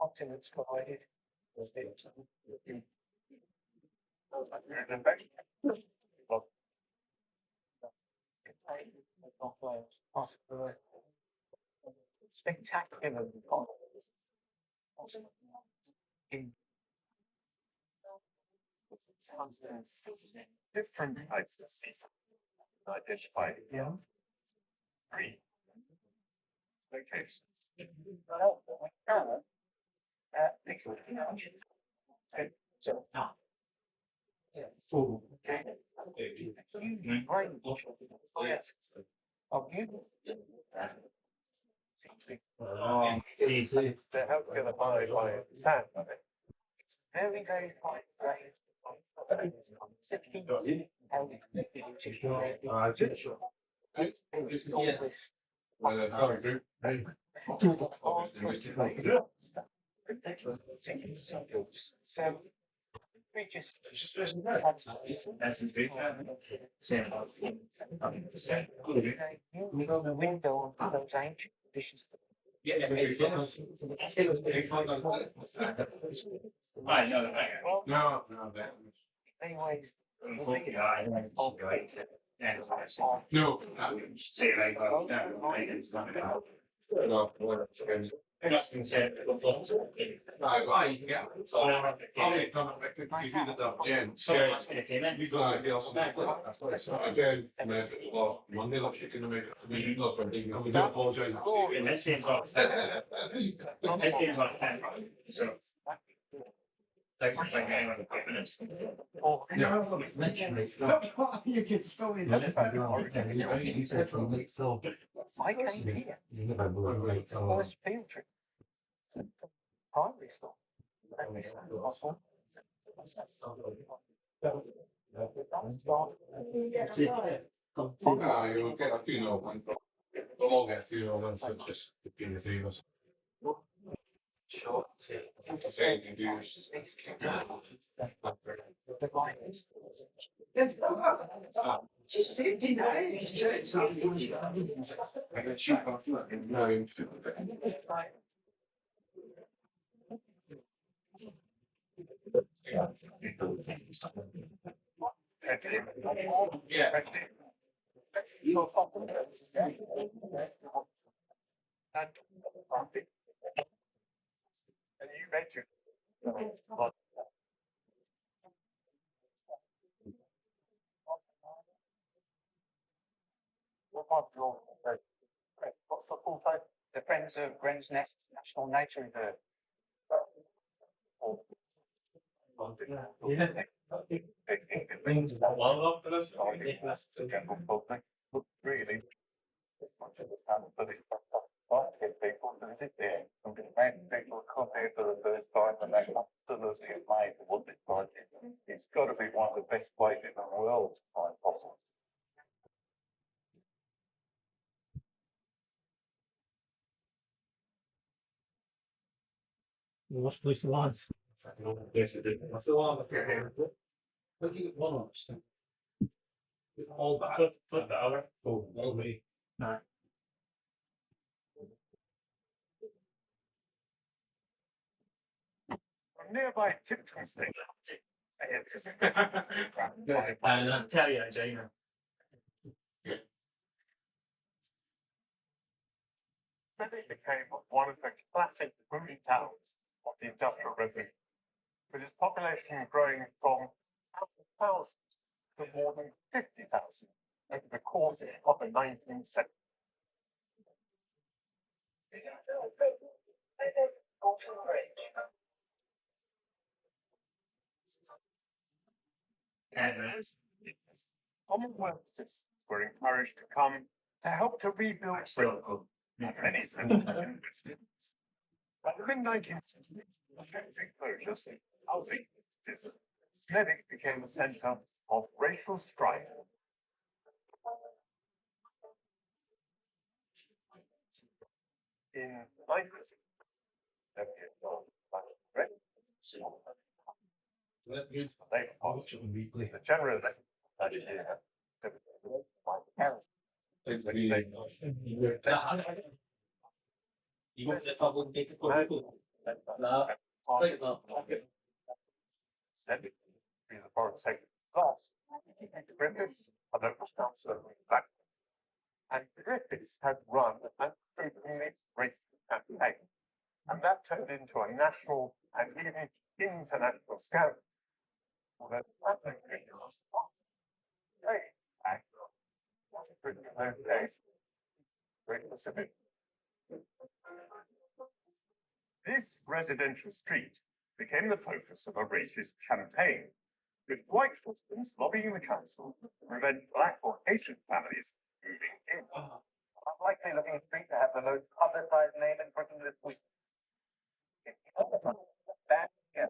continents collided. Was it? Spectacular in different types of seafood identified in three locations. So, okay. Right. Yes. Okay. See, to help get a by sand of it. It's very, very fine grain. 16 so we just window on those ancient dishes. Anyways, No. Monday last chicken to make we do apologise. This game's on. This game's on 10. So. Like game on 5 minutes. You can still in You said from late film. I came here. First field trip. Primary school. You'll get a few no one. We'll all get through all one, so it's just between the three of us. Sure. Okay, you do. Yeah. And you mentioned what's the full title? The Friends of Wren's Nest National Nature Reserve. Really, but it's get people to visit there. I'm going to make people come here for the first time and they absolutely amazed at what this project is. It's got to be one of the best places in the world to find fossils. Let's place the lines. Yes, I did. I feel on the fair hair. Look at one of us. All back. Put the other. Oh, all me. No. Nearby Tipton Station. I'll tell you, Jane. It became one of the classic booming towns of the Industrial Revolution, with its population growing from thousands to more than 50,000 over the course of the 19th century. Commonwealth citizens were encouraged to come to help to rebuild Britain. Many by the mid-1960s, housing closures, housing Smethwick became a centre of racial strife. In 1960, the general election that year, You want the trouble with people? No. Wait, no. Send it to the foreign secretary class. Griffiths, a local councillor from Black. And Griffiths had run an openly racist campaign. And that turned into a national and even international scandal. Although nothing is hey, what's a good okay. Great Pacific. This residential street became the focus of a racist campaign, with white residents lobbying the council to prevent black or Asian families moving in. Unlikely looking street to have the most publicized name in Britain this week. Back here,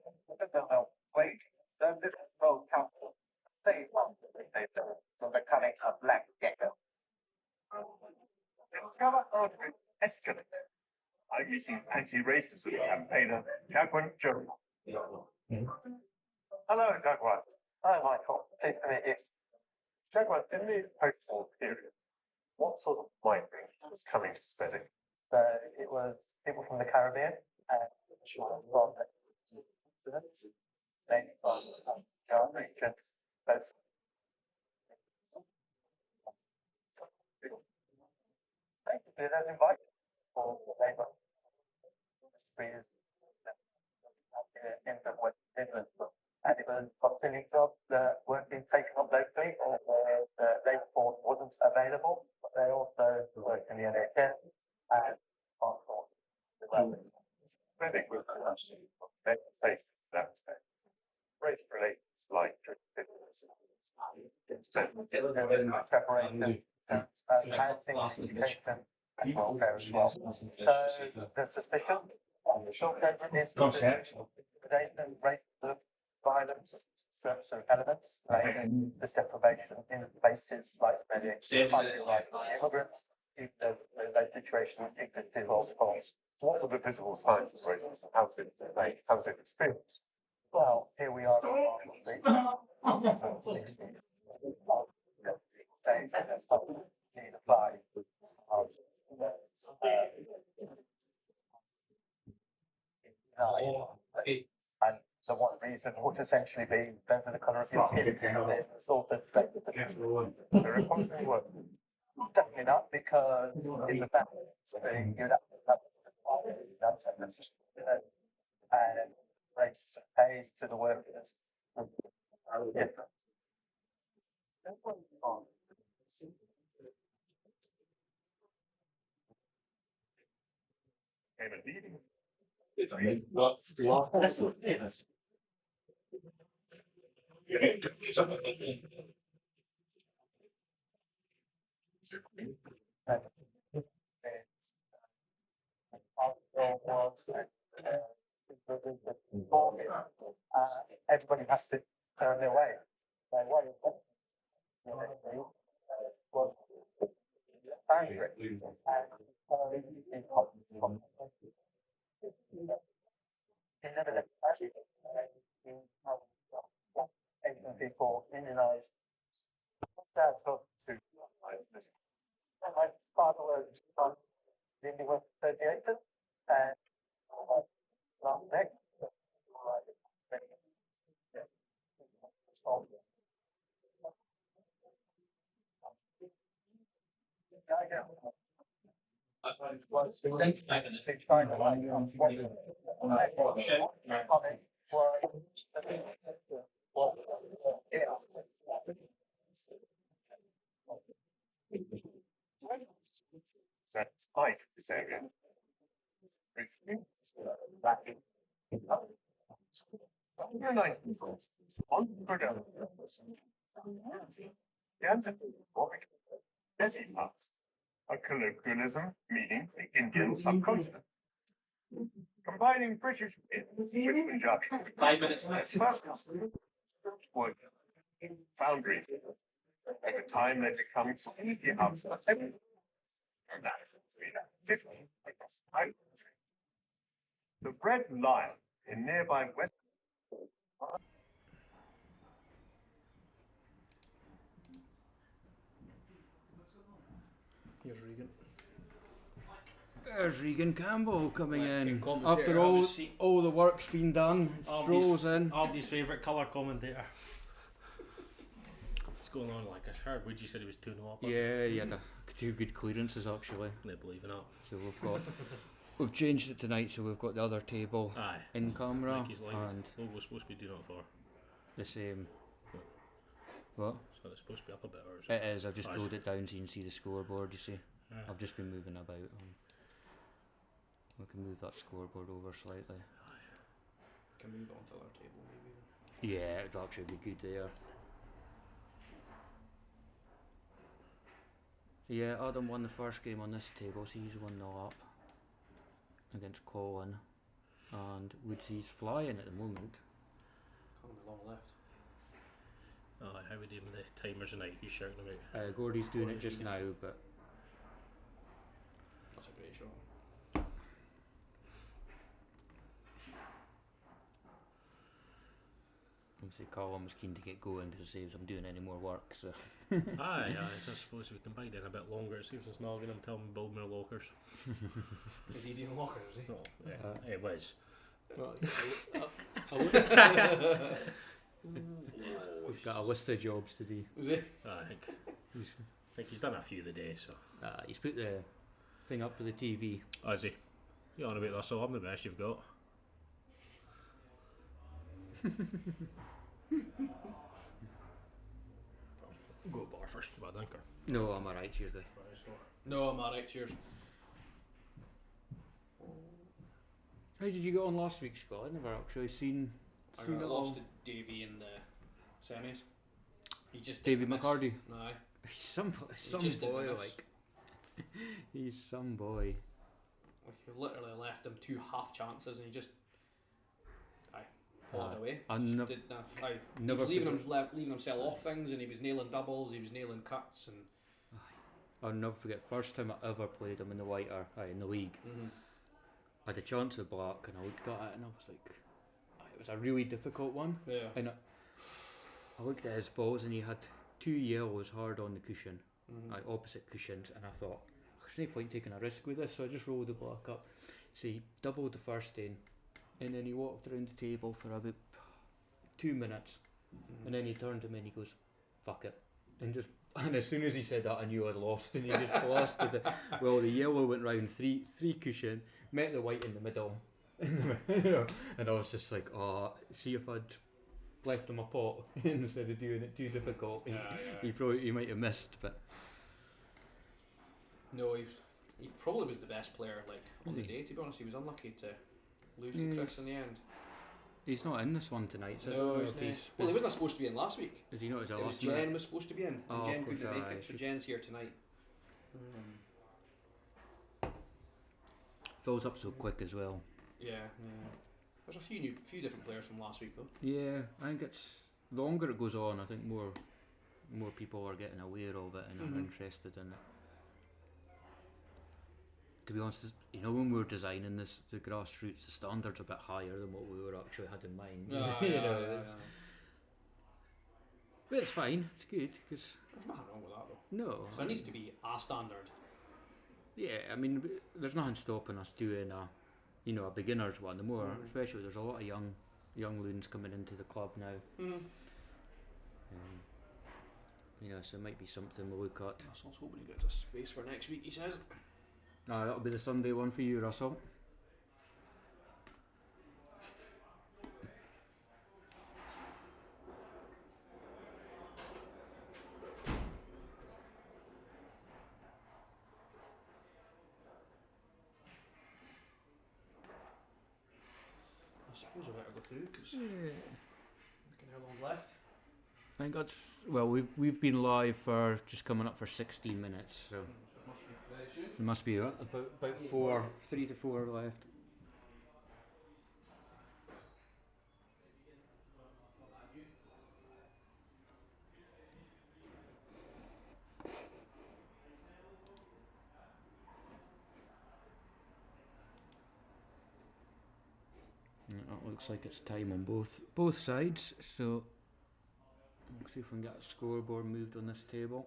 wait, the little road council say from becoming a black ghetto. Discover how to escalate. I'm meeting anti-racism campaigner Jaguar Joe. Hello, Jaguar. Hi, Michael. Pleased to meet you. Jaguar, in the post-war period, what sort of migrant was coming to Spedding? It was people from the Caribbean and from mainly from our region, both. Basically, they're invited for the labour industries in the West Midlands. And it was fulfilling jobs that weren't being taken up locally, or the labour force wasn't available, but they also worked in the NHS and transport. Spedding was actually many places that state. Race related like preparation, housing, education, and welfare as well. So the suspicion, short over is intimidation, racism, violence, certain elements, like this deprivation in places like Spedding, like immigrants, even though those situations existed all the time. What were the visible signs of racism? How's it experienced? Well, here we are on Marshall Street. And the one reason would essentially be those are the colour of your skin. It's sort of so Republican work. Definitely not, because in the back, you'd have and rates pays to the workers. Different. It's not Everybody has to turn their way. Was angry. Asian people immunized. That's not too. My father was from the Indian Association and last next. That's height of this area. The answer is a colloquialism meaning the Indian subcontinent. Combining British with Punjabi. 5 minutes left. First custom wood foundries. Over time they become community hubs for everyone. And that's 50 across the island. The Red Lion in nearby West. Here's Regan. There's Regan Campbell coming Like, in commentator, after have a seat. all the work's been done. Strolls in. Abdi's favourite colour commentator. What's going on? Like I heard Woody said he was 2-0 up. Yeah, he had 2 good clearances actually. They believe it up. So we've changed it tonight. So we've got the other table Aye. in camera Like he's like, and logo's supposed to be doing it for. the same. What? So it's supposed to be up a bit, or is It is. I've just Nice. pulled it down so you can see the scoreboard. You see, Yeah. I've just been moving about. We can move that scoreboard over slightly. Can move it onto our table maybe. Yeah, it'd actually be good there. So yeah, Adam won the first game on this table, so he's 1-0 up against Colin, and Woodsy's flying at the moment. Coming along left. Oh, how we doing with the timers tonight? Who's shouting about? Gordy's doing it just now, but That's a great shot. obviously Colin was keen to get going because he saves I'm doing any more work. So Aye, I suppose we can bide in a bit longer. It seems it's not going to tell me build more lockers. Is he doing lockers, is he? No, yeah, it was. we've got a list of jobs to do. Was he? I think he's done a few of the day, so. He's put the thing up for the TV. Oh, is he? You on about that, so I'm the best you've got. Go bar first, bad anchor. No, I'm alright, cheers, guy. No, I'm alright, cheers. How did you get on last week, Scott? I've never actually seen I it lost all. to Davey in the semis. He just David didn't miss. McCarty. Aye. He's some just didn't boy, miss. like. He's some boy. Like, he literally left him 2 half chances and he just pawed away. I Just nev- did, he never was leaving, forget- leaving himself off things, and he was nailing doubles, he was nailing cuts, and I'll never forget first time I ever played him in the whiter, in the league. I had a chance of black and I looked at it and I was like, it was a really difficult one. yeah. And I looked at his balls and he had 2 yellows hard on the cushion, opposite cushions, and I thought, there's no point taking a risk with this, so I just rolled the black up. So he doubled the first in, and then he walked around the table for about 2 minutes, and then he turned to me and he goes, fuck it. And as soon as he said that, I knew I'd lost, and he just blasted it. Well, the yellow went round three cushion, met the white in the middle, and I was just like, see if I'd left him a pot instead of doing it too difficult. He might have missed, but No, he probably was the best player on the Was he? day, to be honest. He was unlucky to lose to Yes. Chris in the end. he's not in this one tonight. So I No, don't know he's if not. he's. Well, he wasn't supposed to be in last week. Is he not? Is it It was last Jen minute? was supposed to be in, and Oh, Jen of course, couldn't make aye. it, so Jen's here tonight. Fills up so quick as well. Yeah. There's a few different players from last week though. Yeah, I think it's the longer it goes on, I think more people are getting aware of it and are interested in it. To be honest, when we were designing this, the Grassroots, the standards a bit higher than what we were actually had in mind. But it's fine. It's good because There's nothing wrong with that though. no, So there needs to be a standard. yeah. I mean, there's nothing stopping us doing a beginners one. The more, especially there's a lot of young loons coming into the club now. So it might be something we'll look at. Russell's hoping he gets a space for next week, he says. That'll be the Sunday one for you, Russell. I suppose I better go through because how long left? I think that's we've been live for just coming up for 16 minutes, so So it must be very soon. it must be about 3 to 4 left. It looks like it's time on both sides, so let's see if we can get a scoreboard moved on this table.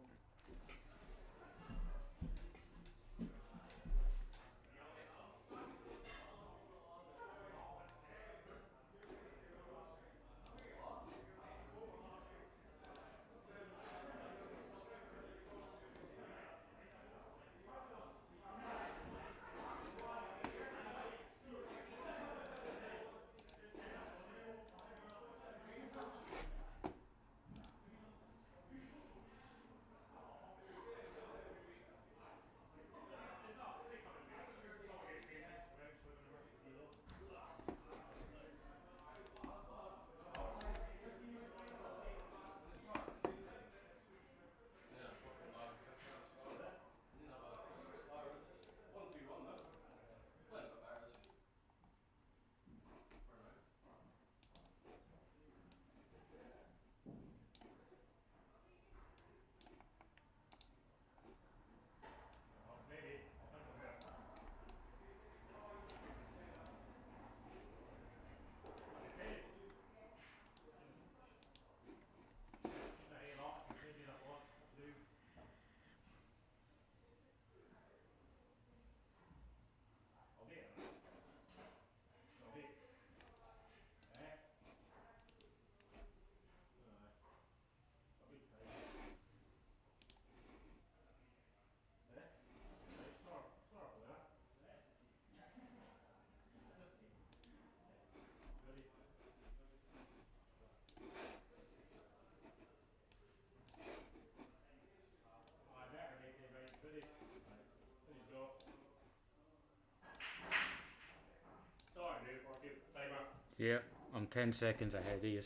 Yeah, I'm 10 seconds ahead of you.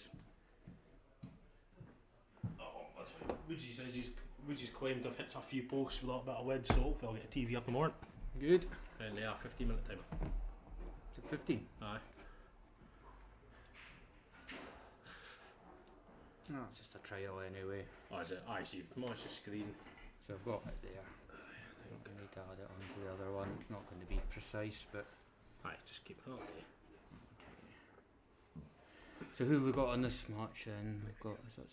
Oh, that's fine. Woody says Woody's claimed I've hit a few posts without a bit of wind, so hopefully I'll get a TV up in the morning. Good. And yeah, 15-minute timer. Is it 15? Aye. No, it's just a trial anyway. Oh, is it? Aye, so you've managed to screen. So I've got it there. I'm going to need to add it onto the other one. It's not going to be precise, but... Aye, just keep it up there. So who have we got on this match then? We've got, is that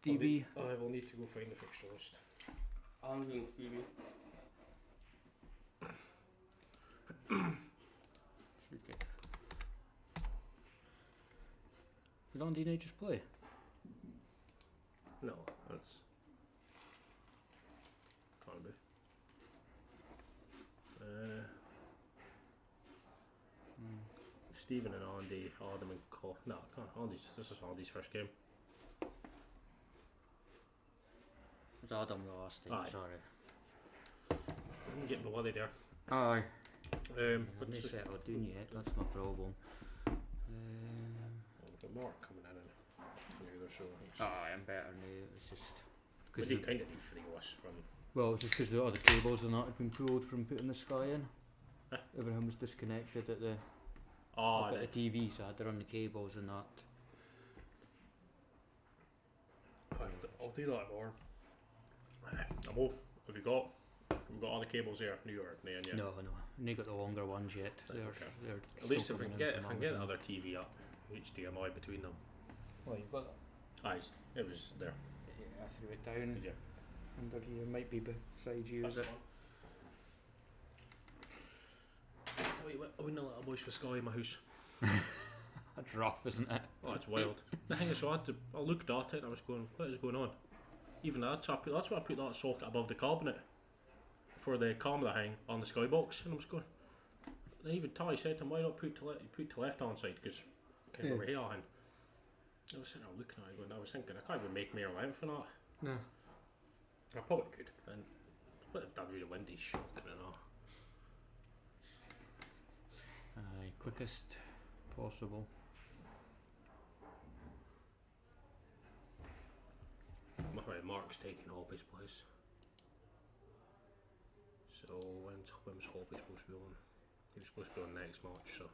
Stevie? I will need to go find the fixture list. I'm doing Stevie. Should get... Did Andy Knight just play? No, that's... Can't be. Stephen and Andy, Adam and Cole. No, can't. This is Andy's first game. It was Adam the last time, Aye. sorry. I'm getting the bloody there. Aye. But I'm not settled down yet, that's my problem. we've got Mark coming in and the other show. Aye, I'm better now, it's just... We Cause did kind of need 3 of us from... well, it's just because the other cables and that had been pulled from putting the Sky in. Everything was disconnected at the Oh, up at the TV, so I had to run the cables and that. I'll do that more. I'm all... We've got all the cables here, New York, yeah. No, they got the longer ones yet. Right, They're, okay. they're At least still if I can coming in get from the Amazon. other TV up, HDMI between them. Well, you've got that. Aye, it was there. Yeah, I threw it down Did you? under here, might be beside you, is it? Tell you what, I wouldn't let a boys for Sky in my house. That's rough, isn't it? Oh, it's wild. The thing is, so I looked at it and I was going, what is going on? Even that's why I put that socket above the cabinet for the camera hang on the skybox, and I was going. And even Ty said to him, why not put to left hand side, because kind of over here. And I was sitting there looking at it, going, I was thinking, I can't even make more length for that. No. I probably could, but if that really windy, shocking and all. Aye, quickest possible. Mark's taking Hoppy's place. So when's Hoppy supposed to be on? He was supposed to be on next March, so.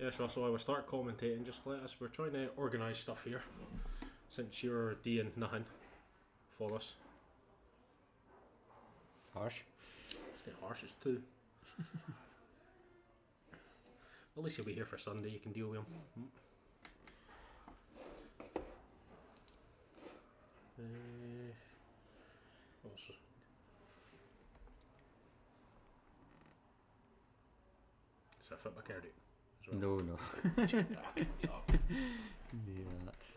Yeah, so I will start commentating, just let us, we're trying to organise stuff here. Since you're doing nothing for us. Harsh. It's not harsh, it's 2. At least you'll be here for Sunday, you can deal with him. Also. So I fit my card out. No, no. Yeah, that's...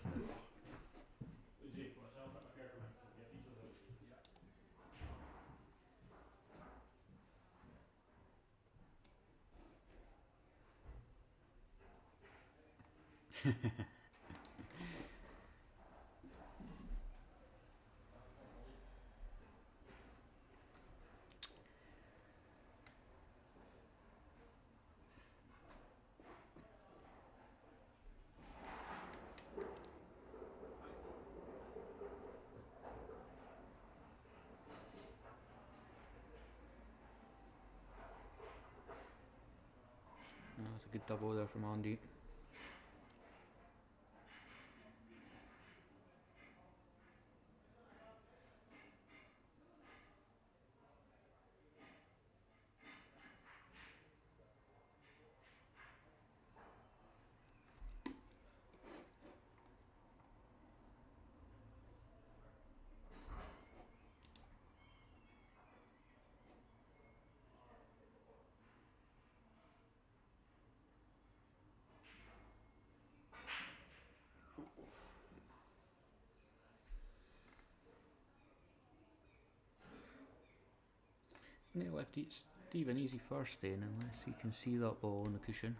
That's a good double there from Andy. They left Stephen easy first then, unless he can see that ball on the cushion.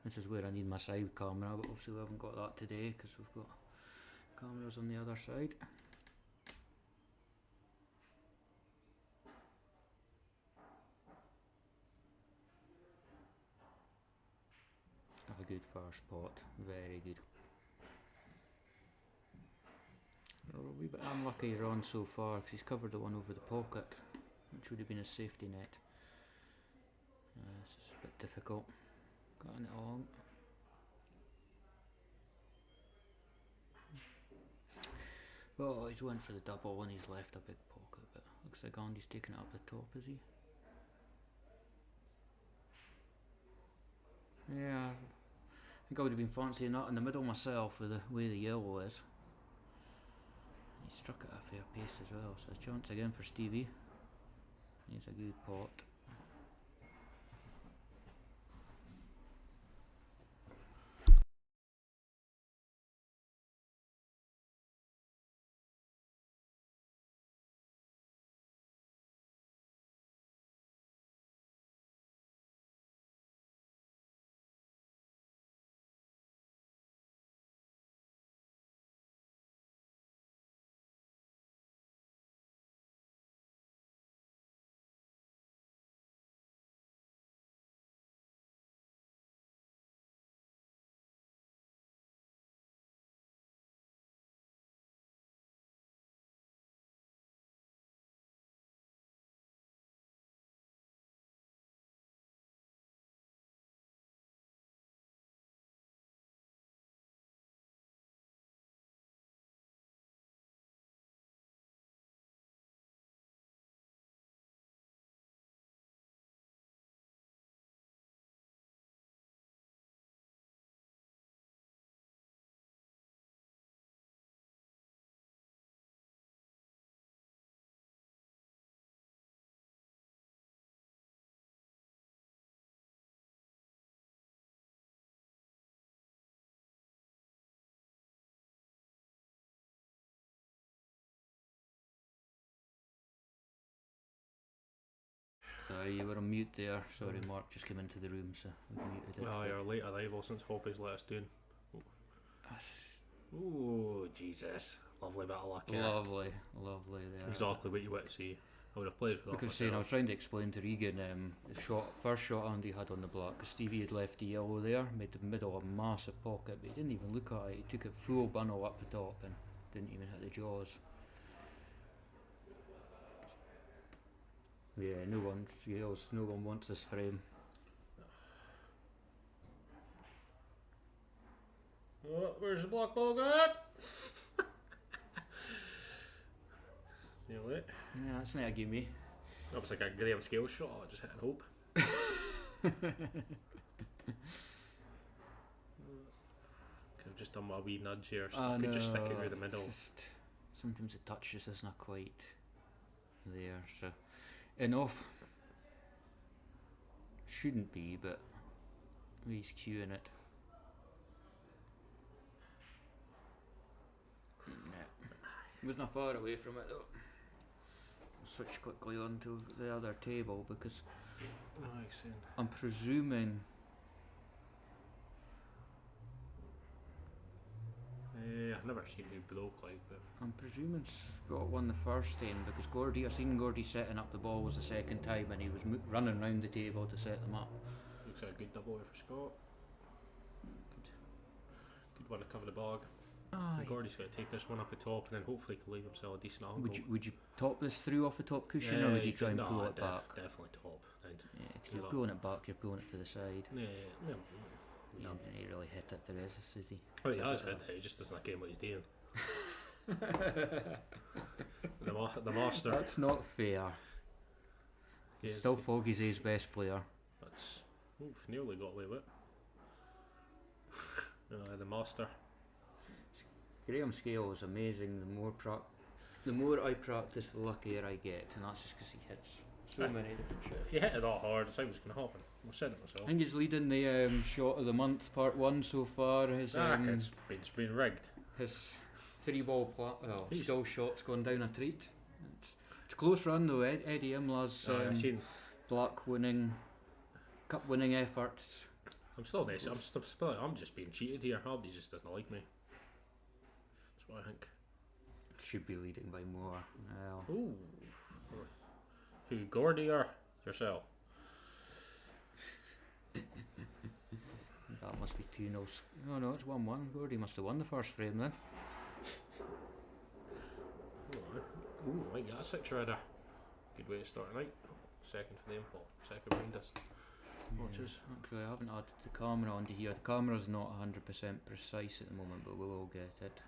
This is where I need my side camera, but obviously we haven't got that today because we've got cameras on the other side. first pot. Very good. A wee bit unlucky Ron so far because he's covered the one over the pocket, which would have been a safety net. This is a bit difficult. Gotten it along. Oh, he's went for the double and he's left a big pocket, but looks like Andy's taking it up the top, is he? Yeah, I think I would have been fancying that in the middle myself with the way the yellow is. He struck it at a fair pace as well, so a chance again for Stevie. He's a good pot. Sorry, you were on mute there. Sorry, Mark just came into the room, so we muted it. You're late arrival since Hoppy's let us down. Oh, Jesus. Lovely bit of luck here. Lovely, lovely there. Exactly what you want to see. I would have played for that Because I was trying to explain to Regan the first shot Andy had on the block, because Stevie had left the yellow there, made the middle a massive pocket, but he didn't even look at it. He took it full bunnel up the top and didn't even hit the jaws. Yeah, no one wants this frame. Oh, where's the block ball going? Nearly. Yeah, that's not a gimme. That was like a Graham Scales shot. I just hit and hope. Could have just done my wee nudge here. So I could just stick it through the middle. Sometimes the touch just isn't quite there. So enough. Shouldn't be, but he's cueing it. Wasn't far away from it though. I'll switch quickly onto the other table because I'm presuming. I've never seen you bloke like, but I'm presuming Scott won the first game because I seen Gordy setting up the balls the second time and he was running round the table to set them up. Looks like a good double here for Scott. Good one to cover the bog. Gordy's got to take this one up the top and then hopefully he can leave himself a decent angle. Would you top this through off the top cushion or would you try and pull it back? Definitely top. Yeah, because you're pulling it back, you're pulling it to the side. Yeah, He didn't really hit it the rest, is he? Oh, he has hit it, he just doesn't get what he's doing. the master. That's not fair. Still Foggy's his best player. That's nearly got away with it. The master. Graham Scale is amazing. The more I practice, the luckier I get, and that's just because he hits so many different shots. If you hit it that hard, it's always going to happen. I've said it myself. I think he's leading the shot of the month, part 1 so far. His it's been rigged. His 3-ball skill shot's gone down a treat. It's a close run though. Eddie Imla's black cup winning efforts. I'm still nice. I'm just being cheated here. Hardy just doesn't like me. That's what I think. Should be leading by more. Well. Ooh. Who, Gordy or yourself? If That must be 2-0. Oh no, it's 1-1. Gordy must have won the first frame then. Ooh, might get a sixer out of. Good way to start a night. Second for them, second round this. Watches. Actually, I haven't added the camera onto here. The camera's not 100% precise at the moment, but we will get it.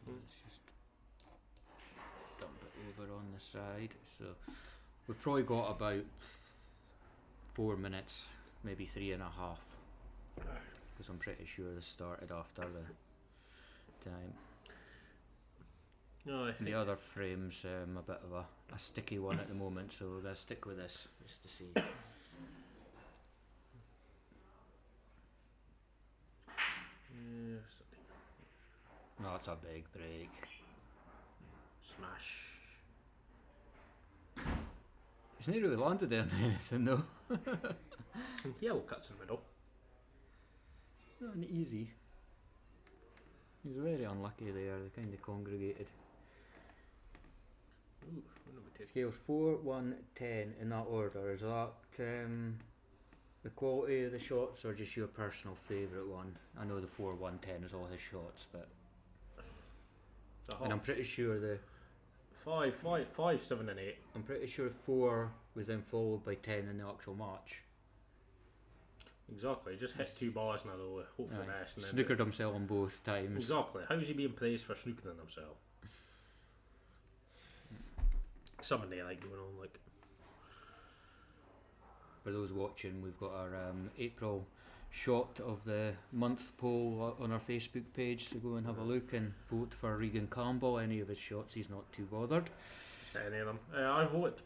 So let's just dump it over on the side. So we've probably got about 4 minutes, maybe 3.5, because I'm pretty sure this started after the time. No, The other frame's a bit of a sticky one at the moment, so we're going to stick with this just to see. yes. No, it's a big break. Smash. It's not really landed there anything though. Yellow cuts in the middle. Not easy. He's very unlucky there, they kind of congregated. Ooh, when do we take Scales 4, 1, 10 in that order. Is that the quality of the shots or just your personal favourite one? I know the 4, 1, 10 is all his shots, but and I'm pretty sure the 5, 7 and 8. I'm pretty sure 4 was then followed by 10 in the actual match. Exactly, just hit 2 bars in a row, hope for the best. And then Snookered himself on both times. exactly, how's he being praised for snookering himself? Something they like going on, like. For those watching, we've got our April shot of the month poll on our Facebook page, so go and have a look and vote for Regan Campbell. Any of his shots, he's not too bothered. Just any of them. I voted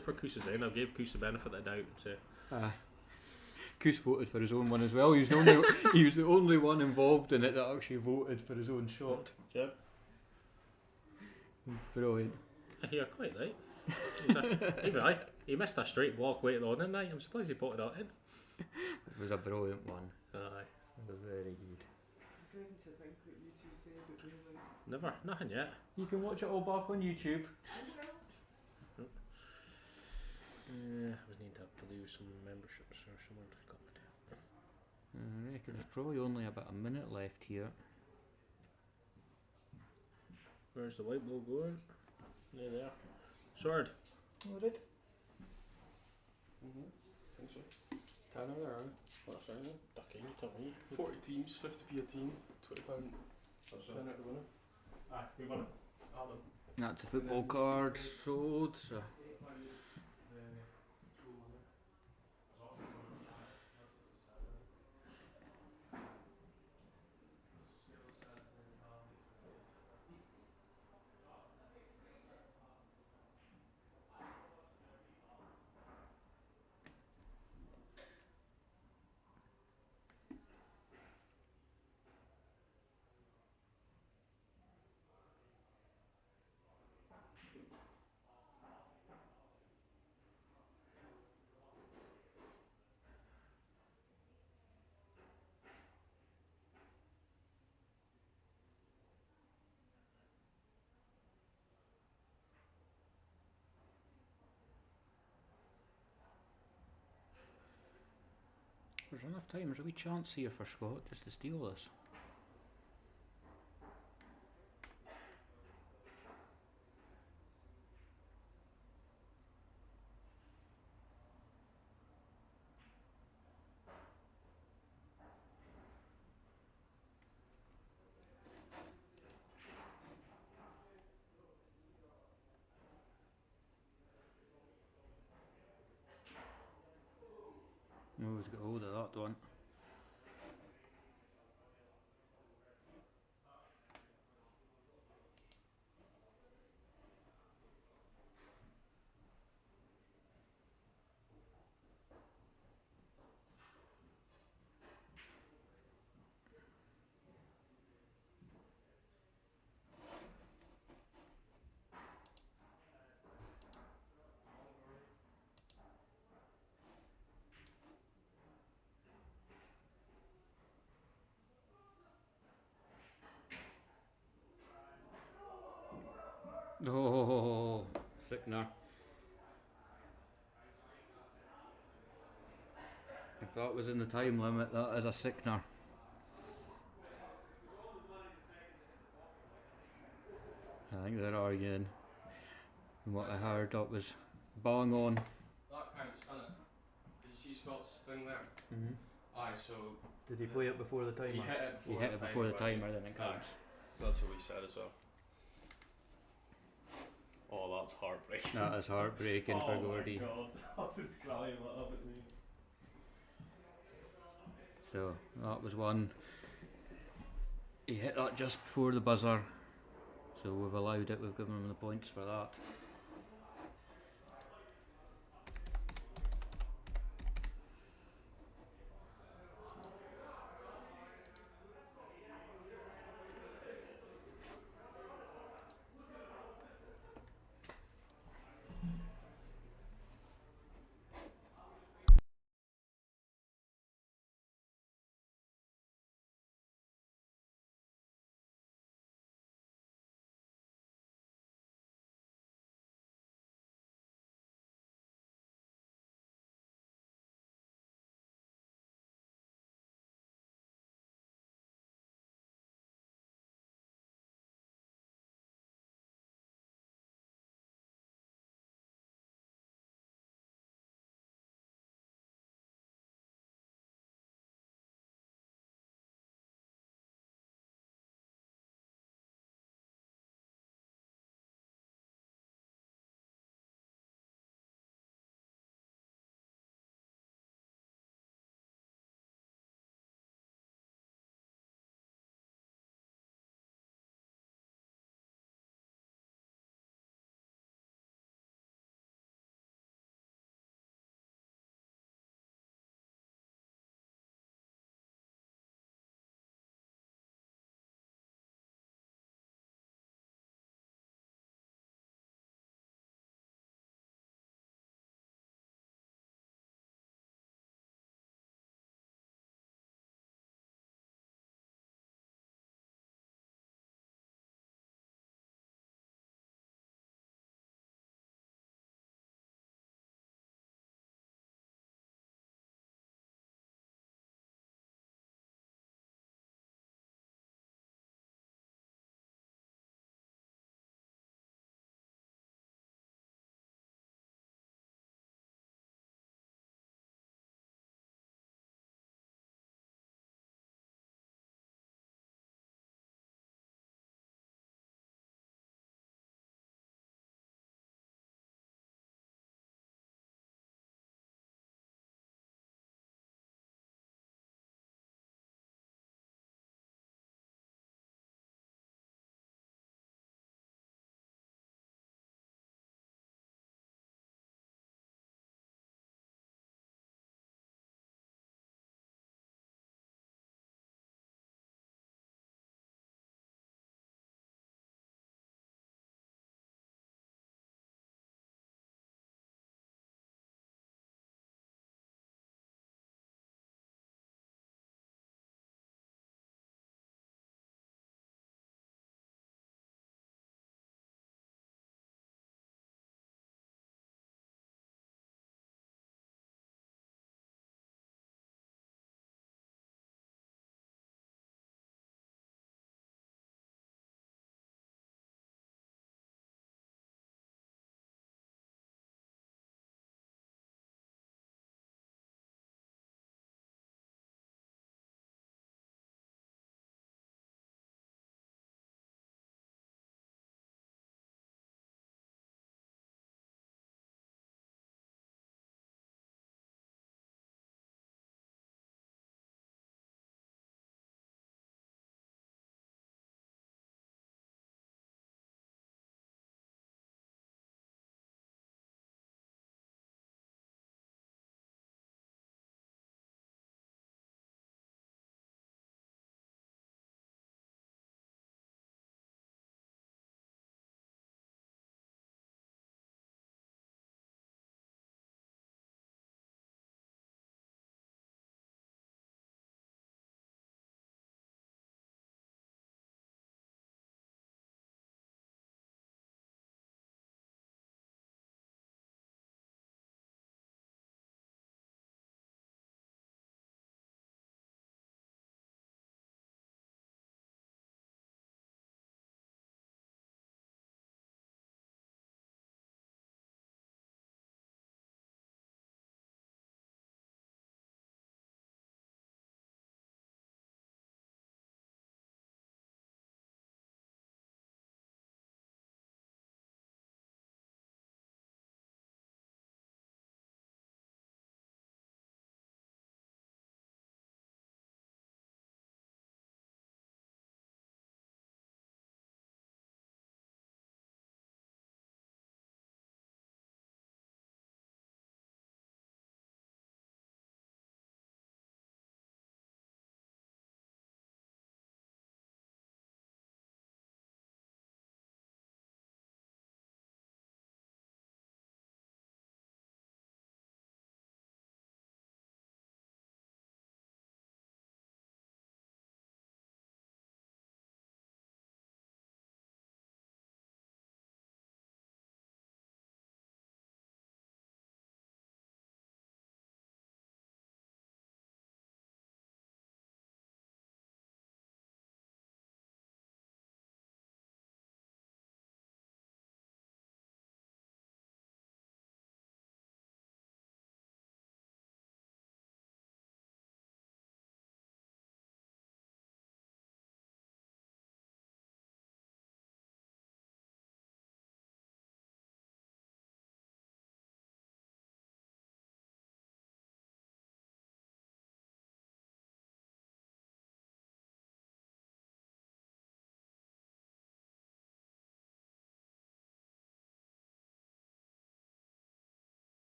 for Koos's in. I gave Koos the benefit of the doubt. So. Koos voted for his own one as well. He was the only one involved in it that actually voted for his own shot. Yeah. Brilliant. Yeah, quite right. Even he missed a straight block later on, didn't he? I'm surprised he put that in. It was a brilliant one. Aye. It was very good. Dreading to think what you two say about Greenland. Never, nothing yet. You can watch it all back on YouTube. I was needing to do some memberships or someone to come in. I reckon there's probably only about a minute left here. Where's the white ball going? There. Sword. What did? Think so. Tanner there, aren't What's that then? Ducky, you tell me. 40 teams, 50p a team, £20 What's that? winner to winner. Aye, we got it. Adam. That's a football card sold. So. There's enough time, there's a wee chance here for Scott just to steal this. Oh, he's got hold of that one. Oh, thickener. If that was in the time limit, that is a sickener. I think they're arguing. And what I heard that was bang on. That counts, doesn't it? Did you see Scott's thing there? Mm-hmm. Aye, so Did he play it before the timer? he hit it He before hit it before the but timer, then it counts. that's what we said as well. Oh, that's heartbreaking. That is heartbreaking for Gordy. Oh my god, I would cry laughing at me. So that was one. He hit that just before the buzzer. So we've allowed it, we've given him the points for that.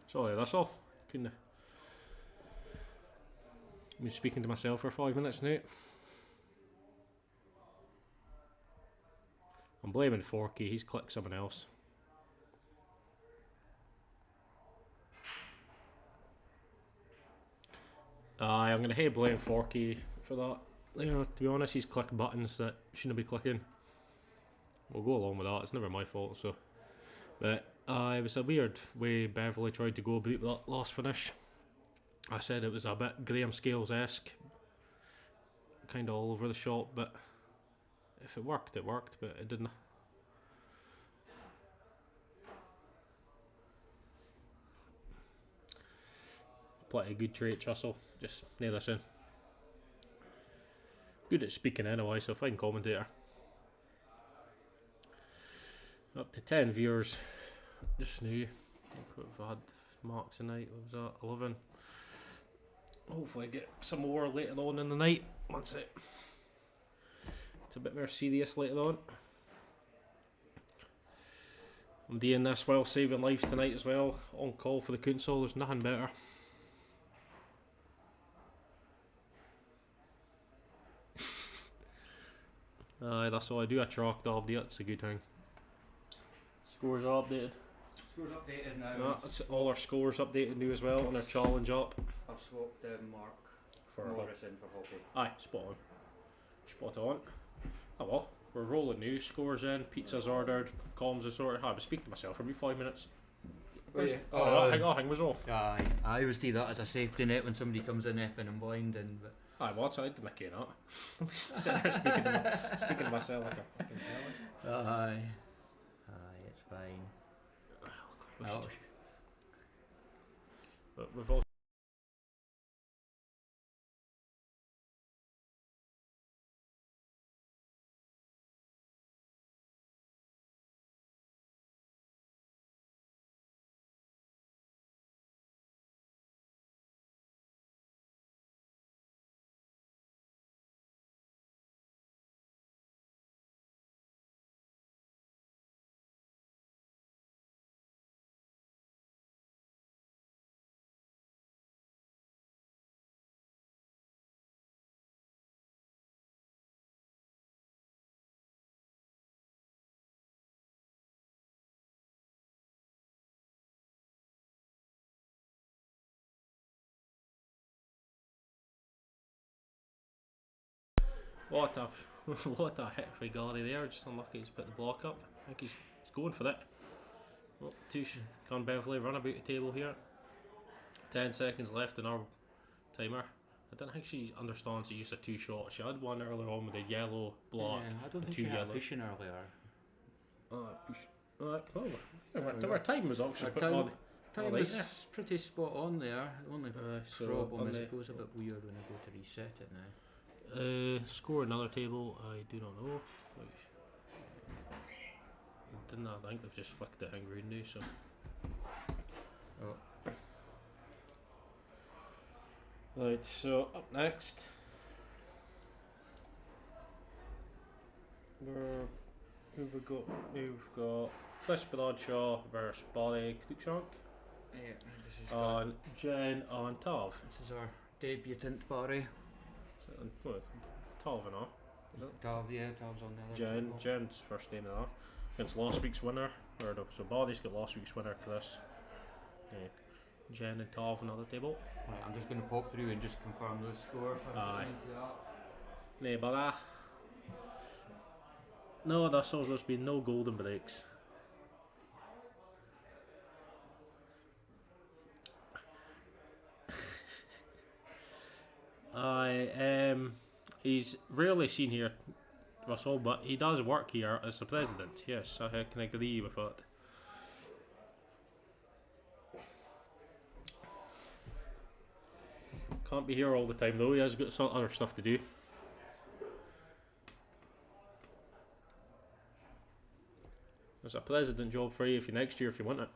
Sorry, that's all. Couldn't. I've been speaking to myself for 5 minutes now. I'm blaming Forky, he's clicked someone else. Aye, I'm gonna blame Forky for that. You know, to be honest, he's clicked buttons that shouldn't be clicking. We'll go along with that, it's never my fault, so. But it was a weird way Beverly tried to go about that last finish. I said it was a bit Graham Scales-esque. Kind of all over the shop, but if it worked, but it didn't. Plenty good trait, Trussell. Just nail this in. Good at speaking anyway, so fine commentator. Up to 10 viewers just now. We've had marks tonight. What was that? 11. Hopefully get some more later on in the night. Once it's a bit more serious later on. I'm doing this while saving lives tonight as well. On call for the council. There's nothing better. That's all I do. I track the update. It's a good thing. Scores are updated. Scores updated now. That's all our scores updated new as well, and our challenge up. I've swapped Mark For Morrison for Hoppy. Aye, spot on. Spot on. Oh well, we're rolling new. Scores in, pizza's ordered, comms is sorted. I was speaking to myself for about 5 minutes. That thing was off. Aye, I always do that as a safety net when somebody comes in effing and blinding. But Aye, well, I didn't make it up. Sitting there speaking to myself like a fucking pellet. aye, it's fine. Well, But we've also what a hit for Galley there. Just unlucky he's put the block up. I think he's going for that. Well, can Beverly run about the table here. 10 seconds left in our timer. I don't think she understands the use of 2 shots. She had one earlier on with a yellow block. yeah, I don't think two she had yellows. pushing earlier. Push. Our time was actually Our put time- on. Time Alright, was yeah. pretty spot on there. The only So problem on is the- it goes a bit weird when I go to reset it now. Score another table, I do not know. Didn't I think they've just flicked the thing round now, so. Oh. Right, so up next. Who've we got? We've got Chris Bradshaw versus Barry Cruikshank. Yeah, this is And Jen and Tav. this is our debutant Barry. Tav and all. Tav's on the other table. Jen's first name and all. Against last week's winner. Or no, so Barry's got last week's winner, Chris. Yeah. Jen and Tav on the other table. Right, I'm just going to pop through and just confirm those scores. Aye. Nee, but no, that's all there's been no golden breaks. He's rarely seen here, Russell, but he does work here as the president. Yes, I can agree with that. Can't be here all the time though. He has got some other stuff to do. There's a president job for you next year if you want it.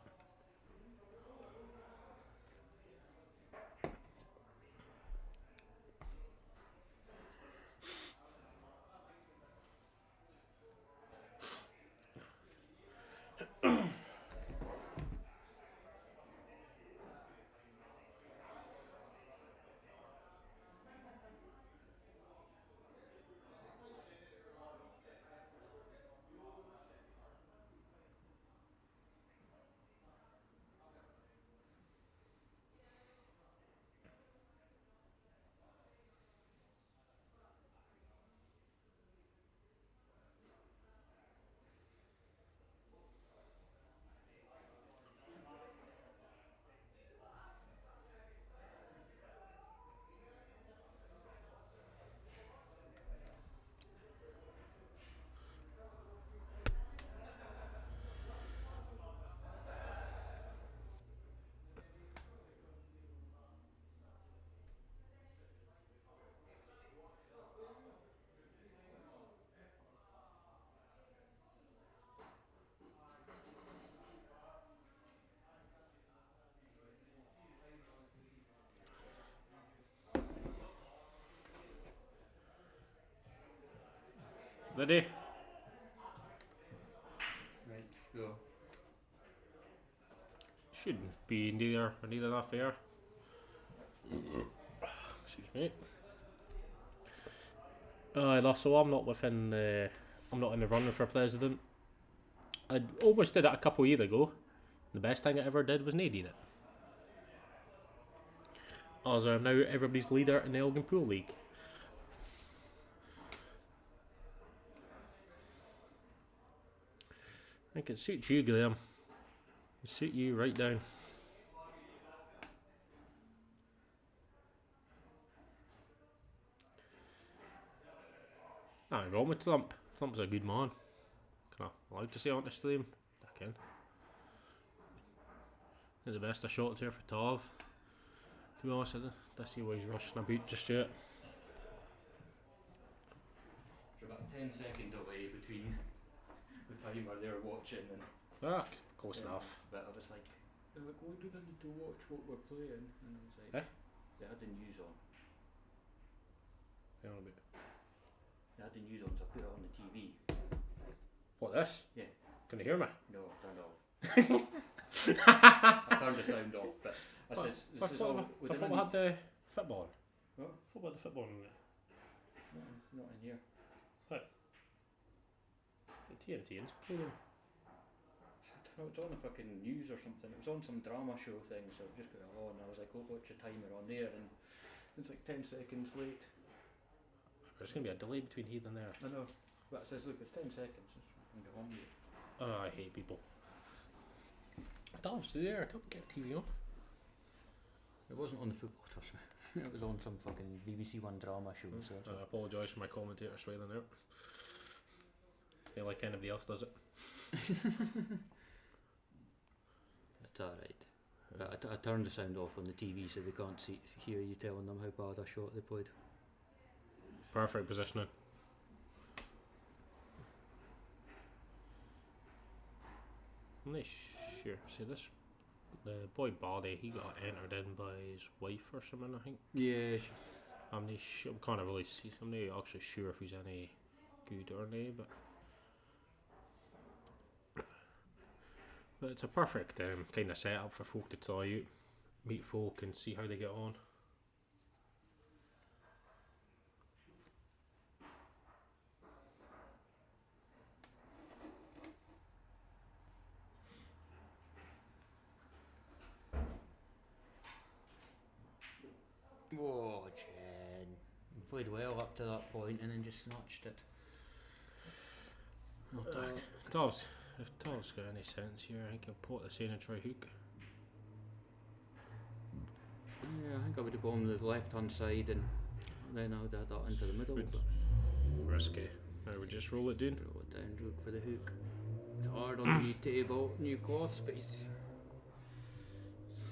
Ready? Right, go. Shouldn't be neither that fair. Excuse me. So I'm not within. I'm not in the running for president. I almost did it a couple of years ago. The best thing I ever did was not doing it. As I'm now everybody's leader in the Elgin Pool League. I think it suits you, Graham. It suits you right down. Nothing wrong with Trump. Trump's a good man. Can I allowed to say on the stream? I can. The best of shots here for Tav. To be honest, I don't see why he's rushing about just yet. There's about a 10-second delay between the time where they're watching and Close enough. But I was like, they're like, why do they need to watch what we're playing? And I was like, they had the news on. Hang on a bit. They had the news on, so I put it on the TV. What, this? Yeah. Can you hear me? No, I've turned off. I turned the sound off, but I said, I this is thought all. we had the football on. What? I thought we had the football on there. Not in here. The TNT is playing. It was on a fucking news or something. It was on some drama show thing, so I just put it on. I was like, oh, what's your timer on there? And it's like 10 seconds late. There's going to be a delay between here and there. I know. But it says, look, it's 10 seconds. Just fucking get on with it. Oh, I hate people. Dav's there. Don't get TV on. It wasn't on the football, trust me. It was on some fucking BBC One drama show. So I apologise for my commentator swearing out. Feel like anybody else does it. it's alright. I turned the sound off on the TV so they can't hear you telling them how bad a shot they played. Perfect positioning. I'm not sure. See this? The boy Bardi, he got entered in by his wife or something, I think. Yeah. I'm not sure. I'm not actually sure if he's any good or not, but it's a perfect kind of setup for folk to try out, meet folk and see how they get on. Oh, Jen. You played well up to that point and then just snatched it. If Tav's got any sense here, I think he'll put this in and try hook. Yeah, I think I would have gone the left hand side and then I would have that into the middle. Risky. I would just roll it down. Roll it down, look for the hook. It's hard on the new table, new cloths, but he's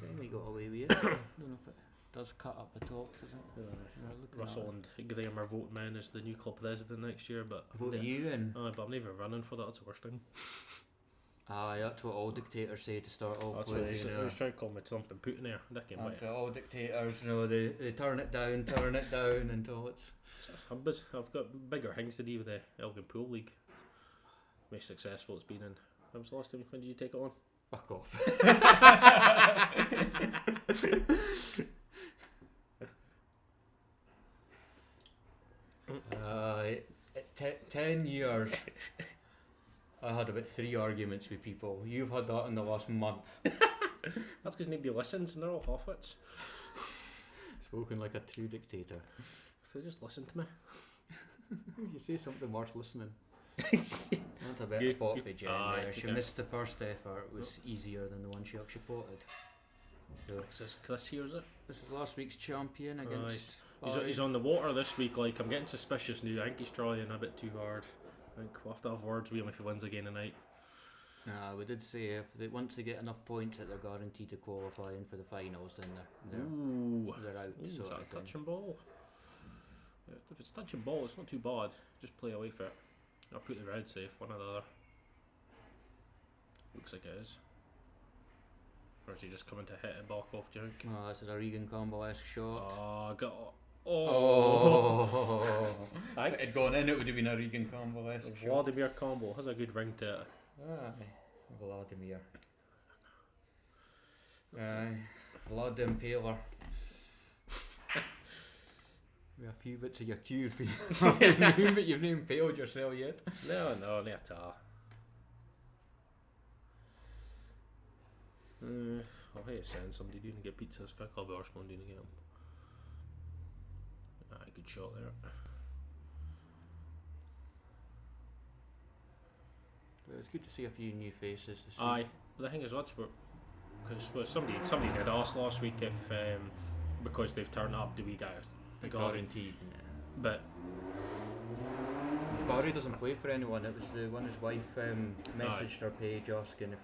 semi got away with it. I don't know if it does cut up the top, does it? Russell and Graham are voting men as the new club president next year, but Vote you in? but I'm never running for that. That's the worst thing. Aye, that's what all dictators say to start off That's with. what You I know. was trying to call me Trump and Putin there. That's That's what all dictators, you know, they turn it down until it's... I've got bigger things to do with the Elgin Pool League. Most successful it's been in. When was the last time? When did you take it on? Fuck off. 10 years. I had about 3 arguments with people. You've had that in the last month. That's because nobody listens and they're all half-wits. Spoken like a true dictator. If they just listen to me. You say something worth listening. That's a bit of pot for Jen there. She missed the first effort. It was easier than the one she actually potted. So, This is Chris here, is it? this is last week's champion against... He's on the water this week. Like, I'm getting suspicious now. I think he's trying a bit too hard. I think we'll have to have words with him if he wins again tonight. We did say once they get enough points that they're guaranteed to qualify in for the finals, then they're out. Ooh, So is that a touch and ball? If it's touch and ball, it's not too bad. Just play away for it. I'll put the red safe, one or the other. Looks like it is. Or is he just coming to hit it back off, do you think? This is a Regan Campbell-esque shot. Oh, Oh, Aye. if it had gone in, it would have been a Regan Campbell-esque shot. Vladimir combo has a good ring to it. Aye, Vladimir. Aye, Vlad the Impaler. With a few bits of your cues, but you've not impaled yourself yet. No, not at all. I'll hate send somebody doing to get pizza. This guy called Arsenal doing to get him. Aye, good shot there. Well, it's good to see a few new faces this Aye, week. but the thing is, what's because somebody did ask last week if because they've turned up, do we get Guaranteed. But Barry doesn't play for anyone. It was the one his wife messaged her page asking if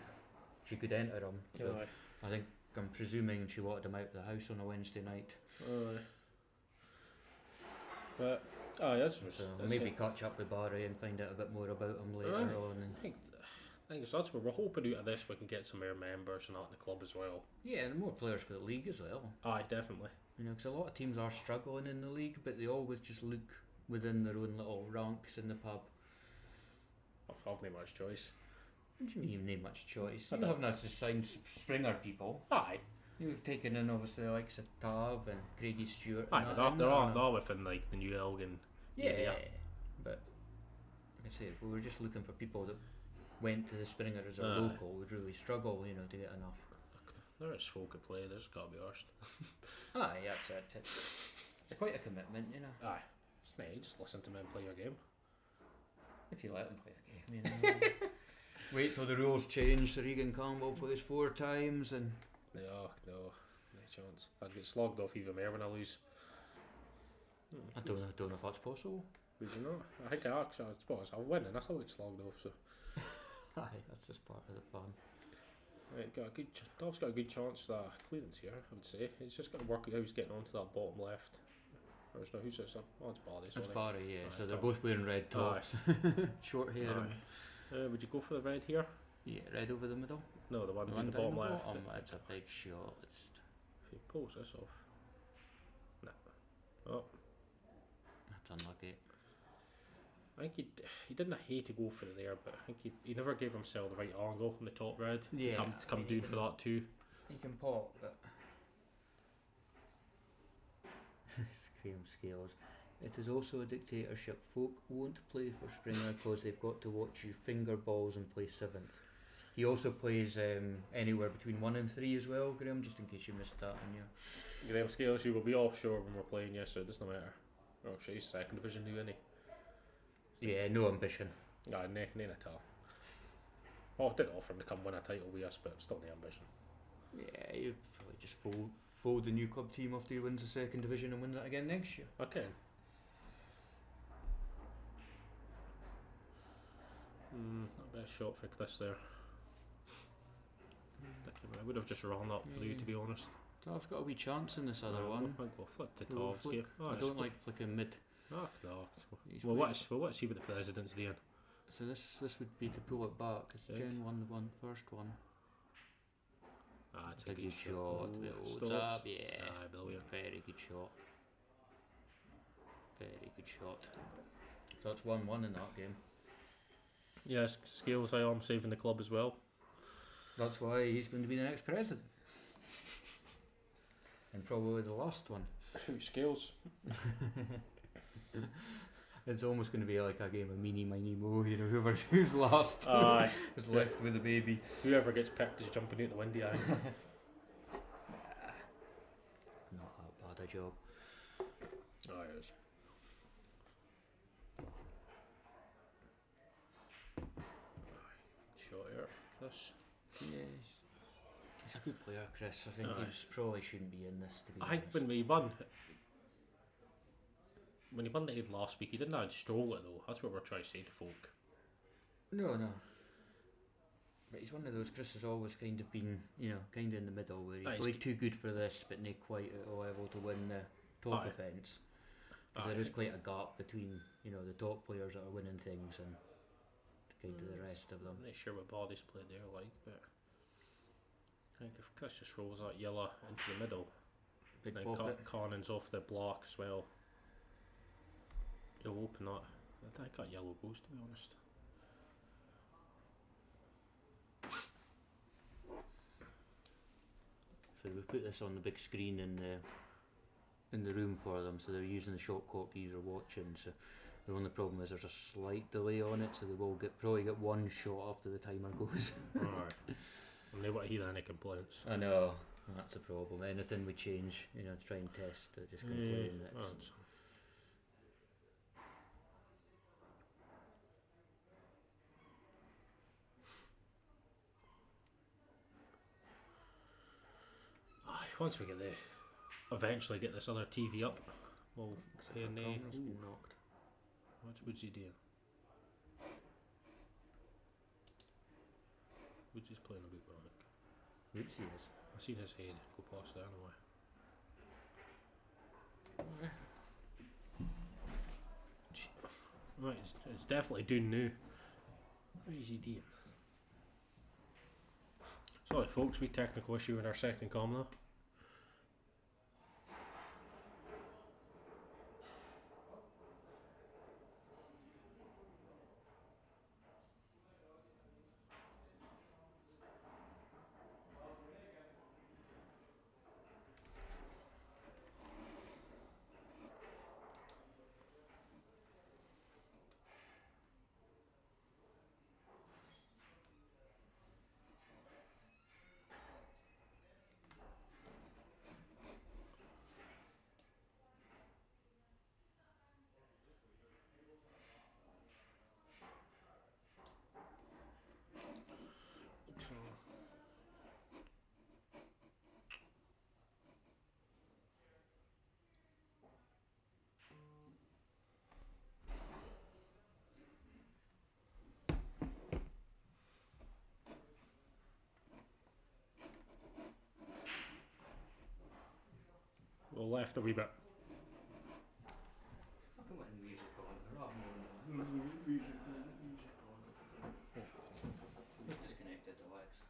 she could enter him. So aye, I think I'm presuming she wanted him out of the house on a Wednesday night. aye. But aye, that's So maybe catch up with Barry and find out a bit more about him later on. And I think so that's what we're hoping out of this. We can get some more members and that in the club as well. yeah, and more players for the league as well. Aye, definitely. You know, because a lot of teams are struggling in the league, but they always just look within their own little ranks in the pub. I've not much choice. What do you mean you've not much choice? I You don't- haven't had to sign Springer people. Aye, You've taken in obviously the likes of Tav and Craigie Stewart. aye, and but that, they're and all within like the New Elgin yeah, area. but like I say, if we were just looking for people that went to the Springer as a Aye. local, would really struggle, you know, to get enough. There is folk at play. There's got to be arsed. Aye, that's it. It's quite a commitment, you know. Aye, it's not. You just listen to men play your game. If you let them play a game, you know. Wait till the rules change so Regan Campbell plays 4 times and No, no chance. I'd get slogged off even more when I lose. I don't know if that's possible. Would you not? I think I actually, I suppose I'll win and I still get slogged off. So Aye, that's just part of the fun. right, Dav's got a good chance that Cleveland's here. I would say he's just got to work out how he's getting onto that bottom left. Or it's not who's this? Oh, it's Barley. It's Barry, yeah. Aye, So they're Tom. both wearing red tops, short hair. And, Would you go for the red here? yeah, red over the middle. No, the one The down one the down bottom the left. bottom, it's a big shot. It's If he pulls this off. No. Oh, that's unlucky. I think he didn't hate to go for it there, but I think he never gave himself the right angle on the top red. Yeah, to come down for that too. He can pop, but Graham Scales. It is also a dictatorship. Folk won't play for Springer because they've got to watch you finger balls and play 7th. He also plays anywhere between 1 and 3 as well, Graham, just in case you missed that in your... Graham Scales, you will be offshore when we're playing, yes, so it doesn't matter. Oh, sure, he's second division new, isn't he? Yeah, no ambition. Nah, none at all. Oh, I did offer him to come win a title with us, but still no ambition. Yeah, you probably just fold the new club team after he wins the 2nd division and wins it again next year. I can. Not the best shot for Chris there. I would have just run up for you, to be honest. Tav's got a wee chance in this other one. I'll go flick to We'll Tav's flick- game. Oh, I it's don't flick. like flicking mid. Oh, no. He's Well, played- let's see what the president's doing. So this would be to pull it back because Yes. Jen won the first one. Ah, it's A good shot. It holds Stops. up, yeah. Aye, brilliant. Very good shot. Very good shot. So that's 1-1 in that game. Yes, Scales, I am saving the club as well. That's why he's going to be the next president. And probably the last one. Shoot, Scales. It's almost going to be like a game of meeny miny mo, you know, who's last Aye. is left with the baby. Whoever gets picked is jumping out the window. Aye. Not that bad a job. Oh, yes. Shot here, Chris. Yes. He's a good player, Chris. I think Aye. he probably shouldn't be in this, to be I think honest. when he won the head last week, he didn't have to stroll it though. That's what we're trying to say to folk. No. But he's one of those. Chris has always kind of been, you know, kind of in the middle where he's Aye, he's played too good for this, but not quite at a level to win the top Aye. events. 'Cause Aye. there is quite a gap between, you know, the top players that are winning things and kind of the rest of them. I'm not sure what bodies played there like, but I think if Chris just rolls that yellow into the middle, Big Then pocket. Conning's off the block as well. He'll open that. I think that yellow goes, to be honest. So we've put this on the big screen in the room for them, so they're using the shot clock these are watching. So the only problem is there's a slight delay on it, so they will probably get one shot after the timer goes. Alright. And they won't hear any complaints. I know, that's the problem. Anything we change, to try and test, they just complain that it's once we eventually get this other TV up, we'll say our camera's ooh, been knocked. what's Woodsy doing? Woodsy's playing a bit with it. Woodsy is. I seen his head go past there anyway. Right, it's definitely doing now. What is he doing? Sorry folks, we technical issue in our second camera. Well, left a wee bit. Fucking with music on. They're not Just disconnected Alexa.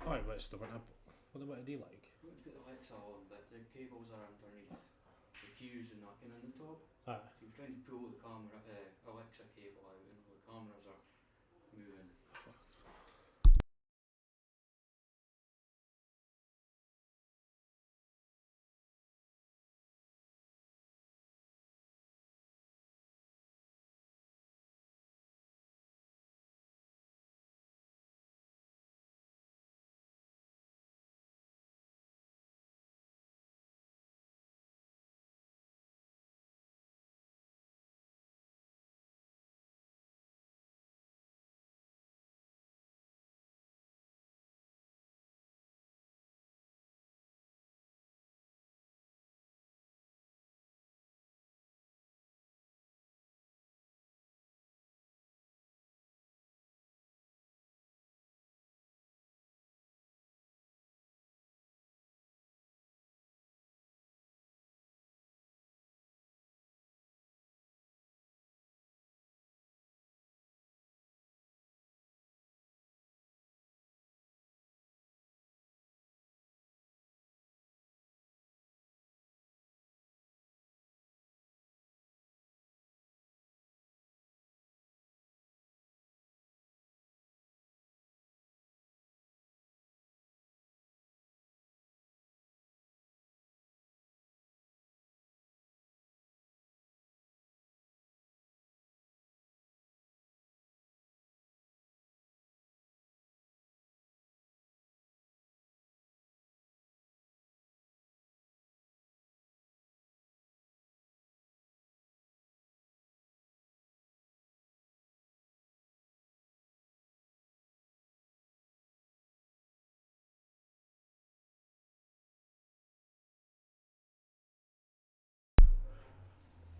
Alright, what's the one up? What about a D like? We want to put Alexa on, but the cables are underneath the cues and knocking on the top. Ah. So he was trying to pull the camera, Alexa cable out, and all the cameras are moving.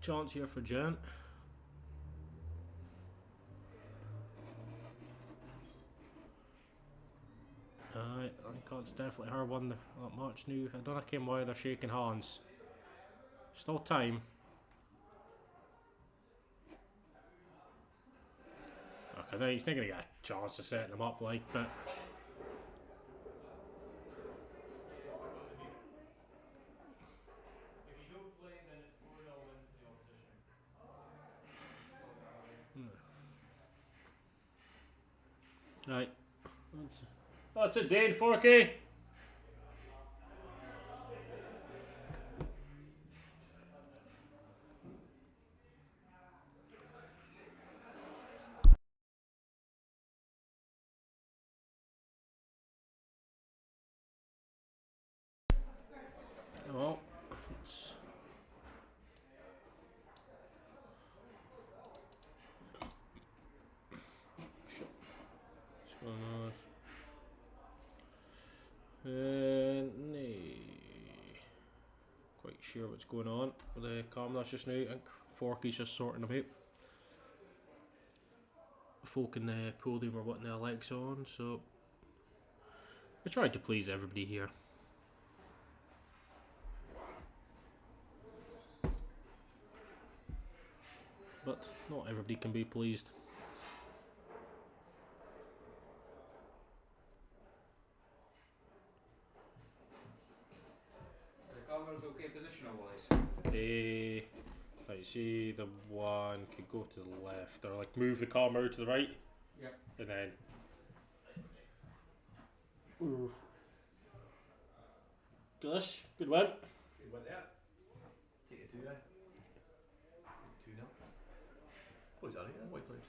Chance here for Gent. I think that's definitely her one that much new. I don't know came why they're shaking hands. Still time. Okay, he's not gonna get a chance to set them up like, but That's it, Dane, 4K. Oh, it's shit. What's going on? Quite sure what's going on with the cameras just now. I think Forky's just sorting them out. Folk in the podium are putting their legs on, so I tried to please everybody here. But not everybody can be pleased. The camera's okay positional wise. I see the one could go to the left, or like move the camera to the right. Yep. And then. Good win. Good win there. Take it 2 now. 2-0. What was that again? White played.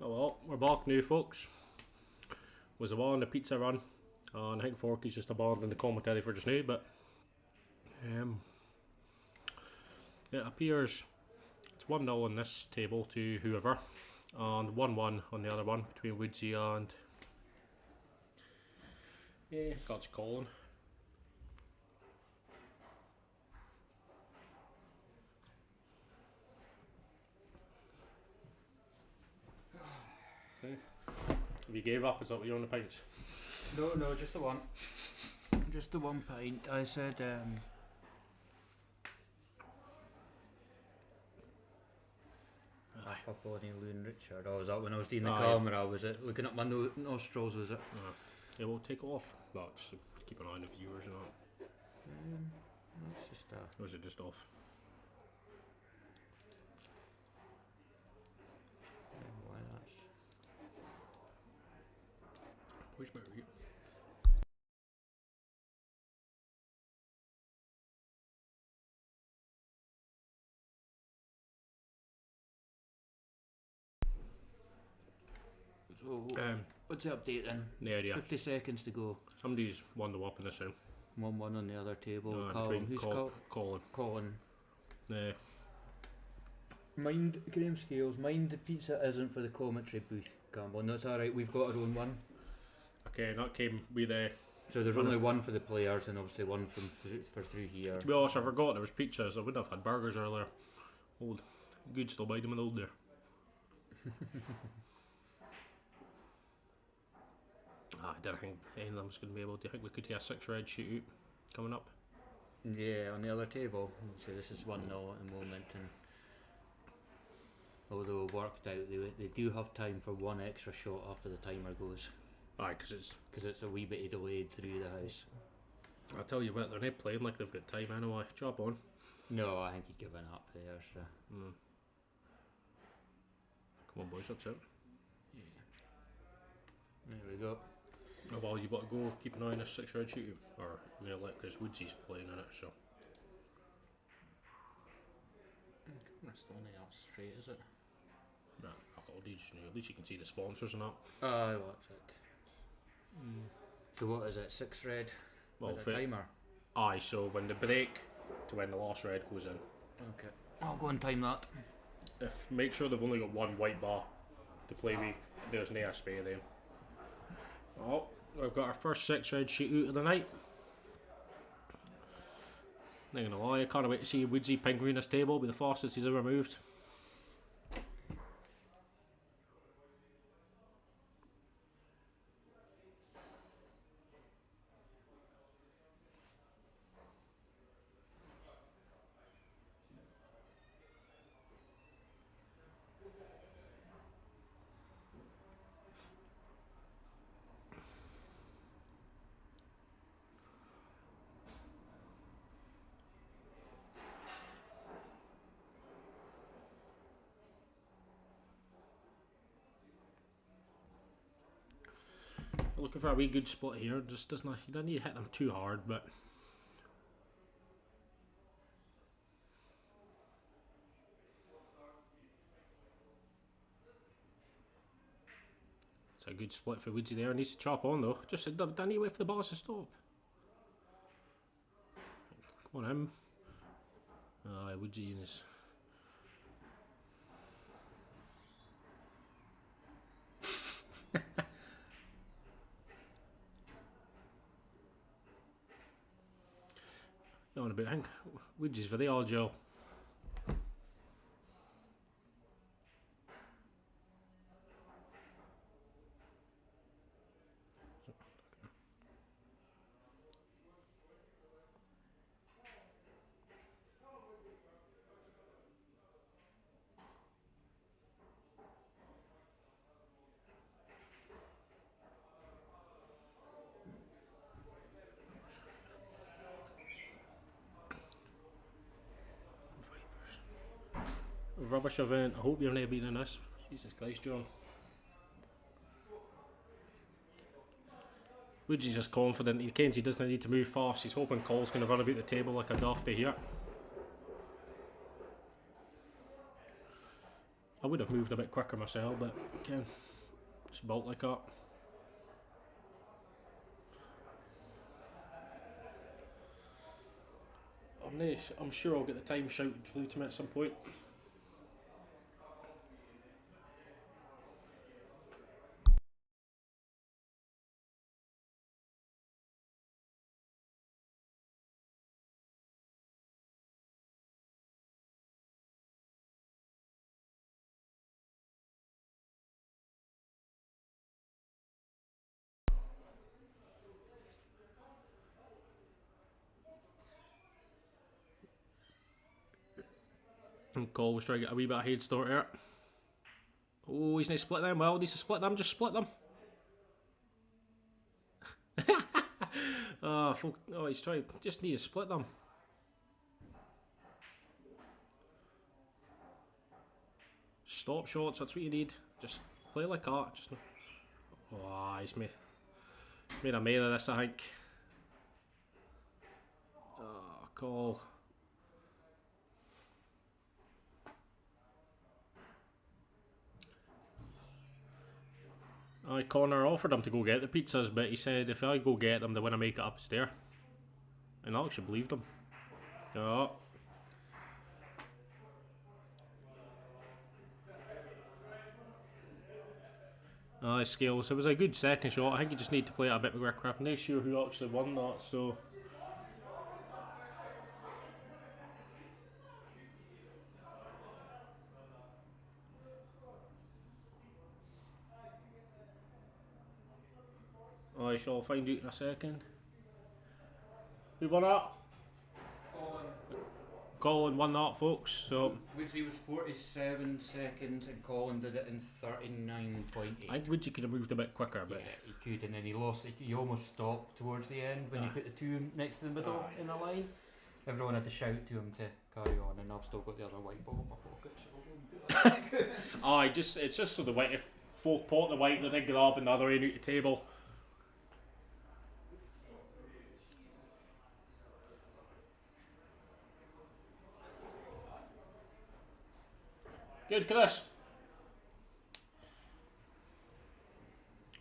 Oh well, we're back now, folks. Was a while on the pizza run, and I think Forky's just abandoning the commentary for just now, but it appears it's 1-0 on this table to whoever, and 1-1 on the other one between Woodsy and God's Colin. If you gave up, is that what you're on the pints? No, just the one. Just the 1 pint. I said, for Bonnie Loon Richard. Oh, was that when I was doing the camera? Was it looking at my nostrils? Was it? Yeah, we'll take off. Well, just to keep an eye on the viewers and all. It's just Or is it just off? why that's. Where's my route? So, what's the update then? No idea. 50 seconds to go. Somebody's won the whoop in this round. 1-1 on the other table. Between Who's Colin. Colin. Yeah. Mind, Graham Scales, mind the pizza isn't for the commentary booth, Campbell. No, it's alright, we've got our own one. Okay, that came with the. So there's only one for the players and obviously one for through here. To be honest, I forgot there was pizzas. I wouldn't have had burgers earlier. Old. Good still buy them in old there. I didn't think any of them was going to be able to. Do you think we could have a 6 red shootout coming up? Yeah, on the other table. So this is 1-0 at the moment, and although worked out, they do have time for one extra shot after the timer goes. Aye, because it's a wee bit delayed through the house. I'll tell you what, they're not playing like they've got time anyway. Job on. No, I think he's given up there. So. Come on, boys, that's it. There we go. Oh, well, you got to go keep an eye on this 6 red shootout, or we're going to let, because Woodsy's playing in it, so. That's the only else straight, is it? Nah, at least you can see the sponsors and that. What's it? So what is it? 6 red? Well, is it a timer? Aye, so when the break to when the last red goes in. Okay. I'll go and time that. Make sure they've only got one white bar to play with. There's no spare then. Oh, we've got our first 6 red shootout of the night. Not gonna lie, I can't wait to see Woodsy penguin this table. It'll be the fastest he's ever moved. Looking for a wee good spot here. Just doesn't. You don't need to hit them too hard, but it's a good split for Woodsy there. Needs to chop on though. Just don't need to wait for the balls to stop. Come on, him. Woodsy in his. On a bit, I think Woody's for the old Joe. Rubbish event. I hope you're not beating this. Jesus Christ, John. Woodsy's just confident. He kens he doesn't need to move fast. He's hoping Cole's going to run about the table like a dafty here. I would have moved a bit quicker myself, but again, it's built like that. I'm sure I'll get the time shouted through to me at some point. And Cole was trying to get a wee bit of head start here. Oh, he's not split them. Well, needs to split them. Just split them. Oh, he's trying. Just need to split them. Stop shots. That's what you need. Just play like that. Just. Oh, he's made a man of this, I think. Oh, Cole. Connor offered him to go get the pizzas, but he said if I go get them, they want to make it upstairs. And I actually believed him. Yeah. Scales. It was a good second shot. I think you just need to play it a bit more crap. I'm not sure who actually won that, so. I shall find out in a second. Who won that? Colin won that, folks. So Woodsy was 47 seconds and Colin did it in 39.8. I think Woodsy could have moved a bit quicker, but yeah, he could, and then he lost. He almost stopped towards the end when you put the two next to the middle in the line. Everyone had to shout to him to carry on, and I've still got the other white ball in my pocket. So it's just so the white. If folk pot the white, then they grab another end out the table. Good, Chris.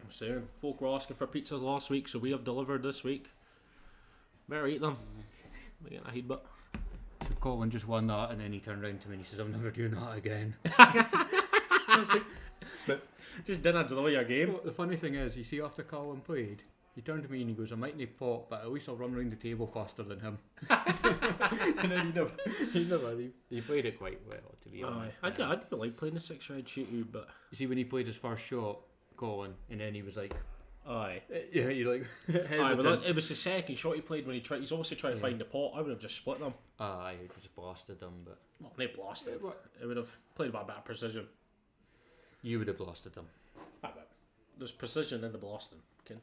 I'm saying, folk were asking for pizzas last week, so we have delivered this week. Better eat them. We're getting a head butt. So Colin just won that, and then he turned around to me and he says, "I'm never doing that again." Just didn't deliver your game. Well, the funny thing is, you see, after Colin played, he turned to me and he goes, "I might need pot, but at least I'll run around the table faster than him." And then he played it quite well, to be honest. I do like playing the 6-red shootout, but you see, when he played his first shot, Colin, and then he was like, aye, yeah, he like aye, but it was the second shot he played when he's obviously trying to find the pot. I would have just split them. Aye, he just blasted them, but well, they blasted. It would have played with a bit of precision. You would have blasted them. Aye, but there's precision in the blasting, Ken.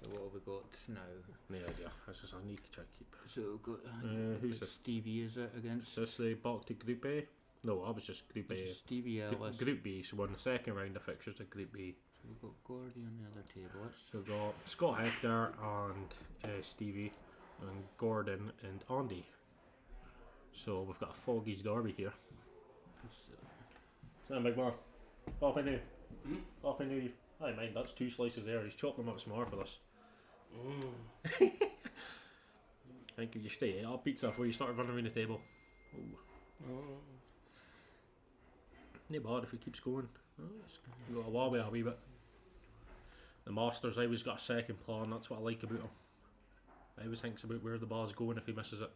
So what have we got now? No idea. This is I need to try to keep. So we've got who's this? Stevie, is it against? Is this the back to Group A? No, I was just Group A. Stevie Ellis. Group B, so we're in the second round of fixtures of Group B. So we've got Gordy on the other table. So we've got Scott Hector and Stevie and Gordon and Andy. So we've got a Foggy's Derby here. So big man. Up in you. Up in you. I mind, that's 2 slices there. He's chopping them up some more for this. I think you just stay up pizza before you start running around the table. No bad if he keeps going. You've got a while a wee bit. The Masters always got a second plan. That's what I like about him. I always thinks about where the ball's going if he misses it.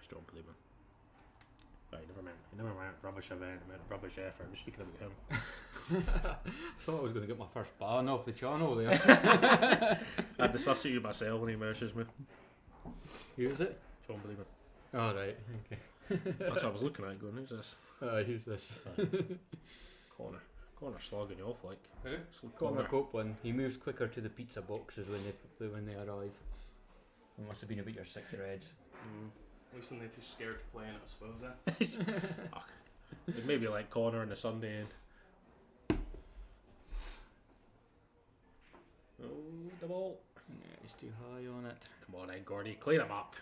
Strong believer. Right, never mind rubbish event, I meant rubbish effort. I'm speaking about him. I thought I was going to get my first ban off the channel there. I had to suss it myself when he messages me. Who is it? Strong believer. Oh, right, okay. That's what I was looking at going, who's this? Who's this? Connor slogging you off like. Who? Connor Copeland. He moves quicker to the pizza boxes when they arrive. It must have been about your 6 reds. At least they're too scared to play in it, I suppose. Fuck. It'd maybe like Connor on the Sunday. Oh, the ball. Yeah, he's too high on it. Come on, Gordy, clean him up.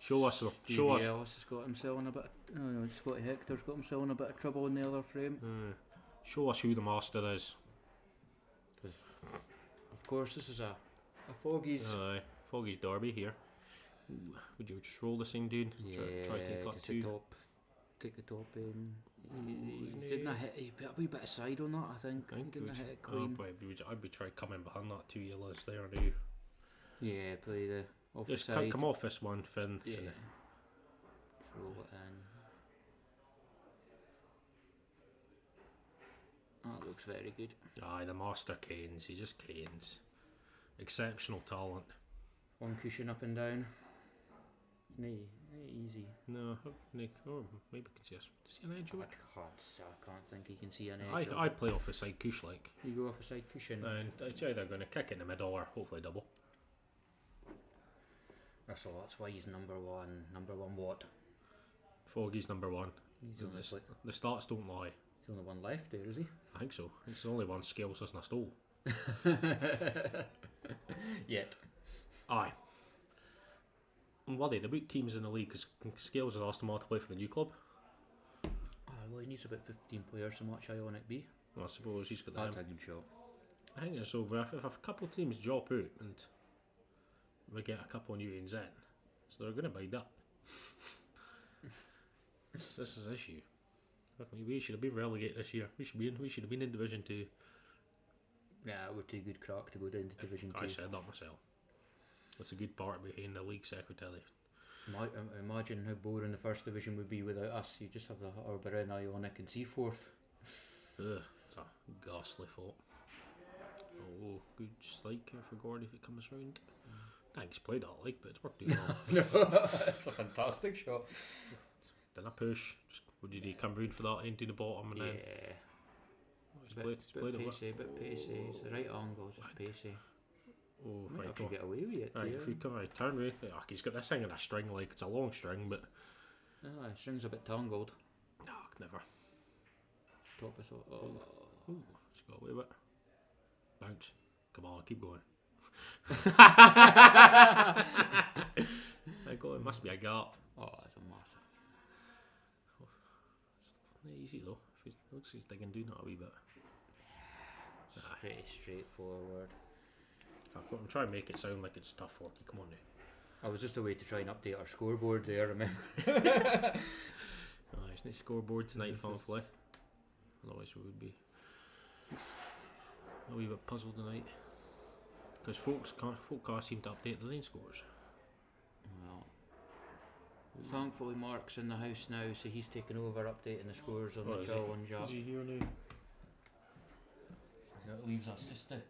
Show us. Stevie Ellis has got himself in a bit. Oh no, Scotty Hector's got himself in a bit of trouble in the other frame. Show us who the master is. Of course, this is a Foggy's. Foggy's derby here. Ooh, would you just roll this thing, dude? Yeah, try to take up just two. the top. Take the top in. Isn't He didn't he? hit. He put a wee bit of side on that, I think. He didn't hit it clean. I'd be trying coming behind that 2 yellows there now. Yeah, play the off Just the side. come off this one, Finn. Yeah. Throw it in. That looks very good. Aye, the master canes. He just canes. Exceptional talent. One cushion up and down. Nay, easy. No, Nick, or maybe can see us. See an edge of it? I can't think he can see an edge. I'd play off the side cush like. You go off a side cushion. And it's either going to kick it in the middle or hopefully double. Russell, that's why he's number one. Number one what? Foggy's number one. He's only, The stats don't lie. he's the only one left there, is he? I think so. It's the only one scales us in a stole. Yet. Aye. And what they boot teams in the league because Scales has asked them all to play for the new club. Well, he needs about 15 players to match Ionic B. Well, I suppose he's got That's that. a good shot. I think it's over. If a couple of teams drop out and we get a couple of new ones in, so they're going to bide up. This is the issue. We should have been relegated this year. We should have been in Division 2. Yeah, we're too good crack to go down to Division 2. I said that myself. That's a good part of being the league secretary. Imagine how boring the first division would be without us. You just have the Arborin, Ionic and Seaforth. Ugh, it's a ghastly thought. Oh, good strike here for Gordy if it comes round. Thanks, played that like, but it's worked out well. No, it's a fantastic shot. Then I push. Just, what did he come round for that into the bottom and then? Yeah. He's Bit played it well. pacey. It's the right angle, just pacey. Oh, Might right, actually go. get away with it. Right, if we come right, turn right. He's got this thing in a string, like it's a long string, but String's a bit tangled. no, never. Top is all. Oh. Ooh, it's got away with it. Bounce. Come on, keep going. I got it. Must be a gap. Oh, that's a massive. It's easy though. It looks like he's digging down that a wee bit. It's pretty straightforward. I'm trying to make it sound like it's tough for you. Come on now. I was just a way to try and update our scoreboard there, remember? It's nice scoreboard tonight, thankfully. Otherwise we would be a wee bit puzzled tonight. Because folk can't seem to update the lane scores. Well, thankfully Mark's in the house now, so he's taken over updating the scores on the challenge app. Is he here now? So it leaves us just to...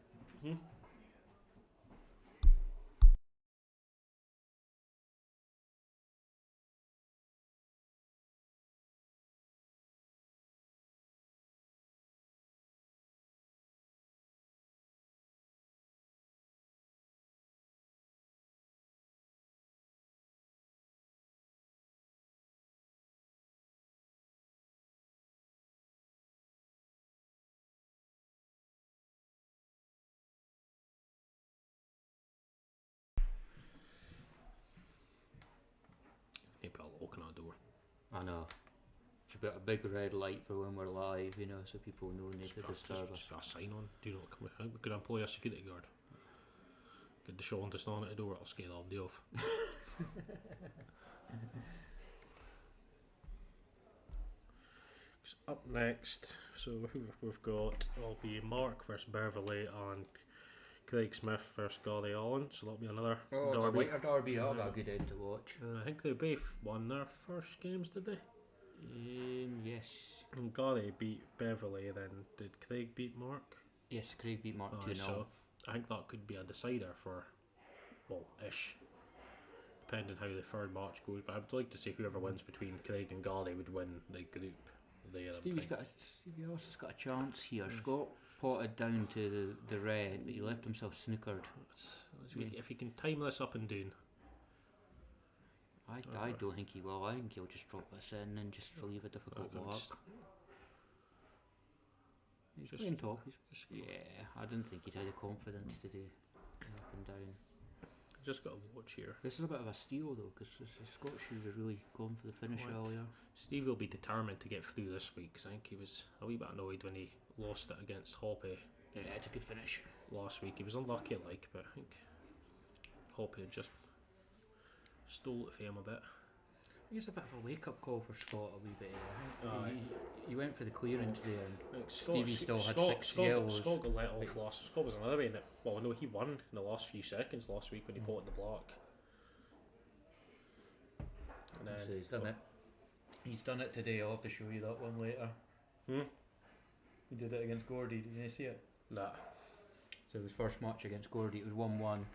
Maybe I'll open our door. I know. It's a bit a big red light for when we're live, you know, so people know not to disturb us. Just a sign on. Do not come. We could employ a security guard. Get the Sean to stand at the door. I'll scare that day off. So up next, so who we've got will be Mark versus Beverley and Craig Smith versus Gary Allen. So that'll be another Oh, it's a derby. whiter derby. That'll be a good end to watch. I think they both won their first games, did they? Yes. And Gary beat Beverley, then did Craig beat Mark? Yes, Craig beat Mark 2-0. So I think that could be a decider for, well, ish, depending how the third match goes. But I'd like to see whoever wins between Craig and Gary would win the group. Stevie Ellis has got a chance here. Scott potted down to the red, but he left himself snookered. If he can time this up and down, I don't think he will. I think he'll just drop this in and just leave a difficult I'm block. just- He's just- playing top. just- Yeah, I didn't think he'd had the confidence to do up and down. Just got to watch here. This is a bit of a steal though, because the Scottish was really going for the finish Right. earlier. Steve will be determined to get through this week because I think he was a wee bit annoyed when he lost it against Hoppy Yeah, it's a good finish. last week. He was unlucky, but I think Hoppy had just stole it for him a bit. He's a bit of a wake-up call for Scott a wee bit. I Aye. think he went for the clearance there. And I think Stevie still had 6 yellows. Scott got let off last. Scott was another way in it. Well, no, he won in the last few seconds last week when he potted the block. And then So he's done it. He's done it today. I'll have to show you that one later. Hmm? He did it against Gordy. Did you see it? Nah. So his first match against Gordy, it was 1-1,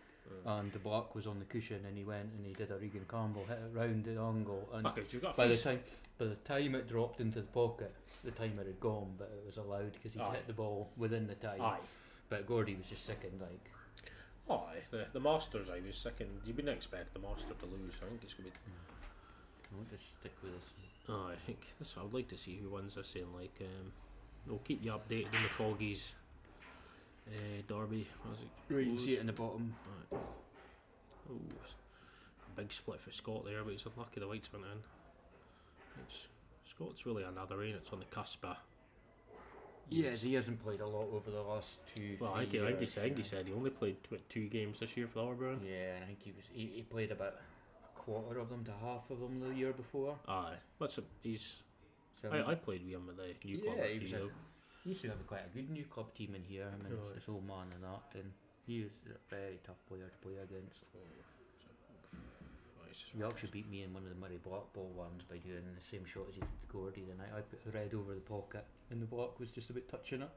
and the block was on the cushion, and he went and he did a Regan Campbell, hit it round the angle, and Okay, you've got a by the few time it dropped into the pocket, the timer had gone, but it was allowed because he Aye. hit the ball within the time. Aye. But Gordy was just sickened, like. Aye. The Masters, I was second. You wouldn't expect the Master to lose. I think it's going to be. I'll just stick with this. I think this. I'd like to see who wins this. And like, we'll keep you updated in the Foggies. Derby. Was it? You can see it in the bottom. Right. Ooh, it's a big split for Scott there, but he's unlucky the whites went in. Scott's really another rain. It's on the cusp of. Yes, he hasn't played a lot over the last 2-3 Well, I think years. he said he only played 2 games this year for the Auburn. Yeah, and I think he played about a quarter of them to half of them the year before. Aye, he's. So I played with him with the new club. yeah, a he few was years. he used to have quite a good new club team in here. I mean, Aye. his old man and that, and he was a very tough player to play against. You actually beat me in one of the Murray Black Ball ones by doing the same shot as you did to Gordy the night. I put the red over the pocket, and the block was just about touching it,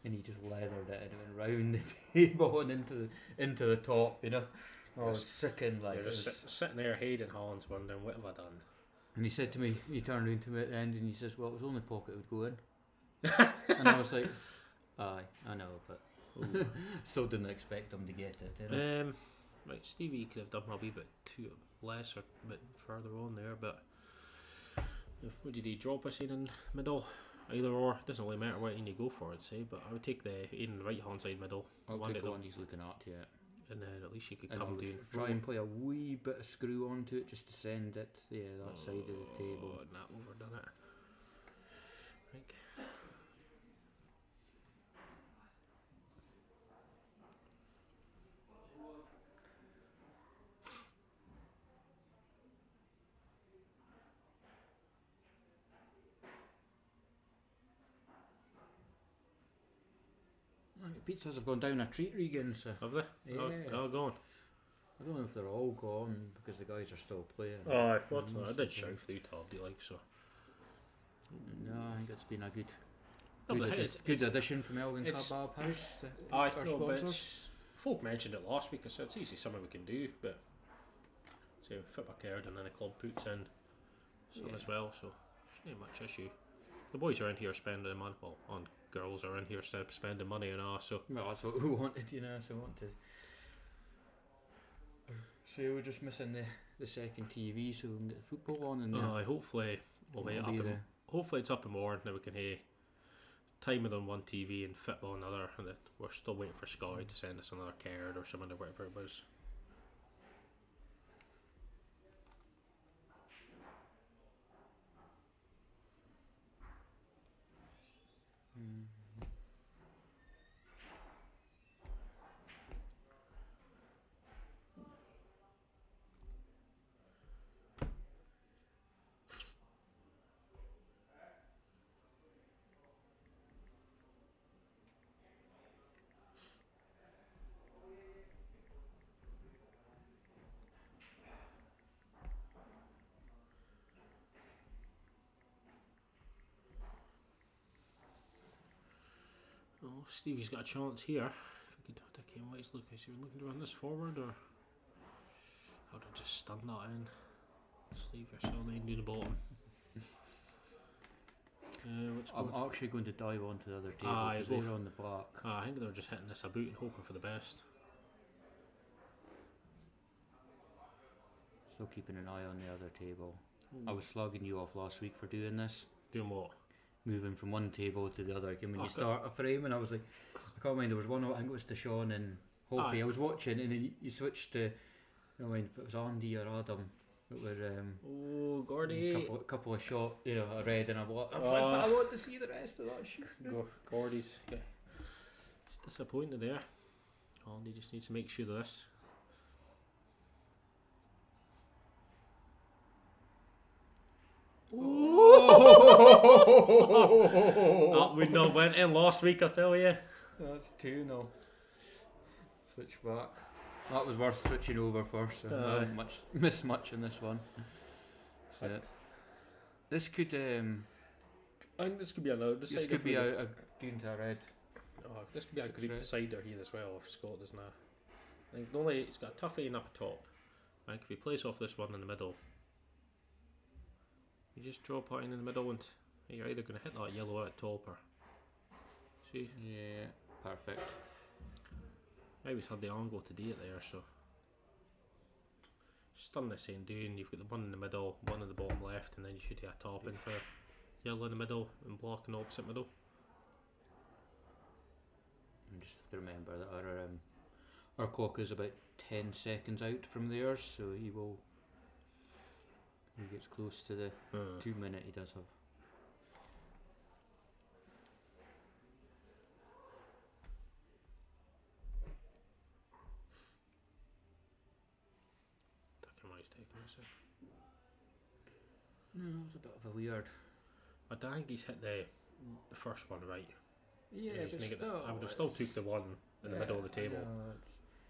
and he just leathered it and it went round the table and into the top, you know. I was sickened, like. You're just sitting there, Hayden Hollins, wondering what have I done. And he said to me, he turned around to me at the end and he says, "Well, it was only pocket it would go in." And I was like, "Aye, I know, but still didn't expect him to get it." You know? Right, Stevie could have done a wee bit too less or a bit further on there, but what did he drop us in middle? Either or, doesn't really matter what you go for, I'd say, but I would take the in the right hand side middle. I'll one take of the them, one he's looking at, yeah. and then at least you could And I come would down. try and play a wee bit of screw onto it just to send it, that side of the table. Oh, not overdone it. I think. Right, pizzas have gone down a treat, Regan, so Have they? Yeah. Oh, gone. I don't know if they're all gone because the guys are still playing. Oh, what's Mm, that? I did shout through Tabby like so. No, I think it's been a good No, but good, it's- good it's- addition from Elgin it's- Kebab House. I our know, but sponsors. folk mentioned it last week. I said it's easy something we can do, but so fit my card and then the club puts in some Yeah. as well, so there's not much issue. The boys are in here spending money, well, on girls are in here spending money and all, so Well, that's what we wanted, you know. So we want to. So we're just missing the second TV, so we can get the football on, and hopefully we'll wait up That'll be and hopefully it's up and more, and then we can hear time it on one TV and football on another, and then we're still waiting for Sky to send us another card or something or whatever it was. Oh, Stevie's got a chance here. If we could take him, what he's looking, is he looking to run this forward or how to just stun that in? Steve, you're still down the bottom. What's I'm going? actually going to dive onto the other table Aye, because both. they're on the black. I think they're just hitting this about and hoping for the best. Still keeping an eye on the other table. I was slugging you off last week for doing this. Doing what? Moving from one table to the other. Like, when you Okay. start a frame, and I was like, I can't mind. There was one. I think it was to Sean and Hoppy. Aye. I was watching, and then you switched to. I don't mind if it was Andy or Adam. It was Oh, a Gordy. couple of shot. You know, I read and I was like, Oh. but I want to see the rest of that shit. Gordy's. Yeah. It's disappointed there. Andy just needs to make sure of this. That would not went in last week, I tell you. That's 2-0. Switch back. That was worth switching over first. So I Aye. haven't missed much in this one. So this could I think this could be another decider. this could be for the- a green to a red. this could be a Six group red. decider here as well if Scott doesn't. I think the only it's got a tough aim up top. I think if he plays off this one in the middle, you just drop it in the middle and you're either going to hit that yellow at top or see. Yeah, perfect. Maybe he's had the angle to do it there, so just done the same doing. You've got the one in the middle, one in the bottom left, and then you should have a top in for yellow in the middle and black in the opposite middle. And just have to remember that our clock is about 10 seconds out from theirs, so he gets close to the 2 minute he does have. He's taking this in. No, it was a bit of a weird. I don't think he's hit the first one right. Yeah, He's but just still, I would have still took the one in the middle of the table.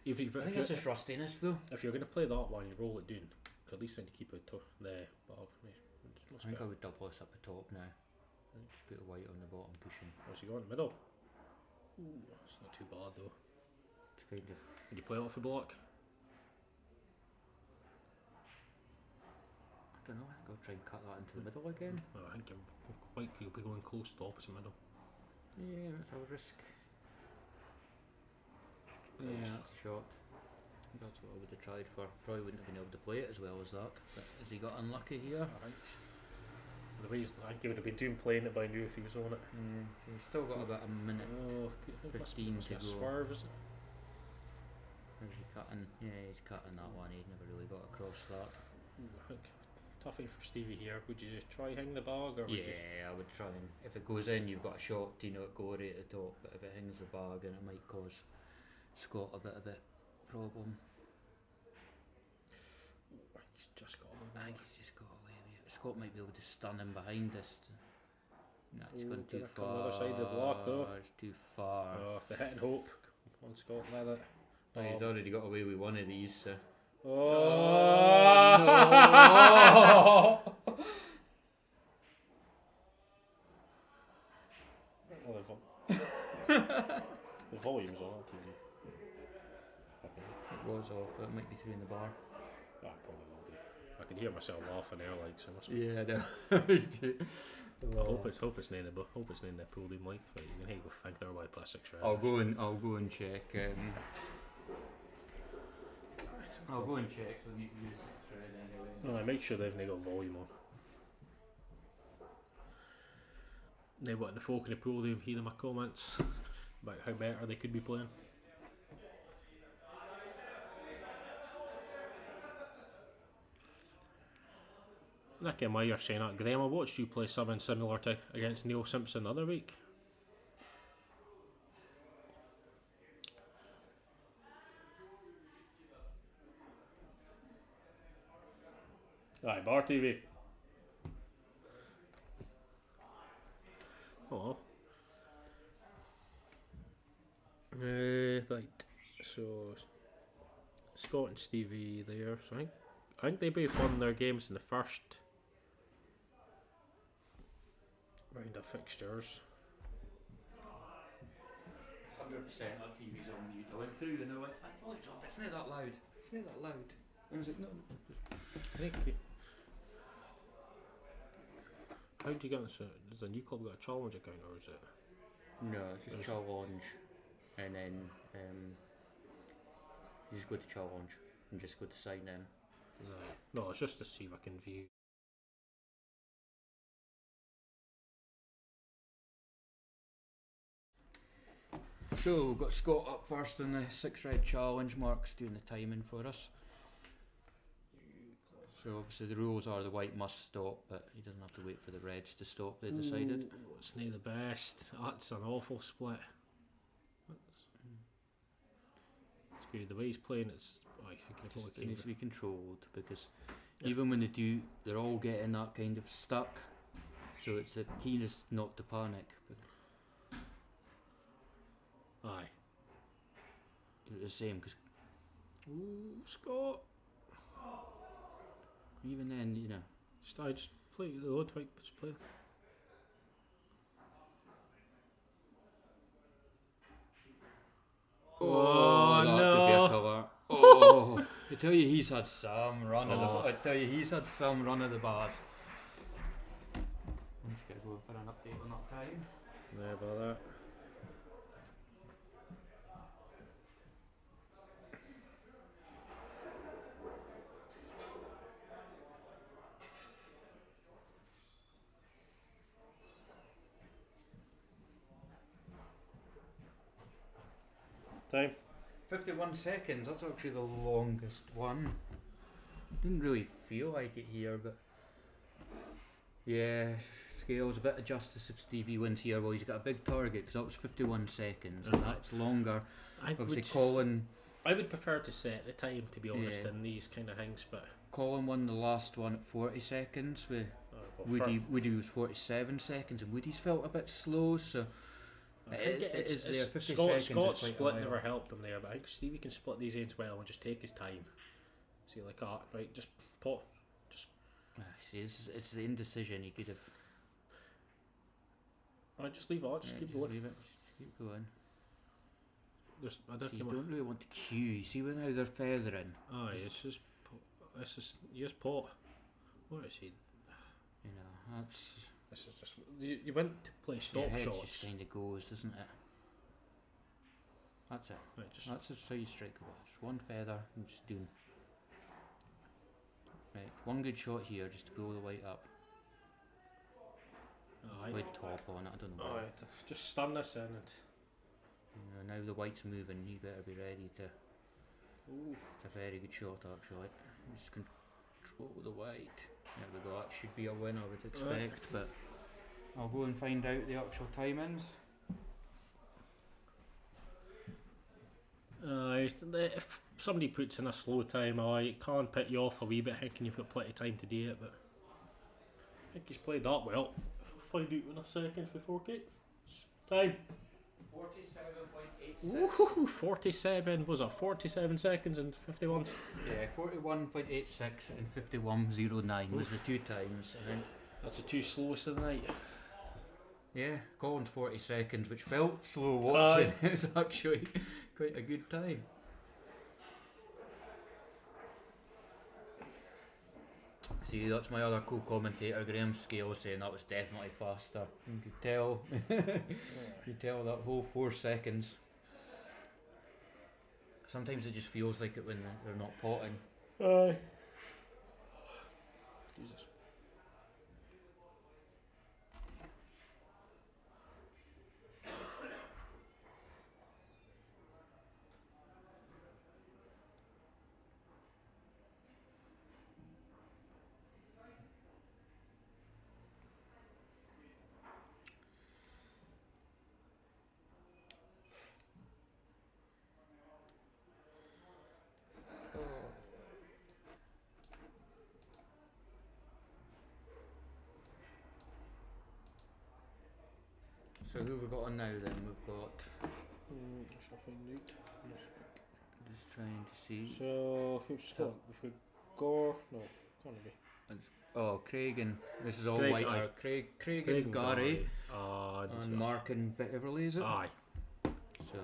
Even I think it's just rustiness though. if you're going to play that one, you roll it down. 'Cause at least then you keep it to the bag. I think I would double this up the top now. Just put a white on the bottom cushion. What's he got in the middle? Ooh, it's not too bad though. It's kind of. Would you play it off the block? I don't know. I think I'll try and cut that into the middle again. Well, I think you'll be going close to the opposite middle. Yeah, that's a risk. Yeah, that's a shot. I think that's what I would have tried for. Probably wouldn't have been able to play it as well as that. But has he got unlucky here? The way I think he would have been doing playing it by now if he was on it. Yeah, he's still got about a minute. Oh, 15 to a go. swerve, is it? Where's he cutting? Yeah, he's cutting that one. He'd never really got across that. I think toughy for Stevie here. Would you just try hang the bag or would you just Yeah, I would try and if it goes in, you've got a shot. You know it go right at the top. But if it hangs the bag, and it might cause Scott a bit of a problem. he's just got I think he's just got away with it. Scott might be able to stun him behind this. No, it's Ooh, gone too gonna come far. the other side of the block, though. It's too far. Oh, the hit and hope. Come on, Scott, let it. Oh, he's already got away with one of these. So. Oh, no! Well, the volume's on TV. It was off. It might be through in the bar. Ah, probably will be. I can hear myself laughing there, like so. Must be. Yeah, no. I hope it's not the pool room like, but you can go think they're white plastic shreds. I'll go and check. I'll go and check. So I need to use the thread anyway. No, I make sure they've got volume on. They want the folk in the pool room hear my comments about how better they could be playing. Nicky and Maya are saying that. Graham, I watched you play something similar to against Neil Simpson the other week. Aye, Bar TV. Oh. Right. So Scott and Stevie there. So I think they both won their games in the first round of fixtures. 100% that TV's on mute. I went through and they were like, I thought it's not that loud. It's not that loud. I was like, no. Thank you. How did you get this? Does the new club got a challenge account or is it? No, it's just challenge, and then you just go to challenge and just go to sign in. No, it's just to see if I can view. So we've got Scott up first in the 6 red challenge. Mark's doing the timing for us. So obviously the rules are the white must stop, but he doesn't have to wait for the reds to stop. They decided. Ooh, it's not the best. That's an awful split. It's good. The way he's playing, it's. Oh, I think Just, it needs to be controlled because even when they do, they're all getting that kind of stuck. So it's the key is not to panic. But aye. it's the same because Ooh, Scott. even then, you know. Just play the odd white. Just play. Oh, that no. could be a cover. Oh, I tell you, he's had some run of Oh. the. I tell you, he's had some run of the bars. I'm just gonna go for an update on that time. Yeah, about that. Time. 51 seconds. That's actually the longest one. Didn't really feel like it here, but yeah, Scales a bit of justice if Stevie wins here. Well, he's got a big target because that was 51 seconds, and that's longer. Obviously, Colin. I would prefer to set the time, to be honest, Yeah. in these kind of things, but Colin won the last one at 40 seconds. With well, Woody was 47 seconds, and Woody's felt a bit slow, so I think it is there. 50 Scott's seconds is quite split a never while. helped him there, but I think Stevie can split these ends well and just take his time. See, like that, right? Just pot. See, it's the indecision. He could have. I just leave it. Just Yeah, keep just going. leave it. Just keep going. I don't See, you care. don't really want to cue. You see when how they're feathering. Aye, it's just. This is just pot. What is he? You know, that's. This is just. You went to play stop Your head shots. just kind of goes, doesn't it? That's it. Right, just. That's just how you strike a ball. Just one feather and just doing. Right, one good shot here just to blow the white up. Aye. White top on it. I don't know. Why. Aye, just stun this in and. You know, now the white's moving. You better be ready to. Ooh. It's a very good shot actually. Just control the white. There we go. That should be a win, I would expect, but I'll go and find out the actual timings. If somebody puts in a slow time, it can put you off a wee bit thinking you've got plenty of time to do it, but I think he's played that well. Find out in a second for 4K. Time. 47.86. Ooh, 47, was it 47 seconds and 51? Yeah, 41.86 and 51.09 was the two times. I think. That's the two slowest of the night. Yeah, Colin's 40 seconds, which felt slow watching. It was actually quite a good time. See, that's my other co-commentator, Graham Scales, saying that was definitely faster. You could tell. You tell that whole 4 seconds. Sometimes it just feels like it when they're not potting. Aye. Jesus. So who have we got on now then? We've got, Just a find out. just trying to see. So, who's got? We've got Gore. No, can't be. Oh, Craig and, this is all Craig, white. aye. Craig and Gary. And Mark and Beverly, is it? Aye. So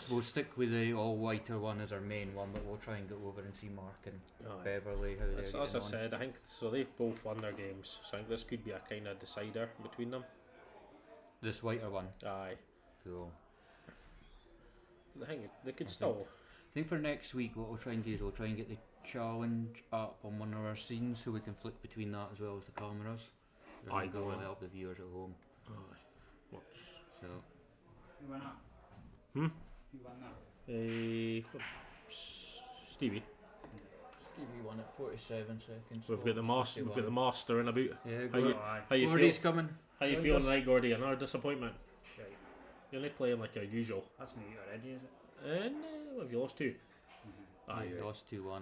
we'll stick with the all whiter one as our main one, but we'll try and go over and see Mark and Aye. Beverly how they're As getting I on. said, I think so. They've both won their games, so I think this could be a kind of decider between them. This whiter one. Aye. Cool. I think they could still. I think for next week, what we'll try and do is we'll try and get the challenge up on one of our scenes so we can flick between that as well as the cameras. I Aye, think that go will on. help the viewers at home. Aye. What's So Who won that? Hmm? Who won that? Stevie? Stevie won at 47 seconds. We've got the master. We've got the master in about. Yeah, How you, how you Gordy's feel? coming. How you Joined feeling us. tonight, Gordy? Another disappointment. Shite. You're only playing like your usual. That's me already, is it? And what have you lost to? Aye, You right. lost 2-1.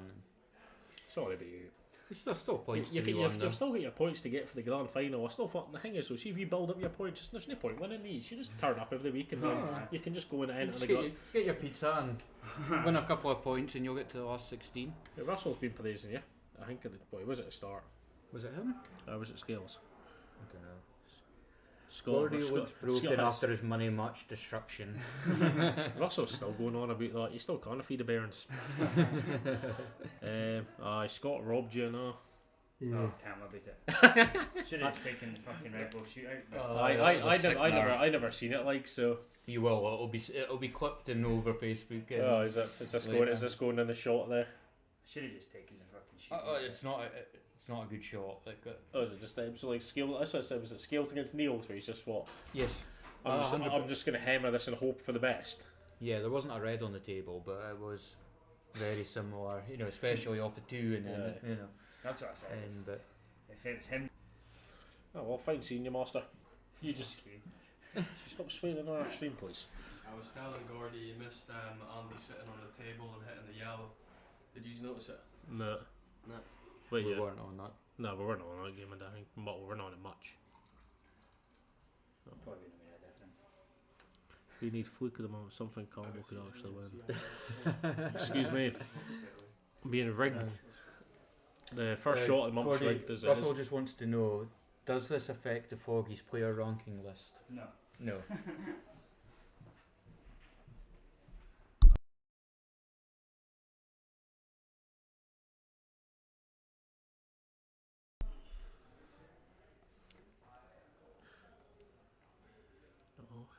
Sorry about you. There's still points You, to be you've, won you've though. still got your points to get for the grand final. I still thought the thing is, so see if you build up your points, there's no point winning these. You just turn up every week and then you can just go in and enter Just the get, grand. get your pizza and win a couple of points and you'll get to the last 16. Yeah, Russell's been praising you. I think at the boy was at the start. Was it him? I was at Scales. I don't know. Scott, Gordy looks broken after his money match destruction. Russell's still going on about that. You still can't feed the bairns. Scott robbed you now. Oh, tell me about it. Should have taken the fucking Red Bull shootout. But I never seen it like so. You will. It'll be clipped and over Facebook. Oh, is this going in the shot there? should have just taken the fucking shootout. It's not a good shot. Like, Oh, is it just so like scale? That's what I said. Was it Scales against Neils where he's just what? yes. I'm just gonna hammer this and hope for the best. Yeah, there wasn't a red on the table, but it was very similar. You know, especially off the 2 and then Yeah. you know. That's what I said. But If it was him, Oh well, fine seeing you, master. You just stop swaying on our stream, please. I was telling Gordy you missed Andy sitting on the table and hitting the yellow. Did you notice it? No. No. But we yeah. weren't on that. No, we weren't on that game, I think. But we weren't on it much. probably wouldn't have made a difference. We need fluke at the moment. Something Campbell could actually win. Excuse me. I'm being rigged. The first shot at the moment's Gordy, rigged as it Russell is. just wants to know: does this affect the Foggies player ranking list? No. No.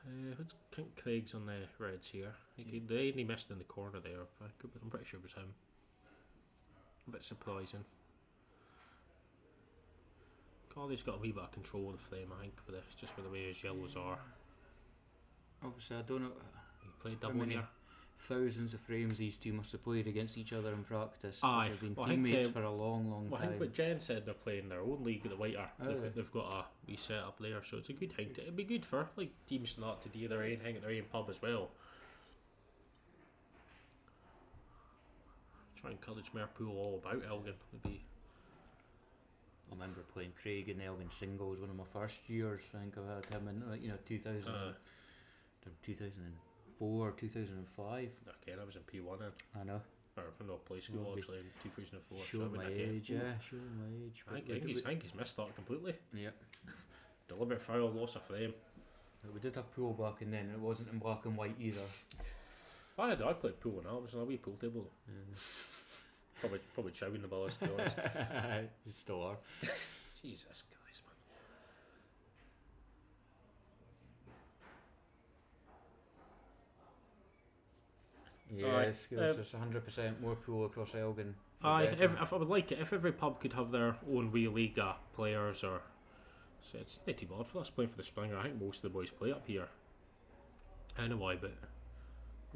I think Craig's on the Reds here. He missed in the corner there. I'm pretty sure it was him. A bit surprising. Carly's got a wee bit of control of the flame, I think, just with the way his yellows are. Obviously, I don't know. He played How double many here. thousands of frames these two must have played against each other in practice. Aye. They've been Well, I think, teammates for a long Well, I time. think what Jen said, they're playing their own league at the Whiter. Oh, yeah. They've got a wee set up there, so it's a good thing. It'd be good for like teams not to do their own thing at their own pub as well. Try and encourage more pool all about Elgin would be. I remember playing Craig in Elgin singles one of my first years. I think I had him in 2000, 2004, 2005. Okay, I was in P1 then. I know. Or no, play school Well, actually in 2004. so Show I my mean, okay. age, yeah, show my age. I think he's missed that completely. Yeah. Deliberate foul, loss of frame. We did have pool back and then, and it wasn't in black and white either. I played pool now. It was on a wee pool table. Probably chowing the balls to be honest. You still are. Jesus Christ, man. Yes, Alright, there's 100% more pool across Elgin. the Aye, better. if I would like it, if every pub could have their own wee league of players, or so it's not too bad for us playing for the Springer. I think most of the boys play up here. Anyway, but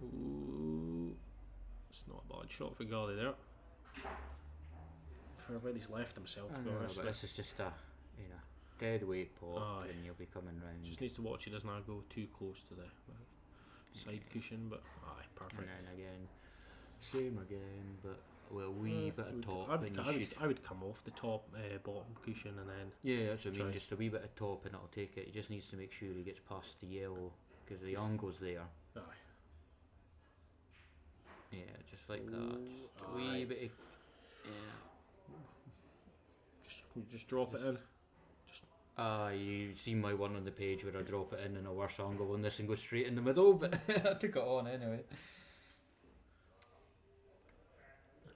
ooh, it's not a bad shot for Gally there. For where he's left himself, to I be know, honest. but this is just a dead weight pot, Aye. and you'll be coming round. Just needs to watch he does not go too close to the side cushion, but aye, perfect. And then again, same again, but a wee bit of top, and you should. I would come off the top bottom cushion and then Yeah, that's what I mean. try. Just a wee bit of top, and it'll take it. He just needs to make sure he gets past the yellow because the angle's there. aye. Yeah, just like that. Just a wee Aye. bit. Just drop it in. You've seen my one on the page where I drop it in a worse angle on this and go straight in the middle, but I took it on anyway.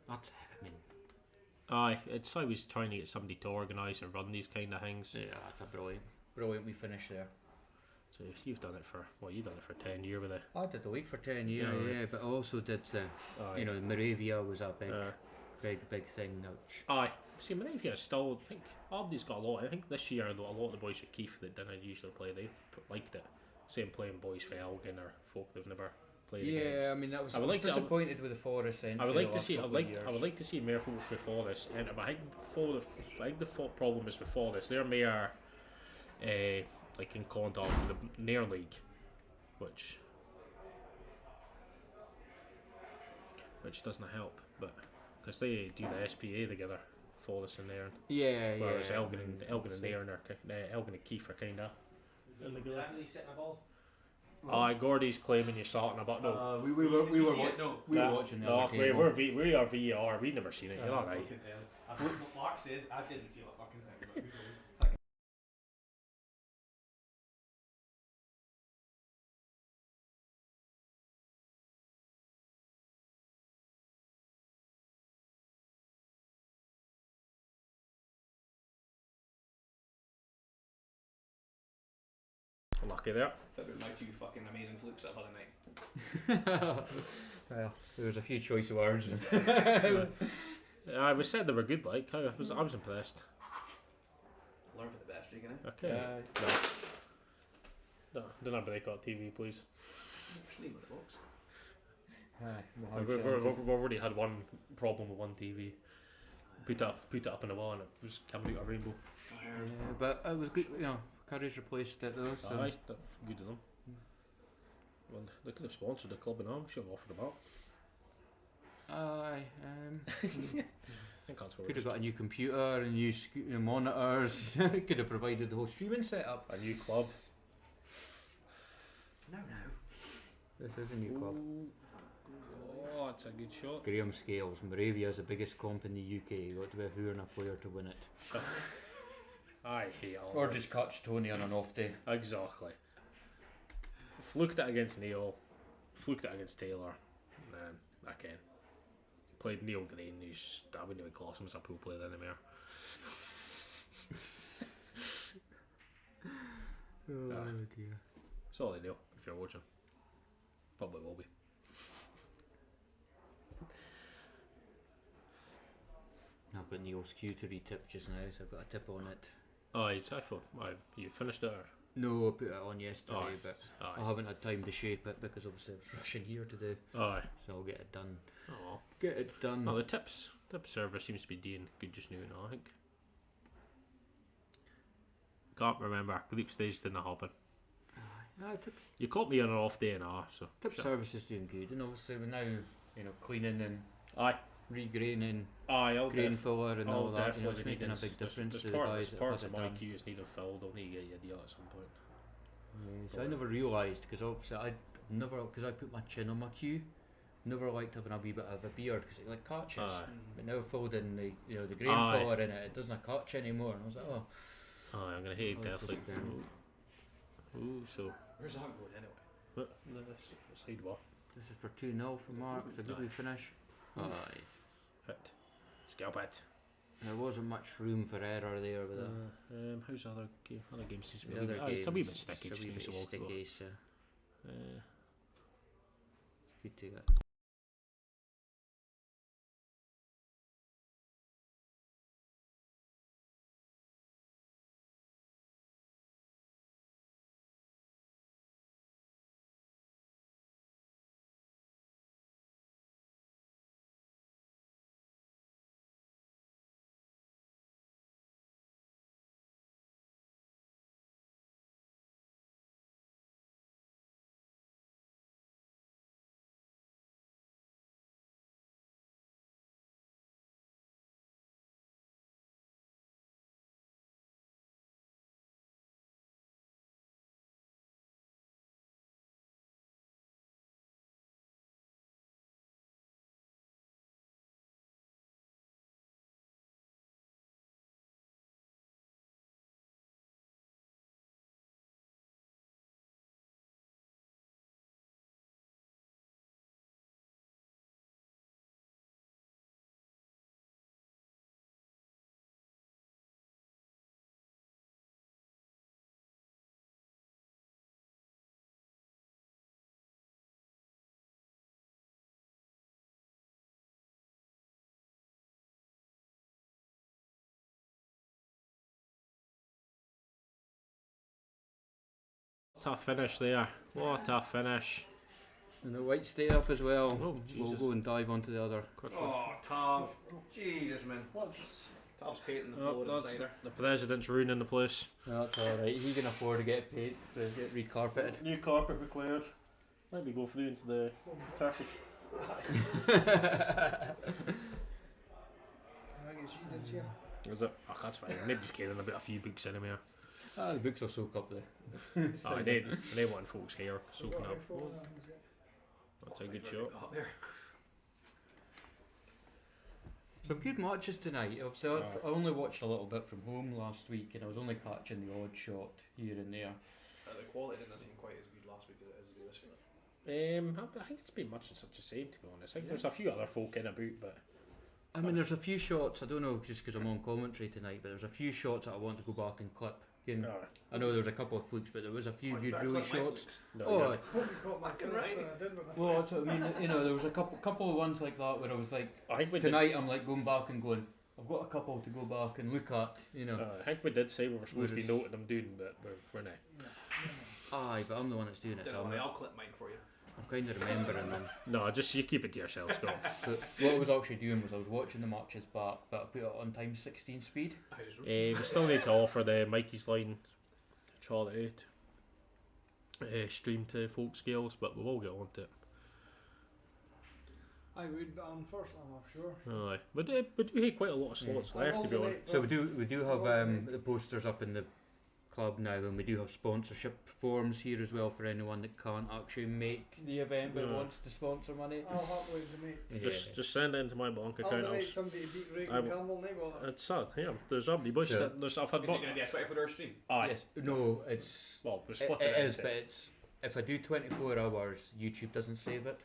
That's, I mean, Aye, it's I was trying to get somebody to organise and run these kind of things. yeah, that's a brilliant we finish there. So if you've done it for you've done it for 10 years with it. I did the league for 10 years, Yeah, right. yeah, but I also did the, Aye. Moravia was a big big thing. Which Aye. See, Moravia is still. I think Abdi's got a lot. I think this year, though, a lot of the boys at Keith that didn't usually play, they liked it. Same playing boys for Elgin or folk they've never played against. yeah, I mean that was. I I would was like to- disappointed with the Forest entry. I would like to see. I I would like to see more folk for Forest. And I think the problem is with Forest. They're more, like in contact with the Nair League, which doesn't help. But because they do the SPA together, Forest and Nairn. Yeah, Whereas yeah. Elgin and Nairn are Elgin and Keith are kind of. Randy setting a ball. Gordy's claiming you're starting about no. We were Did you see it? No. We were watching the No, other we table. we are VAR. We've never seen it. You're alright. Fucking hell. I thought what Mark said, I didn't feel a fucking thing, but who knows? Lucky there. That was my 2 fucking amazing flukes I've had tonight. Well, there was a few choice words. We said they were good. Like I was impressed. Learn for the best, you know. Okay. No, do not break out TV, please. Just leave it in the box. We've already had one problem with one TV. Put it up in the wall and it was coming out a rainbow. Yeah, but it was good. You know, Curry's replaced it though. So. Aye, that's good of them. Well, they could have sponsored the club and all. Should have offered them out. Aye. I think that's what Could it have was. got a new computer and new monitors. Could have provided the whole streaming setup. A new club. No. This is a new club. Oh, that's a good shot. Graham Scales, Moravia is the biggest comp in the UK. You got to be a hooer and a player to win it. I hate all Or that. just catch Tony on an off day. Exactly. Fluked it against Neil. Fluked it against Taylor. I can. Played Neil Green, who's I wouldn't even class him as a pool player anymore. Oh dear. Sorry, Neil, if you're watching. Probably will be. I've got Neil's Q to retip just now, so I've got a tip on it. I thought you finished it. Or? No, I put it on yesterday, Aye. but Aye. I haven't had time to shape it because obviously I was rushing here today, Aye. so I'll get it done. Oh. Get it done. No, the tip server seems to be doing good just now. I think. Can't remember. Group stage didn't happen. Tip You caught me on an off day now, so. shit. service is doing good, and obviously we're now, you know, cleaning and Aye. regraining, Aye, I'll grain filler and all that. You know, definitely it's making a big difference to There's the parts guys that have of had it my done. queues need them filled. I'll need to get you a deal at some point. Yeah, so I never realised because obviously because I put my chin on my queue. Never liked having a wee bit of a beard because it like catches. Aye. But now filled in the grain Aye. filler in it, it doesn't catch anymore. And I was like, oh, Aye, I'm gonna hate Oh, deathly. it's just, Ooh, so Where's that going anyway? what? This side what? this is for 2-0 for Mark. It's a good Aye. wee finish. Aye. Hit. Scalp it. There wasn't much room for error there with that. How's the other game? Other games seems to be The a wee other bit, it's a wee games, bit sticky. it's a Just wee needs bit to walk through it. sticky, so Uh, it's good to get. What a finish there. What a finish. And the white stay up as well. Oh, We'll Jesus. go and dive onto the other. Quick. Oh, Tav. Jesus, man. Tav's painting the Oh, floor that's inside her. the president's ruining the place. That's alright. He can afford to get paid to get recarpeted. New carpet required. Maybe go through into the Turkish. Is it? Oh, that's fine. Nobody's caring about a few books anyway. Ah, the books will soak up there. Oh, they want folks here soaking up. That's a good shot. Up there. Some good matches tonight. Obviously, I only watched a little bit from home last week, and I was only catching the odd shot here and there. The quality didn't seem quite as good last week as it is this week. I think it's been much the such the same, to be honest. I think there's a few other folk in about, but I mean, there's a few shots. I don't know, just because I'm on commentary tonight, but there's a few shots that I want to go back and clip. You know, I know there was a couple of flukes, but there was a few good really shots. no, Well, that's what I mean. You know, there was a couple of ones like that where I was like, I think we tonight I'm like going back and going, I've got a couple to go back and look at. You know, I think we did say we were supposed to be Whereas- noting them doing, but we're not. aye, but I'm the one that's doing it. Don't So worry, I'll clip mine for you. I'm kind of remembering them. No, just you keep it to yourself, Scott. So what I was actually doing was I was watching the matches back, but I put it on times 16 speed. We still need to offer the Mikey's Line Charlotte 8 stream to folk scales, but we will get on to it. I would, but on first one, I'm sure. Aye, we do have quite a lot of slots left to be honest. So we do have the posters up in the club now, and we do have sponsorship forms here as well for anyone that can't actually make the event but Yeah. wants to sponsor money. I'll happily donate. Just send it into my bank I'll account. donate somebody to beat Reagan I will- Campbell, no bother. It's sad, yeah. There's somebody boys Sure. that I've had Is it going to be a 24-hour stream? Aye. Yes, no, it's Well, we're it, splitting it is, into but it's if I do 24 hours, YouTube doesn't save it.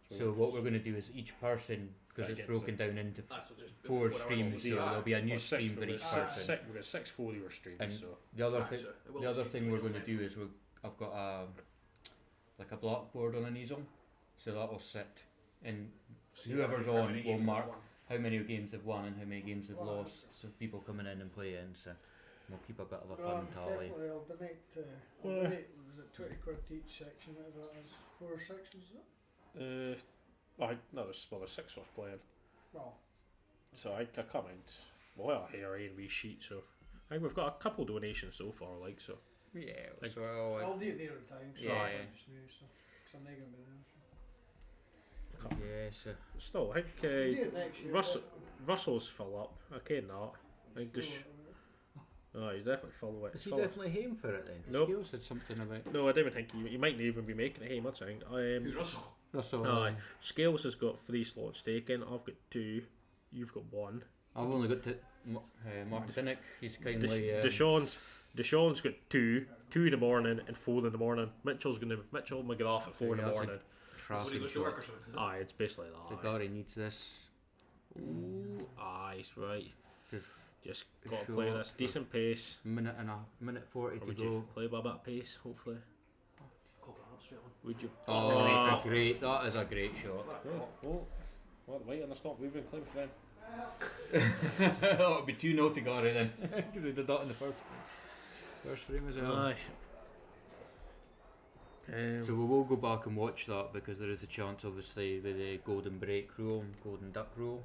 So what we're going to do is each person, because That it's gets broken down into So just 4 hours streams, will so be that. there'll be a new Or stream six, for each we've got person. we've got 6 4-hour streams, And so the other Aye, thing, so it will the other just thing be we're really going to do is I've got a like a blackboard on an easel, so that'll sit, and whoever's how on many will games mark they've won. how many games they've won and how many games they've Well, lost. So people coming in and playing, so we'll keep a bit of a Well, fun tally. definitely, I'll donate. I'll donate. Was it 20 quid to each section? Whatever that is. 4 sections, is it? no, there's 6 of us playing. Well, So I come in. Well, here and wee sheet. So I think we've got a couple donations so far, like so. Yeah, Like- so I'll do it near the time. So Yeah. I just knew, so because I'm not gonna be there. yeah, so Still, I So. think Do it next year. Russell's full up. I can that. I think he's definitely full of it. is He's he full of- definitely home for it then? 'Cause Nope. Skills said something about No, I don't even think he might not even be making it home. That's I think. Who, Russell? Russell. Aye. Scales has got 3 slots taken. I've got 2. You've got 1. I've only got Mark Dinnick. He's kindly. Deshaun's got 2 in the morning and 4 in the morning. Mitchell McGrath at 4 in the Yeah, that's a morning. When he cracking goes to work or shot. something? Aye, it's basically So that. Gary needs this. Ooh, aye, it's right. Just Just got to play shot this for- decent pace. minute 40 Or to would go. you play by a bit of pace, hopefully? Oh, not straight on. Would you? Oh, Oh. that is a great shot. Oh, what, wait, and I stop moving, claim for them. That would be 2-0 to Gary then. Because he did that in the first frame as well. Aye. So we will go back and watch that because there is a chance, obviously, with the golden break rule, golden duck rule.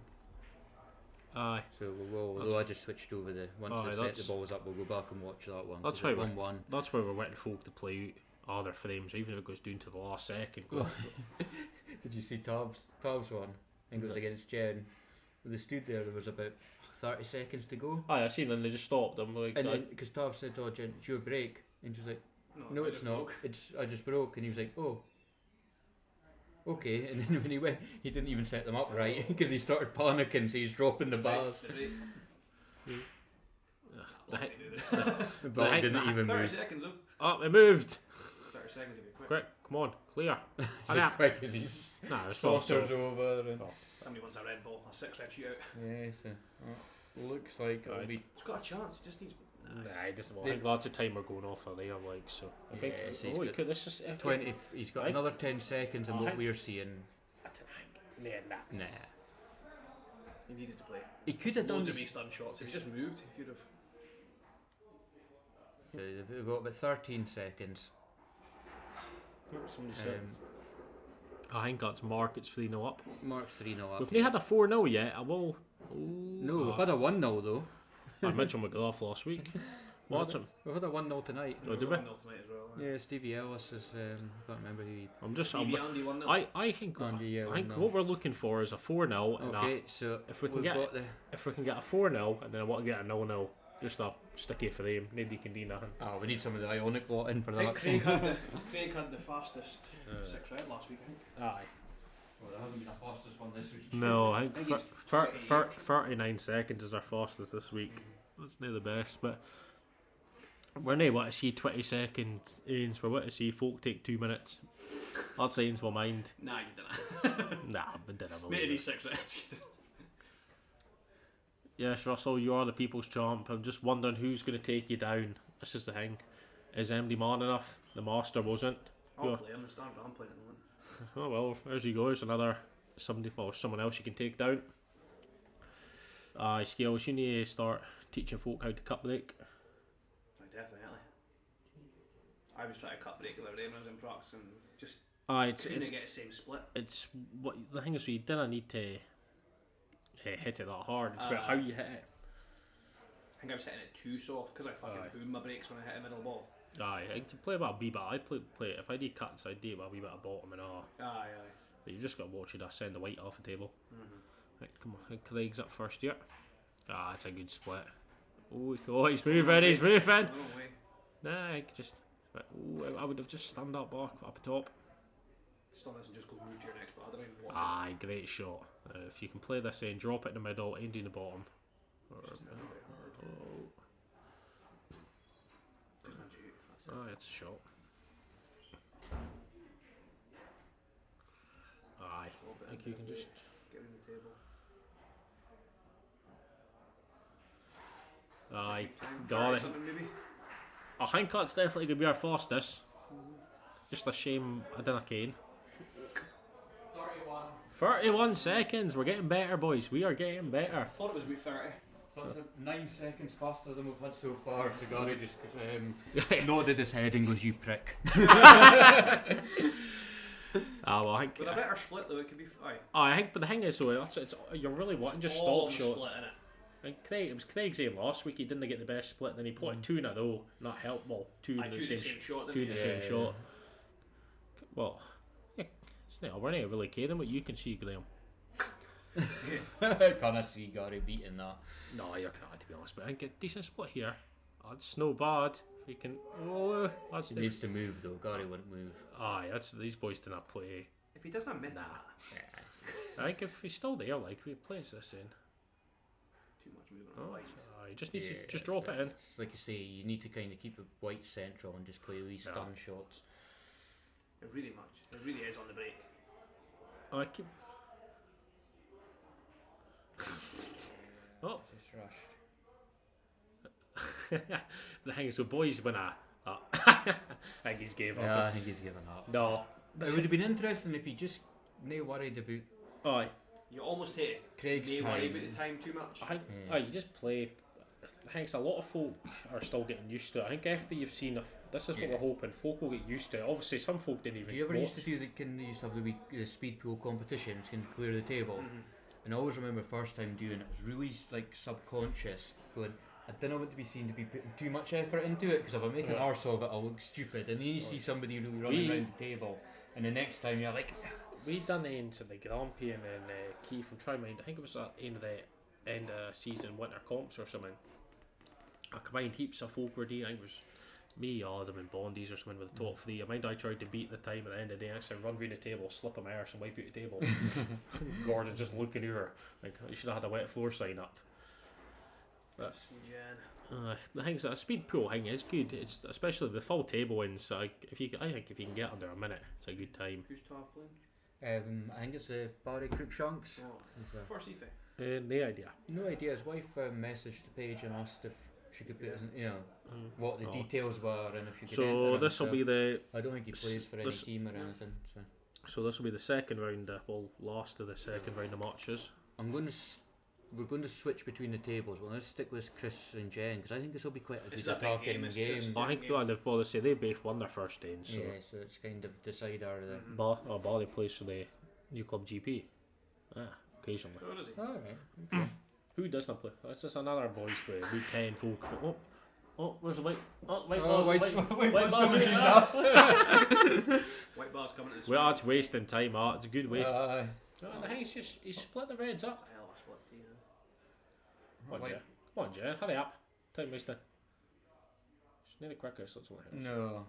Aye. So we will. That's- Although I just switched over once Aye, they set the that's- balls up, we'll go back and watch that one. That's 'cause it why 1-1. That's why we're waiting folk to play out other frames, even if it goes down to the last second. Did you see Tav's one? I think it was No. against Jen. When they stood there was about 30 seconds to go. Aye, I seen them, they just stopped them. Like, And then, because Tav said, "Oh, Jen, it's your break," and she was like, "No, I it's just not. broke. I just broke." And he was like, "Oh, okay." And then when he went, he didn't even set them up right because he started panicking, so he's dropping the bars. the heck- The ball heck- didn't even 30 move. seconds though. Oh, it moved! 30 seconds if you're quick. Quick, come on, clear. As Hurry up. quick as he Nah, it's not saunters so. over. And Somebody wants a red ball, a 6-red shootout. yeah, so looks like it'll Aye. be. He's got a chance, he just needs. Nah, he doesn't want. I think lots of time are going off for there, like so. I think. Yeah, so he's Oh, got could this is 20. He's got Aye. another 10 seconds, and Oh, what hey. we're seeing. I don't think. Nah. Nah. He needed to play. He could have done Loads of this. ace done shots. If he just moved, he could have. So they've got about 13 seconds. Somebody said. I think that's Mark. It's 3-0 up. Mark's 3-0 up. We've not had a 4-0 yet. I will. No, we've had a 1-0 though. I mentioned McGrath last week. What's him? We've had a 1-0 tonight. Oh, did we? Tonight as well. Yeah, Stevie Ellis is. I can't remember who he. I'm just. Stevie Andy 1-0. I think. Andy, yeah, I think 1-0. what we're looking for is a 4-0. And Okay, so if we can we've get got the. if we can get a 4-0, and then I want to get a 0-0, just a sticky frame. Nobody can do nothing. Oh, we need some of the Ionic lot in for I think that. Craig had the fastest 6 red last week, I think. Aye. Well, there hasn't been a fastest one this week. No, I I think think it's 39 seconds is our fastest this week. That's not the best, but we're not want to see 20 seconds ends. We're want to see folk take 2 minutes. That's ends my mind. Nah, you didn't. Nah, I didn't Made believe it it. 6 reds. Yes, Russell, you are the people's champ. I'm just wondering who's going to take you down. This is the thing. Is MD man enough? The master wasn't. I'll Yeah. play him. I'm playing at the moment. Oh well, there you go. There's another someone else you can take down. Skills, you need to start teaching folk how to cut break. Definitely. I was trying to cut break the other day when I was in procs and just It's couldn't get the same split. it's what the thing is. You didn't need to hit it that hard. It's about how you hit it. I think I was hitting it too soft because I fucking boom my brakes when I hit a middle ball. Aye, I can play about a wee bit. I play it. If I do cuts, I do about a wee bit of bottom and all. Aye. But you've just got to watch it. I send the white off the table. Mm-hmm. Right, come on, Craig's up first here. It's a good split. Oh, he's moving. He's moving. No way. Nah, I would have just stand up up top. Still doesn't just go move to your next ball. I don't even watch Aye, great shot. If you can play this in, drop it in the middle, end in the bottom. it. Just a little bit hard. That's it. It's a shot. Aye, I think you can just. Get rid of the table. Aye, Time got it. something maybe. I think that's definitely going to be our fastest. Just a shame I didn't cane. 31 seconds. We're getting better, boys. We are getting better. I thought it was about 30. So that's 9 seconds faster than we've had so far. So Gary just nodded his head and goes, "You prick." Well, I think. With a better split though, it could be fine. I think, but the thing is, though, it's you're really wanting just All stop the shots. split in it. And it was Craig's aim last week. He didn't get the best split, and then he put in 2 in a row. Not help. Well, two in the same shot. two in the same Yeah. shot. Well, yeah, it's not. We're not really caring what you can see, Graham. Can I see Gary beating that? No, you're not, to be honest. But I think a decent split here. It's no bad. If you can. Oh, that's. He needs to move though. Gary wouldn't move. Aye, that's these boys do not play. If he doesn't admit Nah. Yeah. I think if he's still there, like if he plays this in. too much movement on the line. He just needs to Yeah, just drop it in. Like you say, you need to kind of keep it white central and just play these stun shots. It really much. It really is on the break. I keep. Oh, Just rushed. the thing is, so boys when I think he's gave up. Yeah, I think he's given up. No, But it would have been interesting if he just no worried about aye. You almost hit it. Craig's May worry about time. the time too much. I think Yeah. aye, you just play. I think a lot of folk are still getting used to it. I think after you've seen this is what Yeah. we're hoping. Folk will get used to it. Obviously, some folk didn't even. Do you ever watch. used to do the used to have the speed pool competitions and clear the table? Mm-hmm. And I always remember first time doing it, it was really like subconscious going, I didn't want to be seen to be putting too much effort into it because if I make an Yeah. arse of it I'll look stupid, and then you see somebody really running around the table and the next time you're like, We done the ends of the Grampy and then Keith from Try Mind. I think it was at the end of season winter comps or something. I combined heaps of folk were doing. I think it was me, Adam and Bondies or something with the top 3. I mind I tried to beat the time at the end of the day. I said run round the table, slip my arse and wipe out the table. Gordon's just looking at her like you should have had a wet floor sign up. But the thing's that a speed pool thing is good. It's especially the full table wins. I think if you can get under a minute, it's a good time. Who's 12 playing? I think it's Barry Cruikshanks. Oh. First Ife. No idea. No idea. His wife messaged the page and asked if she could put what the Oh. details were and if she could So enter him, this will so be the I don't think he plays for any this- team or anything. So this will be the second round. Last of the second round of matches. I'm going to we're going to switch between the tables. Well, let's stick with Chris and Jen because I think this will be quite a This good is a big attacking game, it's game. just- I think they've well, they say they both won their first day, so Yeah, so it's kind of decider. The Bali plays for the new club GP. Occasionally. Oh, does he? all right. Who doesn't play? That's just another boys with about 10 folk. Where's the white? White Oh, balls. white White balls balls. between us. White bar's coming to the Well, that's wasting time, Art. It's a good waste. Aye. I think he's split the reds up. That's a hell of a split team. Come on, White- Jen. Come on, Jen. Hurry up. Time wasting. Just need a quicker, so it's only here. No.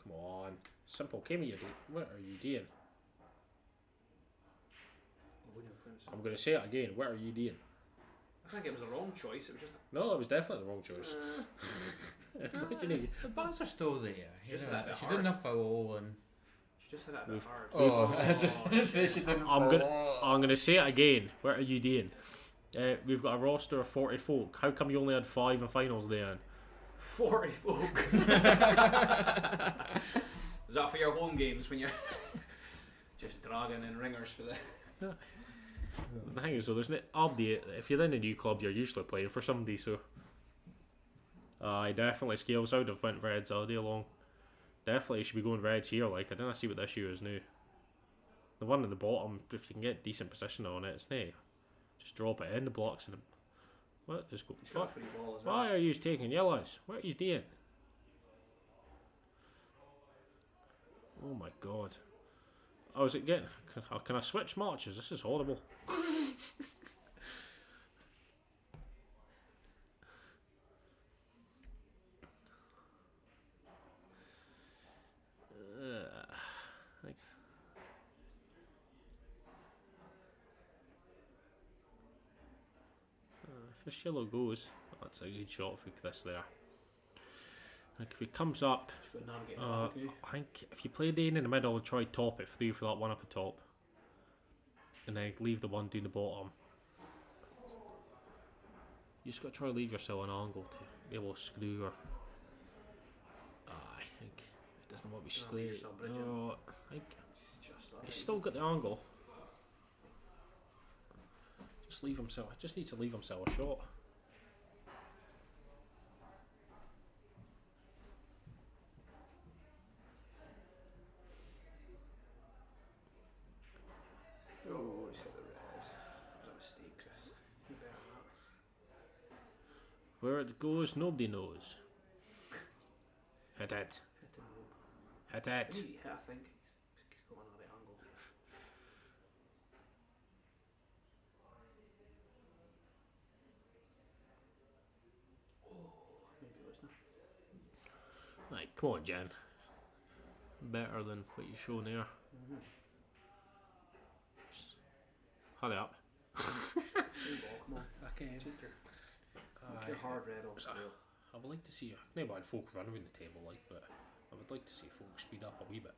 Come on. Simple. Came you, what are you doing? I'm going to say it again. What are you doing? I think it was a wrong choice. It was just No, it was definitely the wrong choice. What do you need? The bars are still there. Just you that know. bit She hard. didn't have foul and. she just hit it a bit We've- hard. Oh, I Oh, just say she didn't. I'm foul. gonna say it again. What are you doing? We've got a roster of 40 folk. How come you only had 5 in finals then? 40 folk. Is that for your home games when you're just dragging in ringers for the? The thing is, though, there's no update. If you're in a new club, you're usually playing for somebody, so. Definitely scales. I would have went reds all day long. Definitely you should be going reds here. Like, I don't see what the issue is now. The one at the bottom, if you can get decent position on it, it's no. Just drop it in the blocks and. What is going? He's got a free ball as well. Why are you taking yellows? What are you doing? Oh my god. Oh, is it getting... Can I switch matches? This is horrible. Like- if this yellow goes, that's a good shot for Chris there. Like if he comes up, She's got to navigate traffic now. I think if you play Dane in the middle, try top it through for that one up the top, and then leave the one down the bottom. You just got to try to leave yourself an angle to be able to screw her. I think it doesn't want to be Oh, straight. yourself bridging. No, I think It's just that. he's still got the angle. Just leave himself. Just needs to leave himself a shot. Oh, he's hit the red. That was a mistake, Chris. You better not. Where it goes, nobody knows. Hit it. Hit the rope. Hit An it. easy hit, I think. He's going on the angle. Oh, maybe it wasn't. Right, come on, Jen. Better than what you show there. Just hurry up. Free ball, come on. Okay. Take your hard red off scale. I would like to see. No bad folk run around the table, like, but I would like to see folk speed up a wee bit.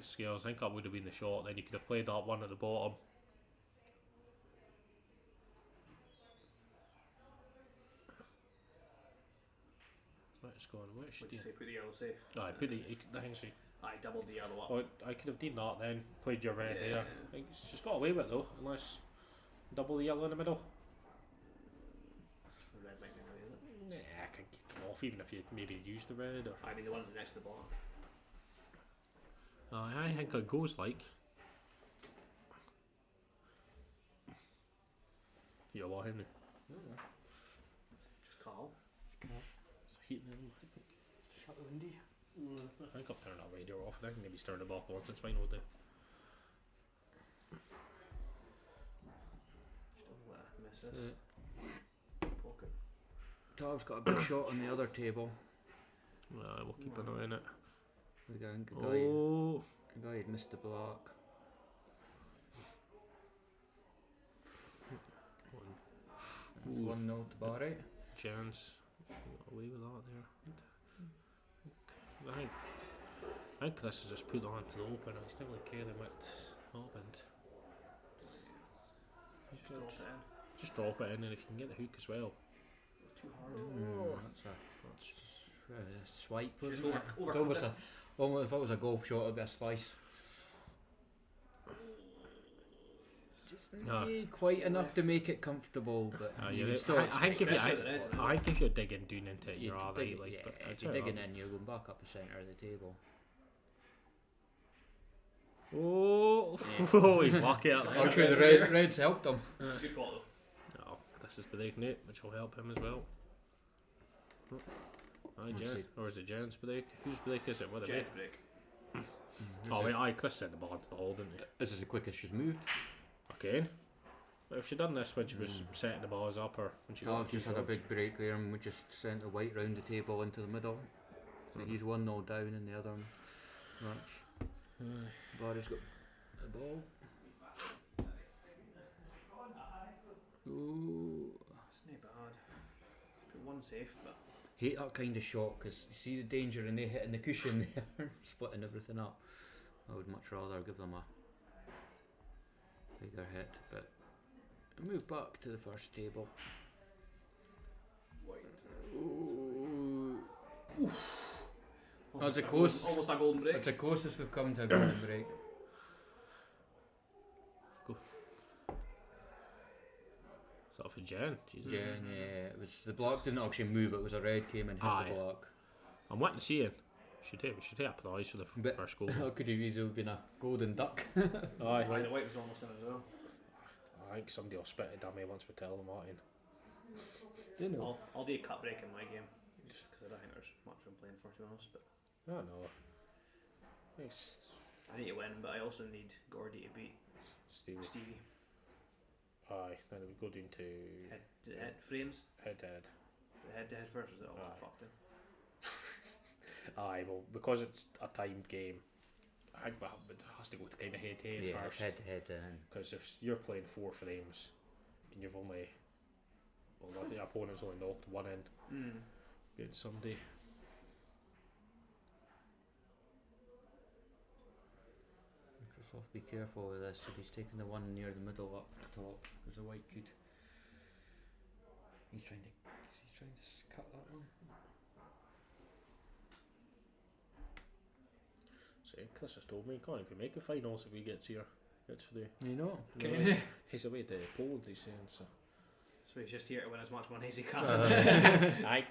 Scales. I think that would have been the shot. Then you could have played that one at the bottom. Where's going? Where's What she? did you say? Put the yellow safe. I put the thing. She. I doubled the yellow up. Oh, I could have done that then. Played your red Yeah. there. I think she's got away with it though, unless double the yellow in the middle. The red might be away, isn't it? Nah, I can kick them off even if you maybe use the red. Or I mean, the one next to the block. I think it goes like. You're what, Henry? Just call. It's heating in. Shut the windy. I think I've turned that radio off. I think maybe started the back on since finals day. Just don't let her miss this. Pocket. Tav's got a big shot on the other table. We'll keep an eye on it. The guy, Oh, the guy had missed the block. That's 1-0 to Barry. Chance. Got away with that there. I think this is just put on to the open. It's not really caring what happened. Just drop it in. Just drop it in, and if you can get the hook as well. It was too hard. That's a swipe, Just wasn't it? overcooked It's almost it. if it was a golf shot, it'd be a slice. No. quite enough to make it comfortable, but you would still. I think if you, Rest of the red. I think if you're digging down into it, you're you'd alright. dig- Like, yeah, but if you're digging in, you're going back up the centre of the table. Oh, he's lucky at that. Actually, the reds helped him. Good call though. Oh, this is Bedek Nate, which will help him as well. Oh. Aye, Jen. Or is it Jen's Bedek? Whose Bedek is it? What Jet's break. Oh, wait, aye, Chris sent the ball into the hole, didn't he? This is the quickest she's moved. Okay. But if she'd done this when she was setting the balls up, or when she got Alex just had a big break there, and we just sent the white round the table into the middle. So he's 1-0 down in the other match. Barry's got the ball. Ooh. It's not bad. Put one safe, but Hate that kind of shot because you see the danger in they hitting the cushion there, splitting everything up. I would much rather give them a bigger hit, but I move back to the first table. Ooh. That's a close. almost a golden break. That's the closest we've come to a golden break. Sort of a Jen. Jesus. Yeah, yeah. It was the block didn't actually move. It was a red came and hit Aye. the block. I'm waiting to see it. Should have applause for the But- first goal. That could have easily been a golden duck. Aye. Aye, the white was almost in as well. I think somebody will spit it at me once we tell them, Martin. You know. I'll do a cut break in my game, just because I don't think there's much I'm playing for, to be honest. But I don't know. It's I need to win, but I also need Gordy to beat Stevie. Stevie. Aye, then we go down to Head frames. head to head. The head to head first, is it? Oh, Aye. fucked it. Aye, well, because it's a timed game, I think it has to go to kind of head to head Yeah, first. head to head. Because if you're playing 4 frames and you've only, well, the opponent's only knocked one in against somebody. Microsoft, be careful with this. If he's taking the one near the middle up the top, there's a white could. He's trying to cut that one. See, Chris has told me he can't even make the finals if he gets here. Gets through. You know. He's away to Poland, he's saying, so. So he's just here to win as much money as he can. Aye.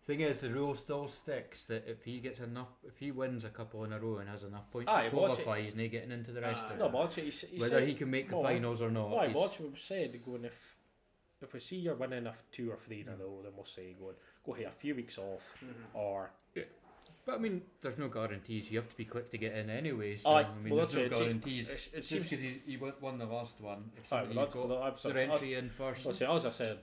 Thing is, the rule still sticks that if he gets enough, if he wins a couple in a row and has enough points Aye, to watch qualify, he's not getting into the rest of No, it. but he Whether said, he can make the no, finals or not. Aye, he's- watch what we said, going if we see you're winning 2 or 3 in a row, then we'll say go here a few weeks off, or But I mean, there's no guarantees. You have to be quick to get in anyway. So Aye, I mean, well, there's that's no it. guarantees. It just seems- because he won the last one. If Aye, somebody well, that's got well, that's- their that's- entry in first. well, see, as I said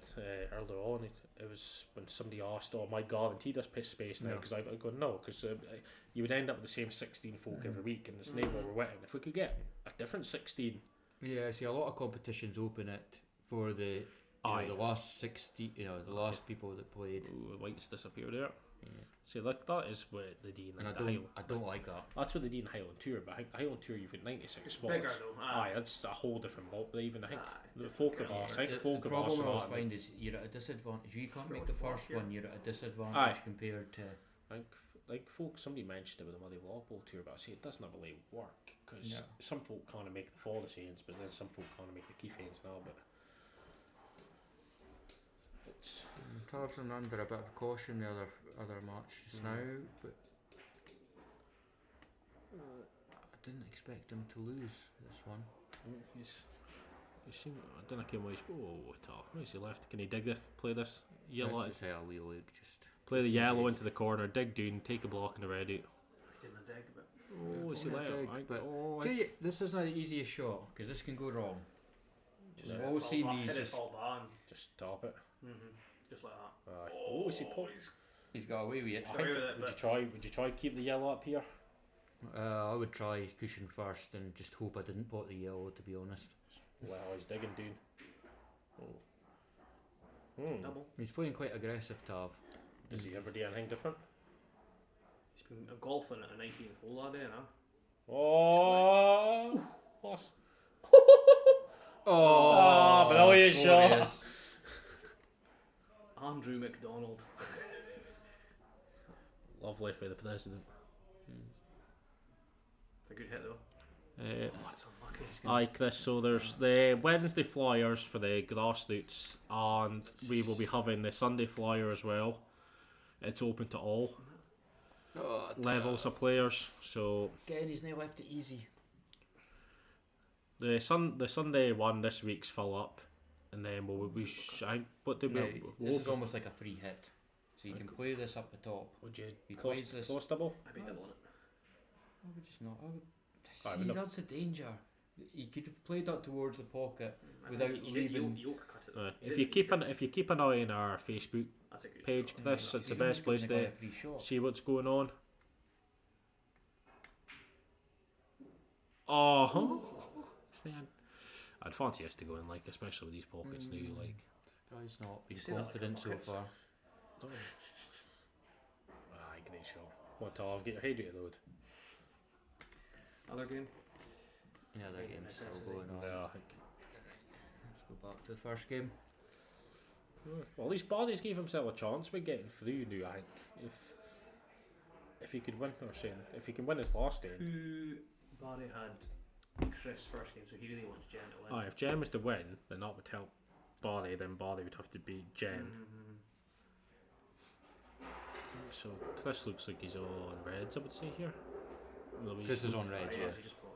earlier on, it was when somebody asked, "Oh, my guaranteed us piss space now?" No. Because I go, "No," because you would end up with the same 16 folk every week, and it's no more we're winning. If we could get a different 16, Yeah, see, a lot of competitions open it for the Aye. the last 60. The last people that played. ooh, the whites disappear there. Yeah. See, like that is what the Dean And and I the Highland. don't like that. That's what they do in Highland Tour, but I think the Highland Tour you've got 96 It's spots. bigger though. Aye, that's a whole different ball. But even I think Aye, the different folk of ground. us, I think The folk of us problem I always are. find is you're at a disadvantage. If you can't make the Sure, first yeah. one, you're at a disadvantage Aye. compared to. I think like folk, somebody mentioned it with the Muddy Walpole Tour, but I say it doesn't have really work because No. some folk can't make the fall scenes, but then some folk can't make the key fans now. But it's Tarzan under a bit of caution the other matches now, but I didn't expect him to lose this one. he's. You seem, I don't know him. Oh, tough. Where's he left? Can he dig the play this yellow? Let's just say a wee look, just Play the just in yellow case. into the corner, dig down, take a block and a red out. He didn't dig, but Oh, is he Only a left? dig, I- but oh, I- Do you, this isn't the easiest shot because this can go wrong. just No. hit it Always fall seen back, these hit it just- fall back. Just stop it. Just like that. Aye. Oh, is he put? He's got away with it. Got away with it, Would you but- try? Would you try keep the yellow up here? I would try cushion first and just hope I didn't pot the yellow. To be honest, Well, he's digging down. Oh. Double. he's playing quite aggressive, Tav. Does he ever do anything different? He's been golfing at a 19th hole that day, now. Oh, lost. Oh, brilliant shot. glorious. Andrew McDonald. Lovely for the president. It's a good hit though. What's unlucky? Aye, Chris, so there's the Wednesday flyers for the grassroots, and we will be having the Sunday flyer as well. It's open to all levels of players, so Again, he's now left it easy. the Sunday one this week's fill up, and then what do we? Now, this is open? almost like a free hit. So you can play this up the top. Would you He close, plays this. close double? I'd be doubling it. I would just not. I would. Aye, See, but no- that's the danger. He could have played that towards the pocket I without think you did- leaving. You overcut it. If you keep an eye on our Facebook That's a good page, shot. Chris, He's it's the almost best place giving the guy to a free shot. see what's going on. Oh, I'd fancy us to go in, like, especially with these pockets now, like. Guy's not been You say that like confident so pockets. far. Aye, great shot. What Tav, get your head out of the wood. Other game. Yeah, that game's still going on. No, I think. Let's go back to the first game. Well, at least Barney's gave himself a chance with getting through now, I think. If he could win, if he can win his last game. Who Barry had Chris first game, so he really wants Jen to win. Aye, if Jen was to win, then that would help Barney, then Barney would have to beat Jen. So Chris looks like he's on reds, I would say here. Chris is on red, Oh, yeah. yes, he just pulled.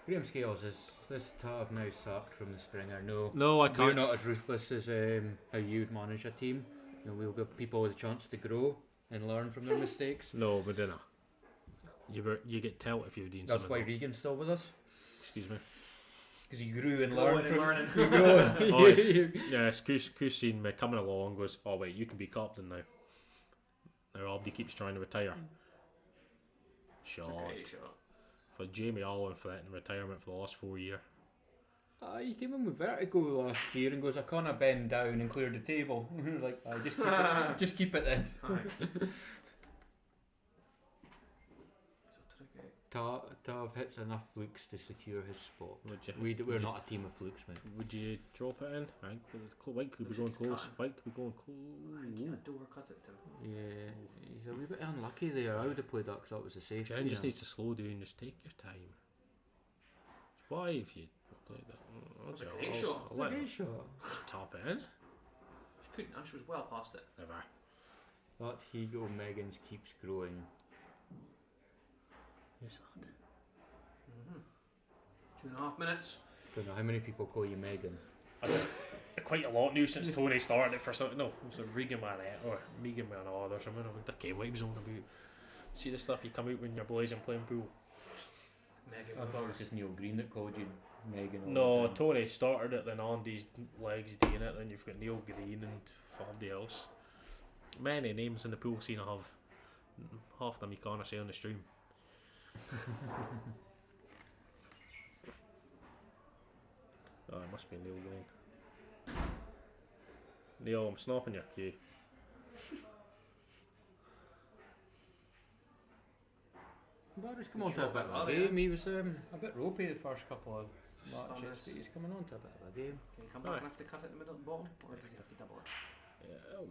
Graham Scales, is this Tav now sacked from the Springer? No. No, I We're can't. not as ruthless as how you'd manage a team. You know, we'll give people the chance to grow and learn from their mistakes. No, we didn't. You get telt if you're doing That's something why wrong. Regan's still with us. Excuse me. Because you grew and Growing learned and from learning. you grow. Oh, yes, Coos seen me coming along, goes, oh wait, you can be captain now. Now Abdi keeps trying to retire. Shot. Great shot. For Jamie Allen threatening retirement for the last 4 years. He came in with vertigo last year and goes, I can't bend down and clear the table. Like, just keep it then. Tav hits enough flukes to secure his spot. We're not a team of flukes, mate. Would you drop it in? I think White could be going close. White could be going Yeah, close. don't overcut it, Tim. Yeah, he's a wee bit unlucky there. I would have played that because that was a safe. Jen just needs to slow down, just take your time. Why if you like that? That's a great shot. I'll let him Great shot. just top it in. She couldn't, she was well past it. Never. That Higo Megan's keeps growing. Who's that? 2.5 minutes. Don't know how many people call you Megan. Quite a lot new since Tony started it for something. No, it was a Regan Man or Megan Man or something. I think that what he was on about. See the stuff you come out when you're blazing playing pool. Megan. I thought it was just Neil Green that called you Megan. all No, the time. Tony started it, then Andy's legs doing it, then you've got Neil Green and somebody else. Many names in the pool scene I have. Half them you can't say on the stream. Oh, it must be Neil Green. Neil, I'm snapping your cue. Barry's come on to a bit of a Barry, game. He was a bit ropey the first couple of matches, Stunners. but he's coming on to a bit of a game. Can you come back and have to cut it in the middle and bottom? Or does he have to double it? Yeah.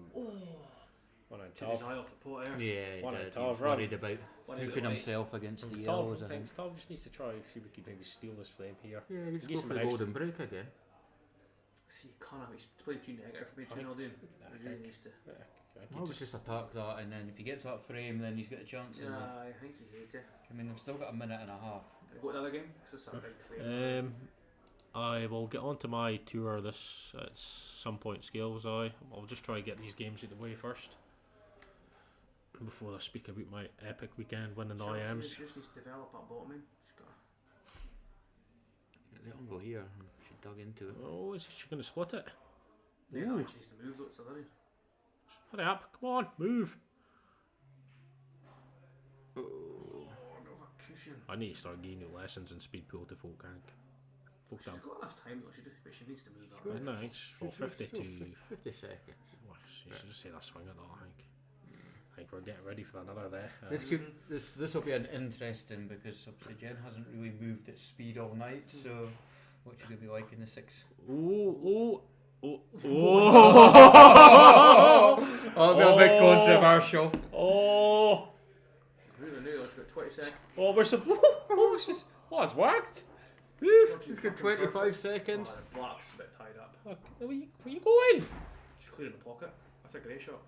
One on Took his top. eye off the pot there. Yeah, he One did. at He was Tav, worried about What is it hooking like? himself against the yellows, I think. Tav just needs to try see if we can maybe steal this flame here. Yeah, he's Get go some for the extra- golden break again. See, Connor, he's playing too negative for me, 2-0 doing. He really needs to. I would just attack that, and then if he gets that frame, then he's got a chance. in Yeah, I think he hates it. I mean, they've still got a minute and a half. Go to the other game? Because it's a big clear. I will get onto my tour this at some point. Scales. I'll just try to get these games out of the way first before I speak about my epic weekend winning the IMs. She just needs to develop that bottom in. She's got Let him go here. She dug into it. Oh, is she going to split it? yeah, Ooh. she needs to move though, it's a very. Hurry up! Come on, move! Oh, no, that cushion. I need to start giving you lessons in speed pool to folk rank. Folk She's down. got enough time though, but she needs to move that. Good. No, I think it's for 50 to. 50 seconds. Well, you should just say that swing at that. I think we're getting ready for another there. This will be an interesting because obviously Jen hasn't really moved at speed all night. So what's she gonna be like in the 6? Oh! That'll be a bit controversial. Oh! Who knew? She's got 20 seconds. Oh, we're supposed. Oh, it's worked. Woof. For 25 seconds. Oh, the black's a bit tied up. Look, where you going? She's clearing the pocket. That's a great shot.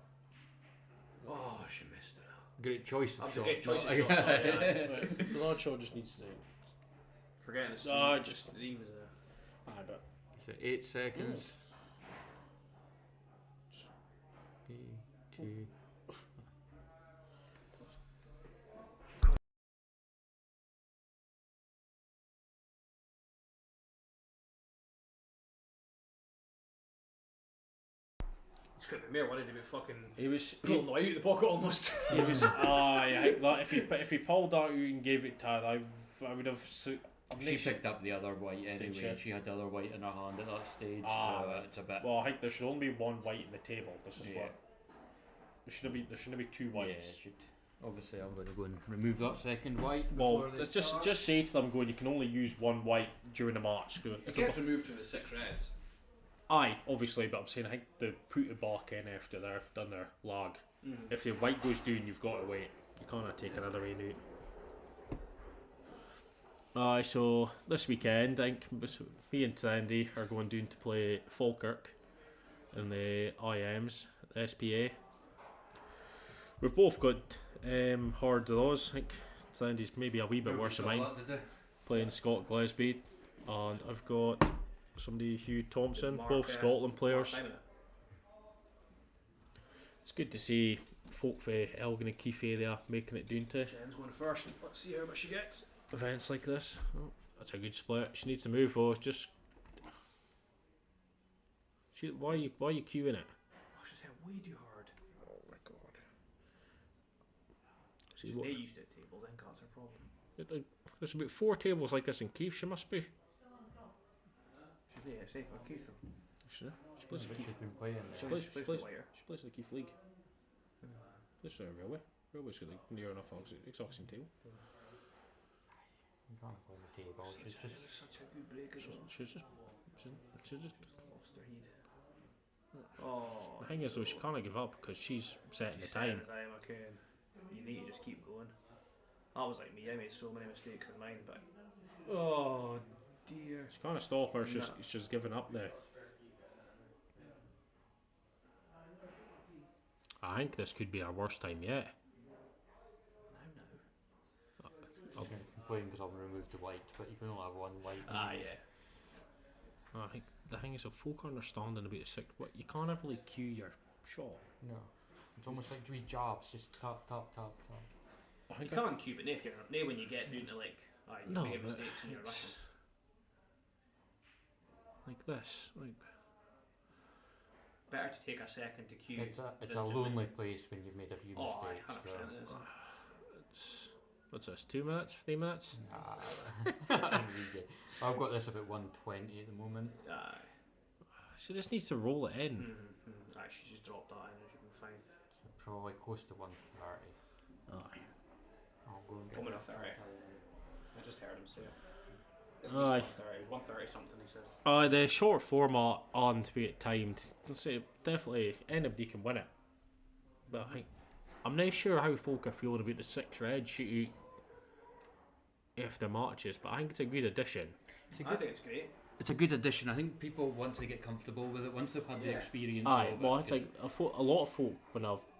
Oh, she missed it. Great choice That of was a shot. great choice of shot. Sorry, aye. Right, the large shot just needs to. Forgetting it's Just he was a. Aye, but So 8 seconds. 3, 2. He's could have been more worried about fucking he was. pulling the white out of the pocket almost. He was. I think that if he pulled that out and gave it to her, I would have. She picked up the other white anyway. she? She had the other white in her hand at that stage, Ah, so right. it's a bit. Well, I think there should only be one white in the table. This is Yeah. what. There shouldn't be two Yeah, whites. should. Obviously, I'm going to go and remove that second white. Well, before they let's just start. say to them, going, you can only use one white during the match. It gets removed to the 6 reds. Aye, obviously, but I'm saying I think they put it back in after they've done their lag. If the white goes down, you've got to wait. You can't take another rain out. Aye, so this weekend, I think me and Sandy are going down to play Falkirk in the IMs, the SPA. We've both got hard draws. I think Sandy's maybe a wee bit worse than mine, playing Scott Gillespie, and I've got somebody Hugh Thompson, both Scotland players. It's good to see folk for Elgin and Keefe area making it down to Jen's going first. Let's see how much she gets. events like this. Oh, that's a good split. She needs to move though. It's just why are you queuing it? Oh, she's hit way too hard. Oh my god. See She's what? not used to the table, then that's her problem. There's about 4 tables like this in Keith. She must be. She's not safe for Keith though. She plays the Keith. She's been playing. She plays for Wire. the Keith League. This is a railway. Railway's got like near enough exhausting table. You can't play the table. She's just. Such a good break as well. She's just Lost her head. Oh. the thing is though, she can't give up because she's setting the time. Okay. You need to just keep going. That was like me. I made so many mistakes in mine, but oh dear. She can't stop her. She's given up there. I think this could be our worst time yet. I'll complain because I've removed the white, but you can only have one white. Yeah. I think the thing is, if folk are understanding about the six, what you can't really cue your shot. No. It's almost like 3 jobs, just tap, tap, tap, tap. I You think can't keep it if you're not when you get down to like you No, make but mistakes and you're rushing. like this, like Better to take a second to cue. It's a than to lonely place when you've made a few Oh, aye, mistakes. 100% it is. it's what's this? 2 minutes, 3 minutes? I've got this about 120 at the moment. Aye. She just needs to roll it in. Aye, she just dropped that in and she'll be fine. So probably close to 130. Aye. I'll go and get Coming it. off 30. I just heard him say it. It Aye. was 130 something he said. The short format and to be it timed. Let's say definitely anybody can win it. But I'm not sure how folk are feeling about the 6 red shootout after matches, but I think it's a good addition. I think it's great. It's a good addition. I think people, once they get comfortable with it, once they've had the experience Aye, of well, it, it's like a lot of folk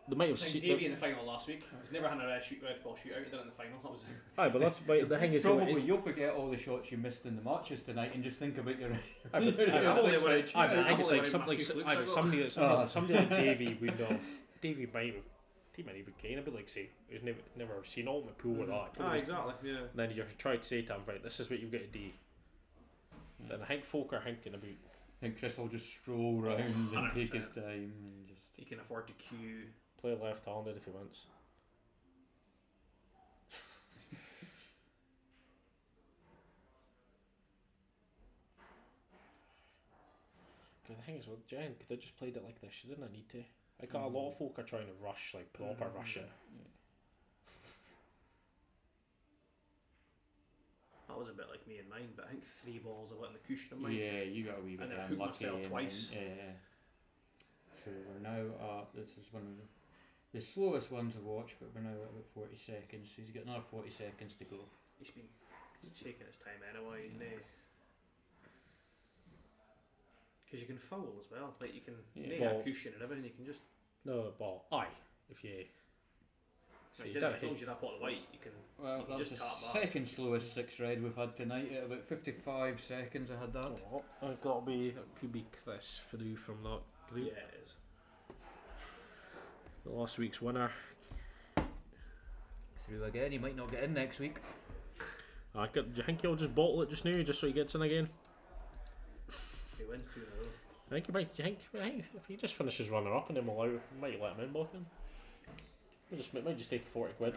they might have Like seen. Davey in the final last week. He's never had a red ball shootout. He did it in the final. That was Aye, but that's the thing is. probably you'll forget all the shots you missed in the matches tonight and just think about your. I've only won it. I think it's like I've something only like won it somebody flukes somebody like Davey would have. Davey might have. He might even kind of be like say he's never seen all my pool with that. exactly. Yeah. Then you try to say to him, right, this is what you've got to do. Then I think folk are thinking about. I think Chris will just stroll round and take his 100%. time and just. He can afford to queue. Play left-handed if he wants. The thing is, well, Jen could have just played it like this. She didn't need to. I got a lot of folk are trying to rush, like proper rush it. That was a bit like me and mine, but I think 3 balls I went in the cushion of mine. Yeah, you got a wee bit And then I hooked unlucky. myself and twice. then, yeah. So we're now this is one of the slowest ones I've watched, but we're now at about 40 seconds. So he's got another 40 seconds to go. he's taking his time anyway, isn't he? Because you can foul as well. Like you can make a cushion and everything. You can just No, but aye, if you. So like, you as long did as you're that pot of white, you can. Well, You can that's just the tap bars. second slowest 6 red we've had tonight. At about 55 seconds, I had that. Oh, I've got to be. That could be Chris through from that group. Yeah, it is. Last week's winner. Through again. He might not get in next week. Do you think he'll just bottle it just now, just so he gets in again? He wins 2 in a row. I think he might. Do you think if he just finishes runner up and then we'll might let him in, Balkan? Might just take 40 quid.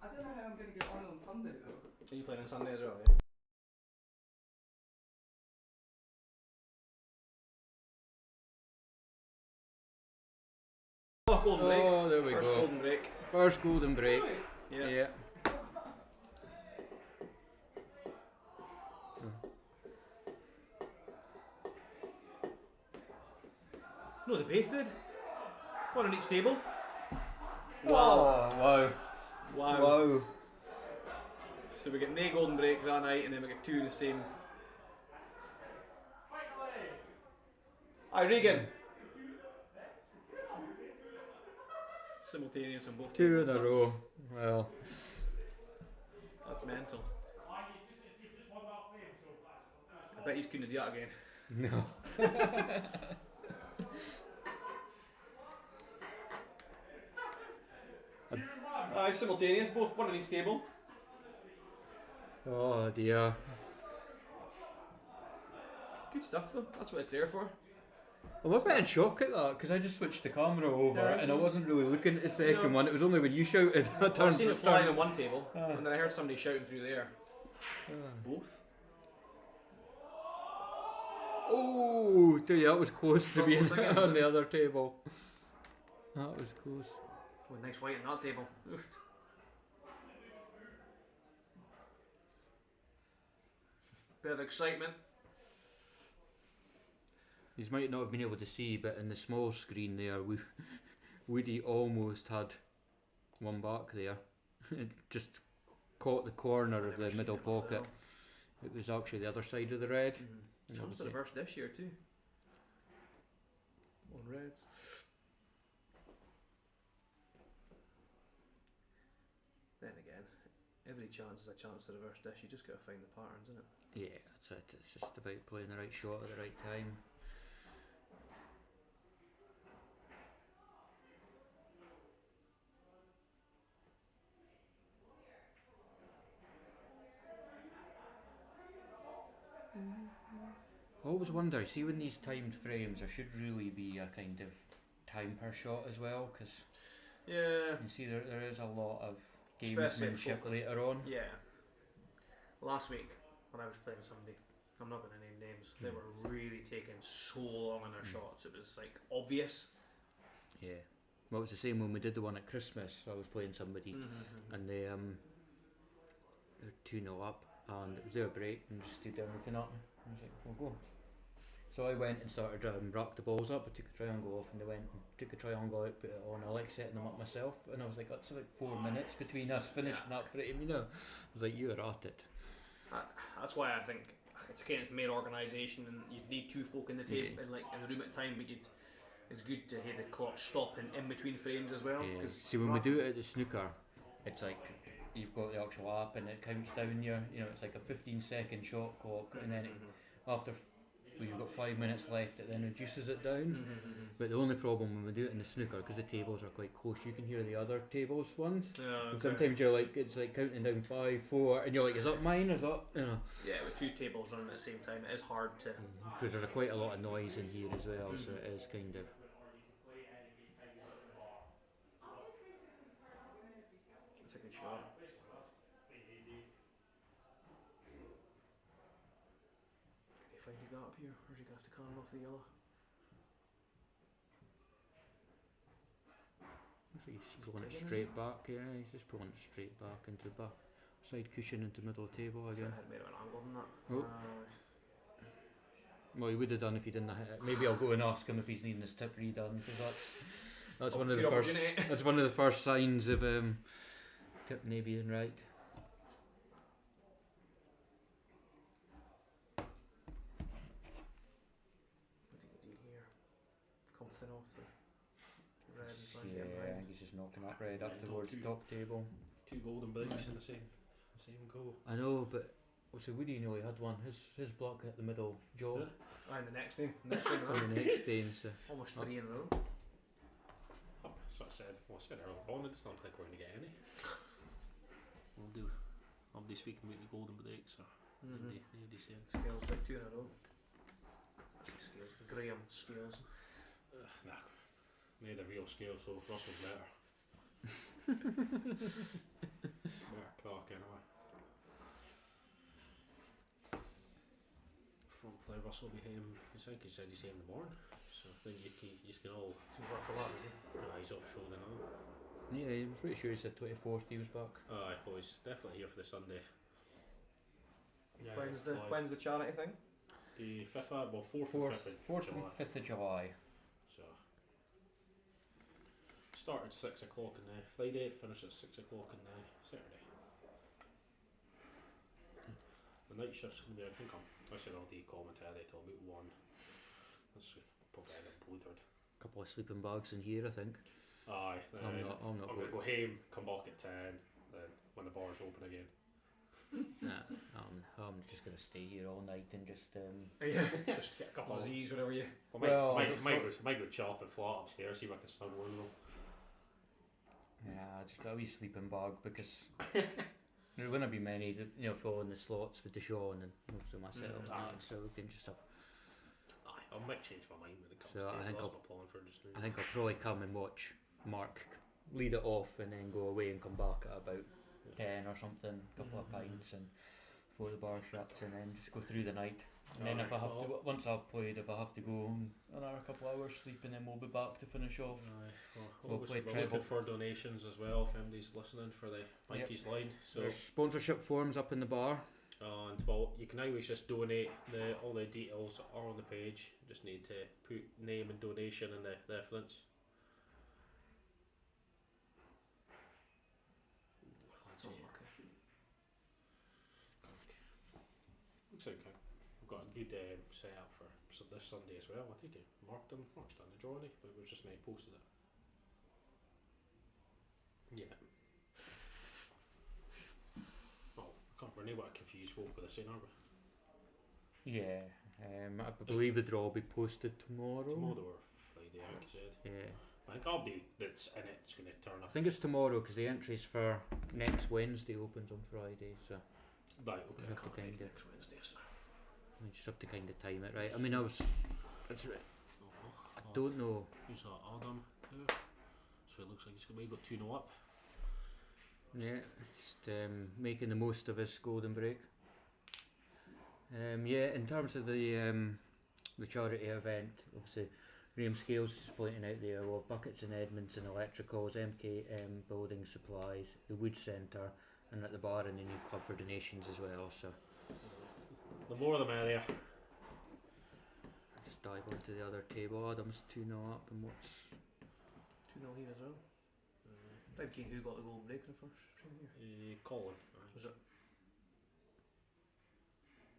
I don't know how I'm going to get on Sunday though. Are you playing on Sunday as well? Yeah. Oh, golden break. Oh, there we First go. golden break. First golden break. Yeah. Yeah. No, they both did. One on each table. Wow. Wow. Wow. Wow. So we get no golden breaks that night, and then we get 2 in the same. Aye, Regan. Simultaneous on both 2 tables. in a row. Well. That's mental. I bet he's couldn't do that again. No. Aye, simultaneous, both one on each table. Oh dear. Good stuff though, that's what it's there for. I'm a bit in shock at that because I just switched the camera over Yeah. and I wasn't really looking at the second one. It was only when you shouted. I've seen it flying on one table, and then I heard somebody shouting through the air. Both? Oh, tell you, that was close to Not being close again, on was the it? other table. That was close. Oh, nice white on that table. Oof. Bit of excitement. You might not have been able to see, but in the small screen there, Woody almost had one back there. It just caught the corner of the middle pocket. It was actually the other side of the red. And Chance to obviously- reverse this year too. On reds. Then again, every chance is a chance to reverse this. You just gotta find the patterns, isn't it? Yeah, that's it. It's just about playing the right shot at the right time. I always wonder, see when these timed frames, there should really be a kind of time per shot as well, because Yeah. you see there is a lot of Especially at gamesmanship Falkland. later on. Yeah. Last week, when I was playing somebody, I'm not going to name names, they were really taking so long on their shots. It was like obvious. Yeah. Well, it was the same when we did the one at Christmas. I was playing somebody, and they're 2-0 up, and it was their break, and just stood there looking at me. I was like, "We'll go." So I went and started racked the balls up. I took a triangle off and they went and took a triangle out, put it on. I like setting them up myself, and I was like, that's like 4 minutes between us finishing that frame, you know. I was like, you are at it. That's why I think it's again it's mere organisation, and you'd need 2 folk in the table in the room at a time, but it's good to hear the clock stop in between frames as well. Yeah. 'cause See, when we do it at the snooker, it's like you've got the actual app and it counts down your, you know, it's like a 15-second shot clock, and then after you've got 5 minutes left, it then reduces it down. But the only problem when we do it in the snooker, because the tables are quite close, you can hear the other tables ones. And sometimes you're like, it's like counting down 5, 4, and you're like, is that mine? Is that, you know? Yeah, with 2 tables running at the same time, it is hard to. Because there's quite a lot of noise in here as well, so it is kind of. It's a good shot. Can you find a gap here, or is he gonna have to carve off the yellow? He's just pulling it straight back, yeah, he's just pulling it straight back into the back side cushion into middle of the table again. I had made an angle than that. Oh. Well, he would have done if he didn't hit it. Maybe I'll go and ask him if he's needing his tip redone, because that's one of the first. That's one of the first signs of tip not being right. What did he do here? Confident off the red and trying to Yeah, get him I right. think he's just knocking that red up Yeah, towards the top table. 2 golden breaks in the same go. I know, but also Woody, you know, he had one. His block hit the middle jaw. Yeah. And the next thing, next thing, On the next day, so almost 3 in a row. That's what I said. Well, I said earlier on, it doesn't look like we're going to get any. We'll do. I'll be speaking about the golden breaks or nobody saying. Scales like 2 in a row. Actually, scales. Graham scales. Nah, made a real scale, so Russell's better. Better clock anyway. Hopefully Russell will be home. I think he said he's home in the morning, so I think you can all. To work a lot, is he? He's offshore now. yeah, I'm pretty sure he said 24th he was back. Aye, well, he's definitely here for the Sunday. Yeah, When's the charity thing? the 5th, well, 4th and 5th of 4th July. and 5th of July. So start at 6 o'clock on the Friday, finish at 6 o'clock on the Saturday. The night shift's going to be, I think I said I'll commentary till about 1. That's probably end up bloated. Couple of sleeping bags in here, I think. Aye, then I'm not I'm going. going to go home, come back at 10, then when the bar's open again. Nah, I'm just gonna stay here all night and just Yeah. Just get a couple of Z's, whatever you. Well, might go chop and flat upstairs, see if I can snuggle in them. yeah, just got a wee sleeping bag because there wouldn't be many that, you know, filling the slots with the Sean and also myself, so we can just have. Aye, I might change my mind when it comes So to I it. think That's I'll- my plan for just now. I think I'll probably come and watch Mark lead it off and then go away and come back at about 10 or something, a couple of pints and before the bar shuts, and then just go through the night. And then if I have to, once I've played, if I have to go another couple of hours sleep, and then we'll be back to finish off. We'll play we're treble. looking for donations as well if anybody's listening for the Mikey's line. So There's sponsorship forms up in the bar. and well, you can always just donate. All the details are on the page. Just need to put name and donation in the reference. That's unlucky. Looks like we've got a good set up for this Sunday as well. I think Mark's done the drawing, but we've just now posted it. Yeah. Oh, I can't remember what confused folk with this saying, are we? Yeah, I believe the draw will be posted tomorrow. Tomorrow or Friday, like you said. Yeah, I think our update that's in it's going to turn I up. think it's tomorrow because the entries for next Wednesday opens on Friday, so Right, okay. you have to kind of, Next Wednesday, so. you just have to kind of time it right. I mean, I don't know. Who's that? Adam there. So it looks like he's got 2-0 up. Yeah, just making the most of his golden break. Yeah, in terms of the charity event, obviously Graham Scales is pointing out there, well, Buckets and Edmonds and Electricals, MKM Building Supplies, the Wood Centre, and at the bar and the new club for donations as well. So The more the merrier. dive onto the other table. Adam's 2-0 up, and what's 2-0 here as well. I'm keen who got the goal break in the first frame here. Colin. Was it?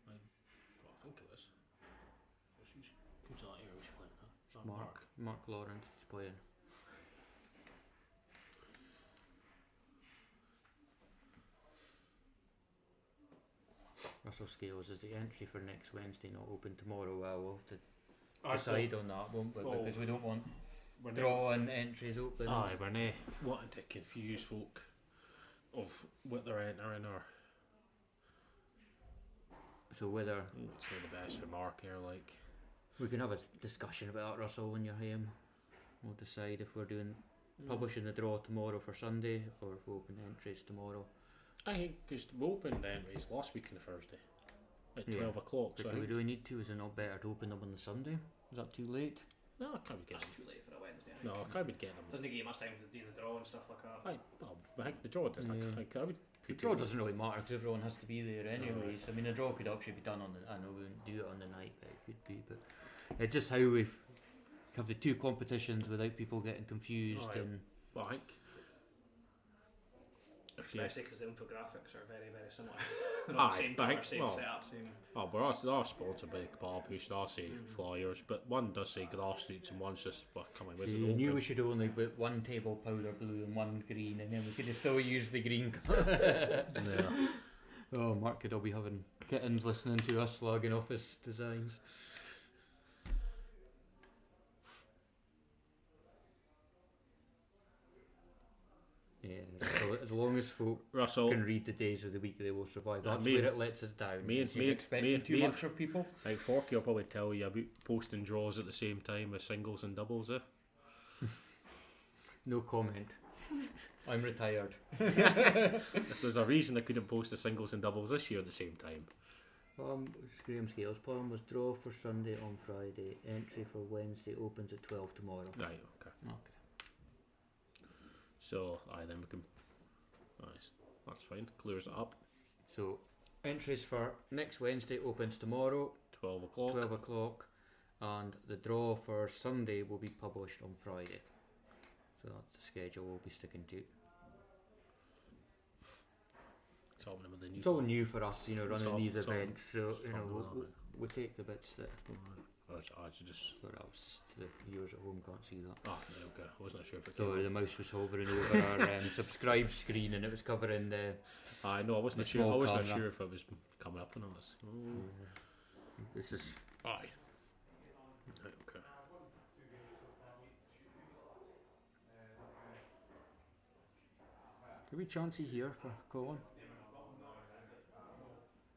I think it was. Who's that here? Who's playing? Huh? Is that Mark Lawrence is playing. Russell Scales, is the entry for next Wednesday not open tomorrow? Well, we'll have to decide on that, won't we? Because we don't want drawing entries open. Aye, we're not wanting to confuse folk of what they're entering or. So whether It's not the best remark here, like. we can have a discussion about that, Russell, when you're home. We'll decide if we're doing publishing the draw tomorrow for Sunday or if we open entries tomorrow. I think because we opened the entries last week on the Thursday at 12 o'clock. But So I do we think, really need to? Is it not better to open them on the Sunday? Is that too late? no, I can't be getting That's too late for a Wednesday. I them. think. No, I can't be getting them. Doesn't give you much time for doing the draw and stuff like that. I think the draw doesn't. Yeah. I would The draw doesn't really matter because everyone has to be there anyways. I mean, the draw could actually be done on the. I know we wouldn't do it on the night, but it could be. But it's just how we have the two competitions without people getting confused Aye. and. Well, I think. If you, Especially because the infographics are very, very similar. They're all the Aye, same but I colour, think- same well, setup, same. they're sponsored by the Kebab Push, they say flyers, but one does say Grassroots and one's just coming So with you it knew open. we should only put one table powder blue and one green, and then we could have still used the green colour. Yeah. Oh, Mark could all be having kittens listening to us slagging off his designs. Yeah, so as long as folk Russell, can read the days of the week, they will survive. Yeah, That's me where and- it lets us down. me and- is you're me and- expecting me and- too me and- much of people. like Forky will probably tell you about posting draws at the same time as singles and doubles. No comment. I'm retired. If there's a reason I couldn't post the singles and doubles this year at the same time. Graham Scales' plan was draw for Sunday on Friday. Entry for Wednesday opens at 12 tomorrow. Right, okay. Okay. So, then we can. Nice. That's fine. Clears it up. So, entries for next Wednesday opens tomorrow, 12 o'clock. 12 o'clock, and the draw for Sunday will be published on Friday. So that's the schedule we'll be sticking to. It's happening with the new. It's all new for us, running these it's all- events. So, it's all we'll that, we'll take the bits that I should just. for us. The viewers at home can't see that. Ah, yeah, okay. I wasn't sure if it So came the up. mouse was hovering over our subscribe screen, and it was covering the. I know, I wasn't the sure. I small wasn't camera. sure if it was coming up or not. This is. Aye. Right, okay. Are we chancy here for Colin?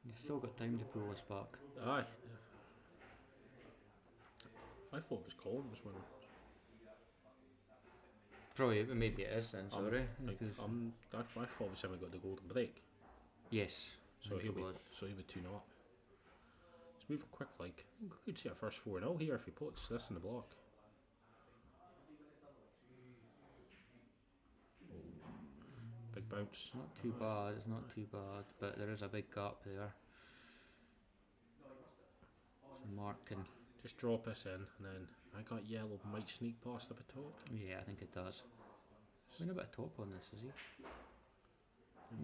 You've still got time to pull us back. Aye. I thought it was Colin was winning. Probably, maybe it is then. Sorry. Like, because- I thought it was him who got the golden break. yes. So I think he it was. was. So he would 2-0 up. It's moving quick. Like we could see our first 4-0 here if he puts this in the block. Big bounce. It's not too bad. It's not too bad, but there is a big gap there. So Mark can. Just drop this in, and then I got yellow. Might sneak past up the top. Yeah, I think it does. Playing a bit of top on this, is he?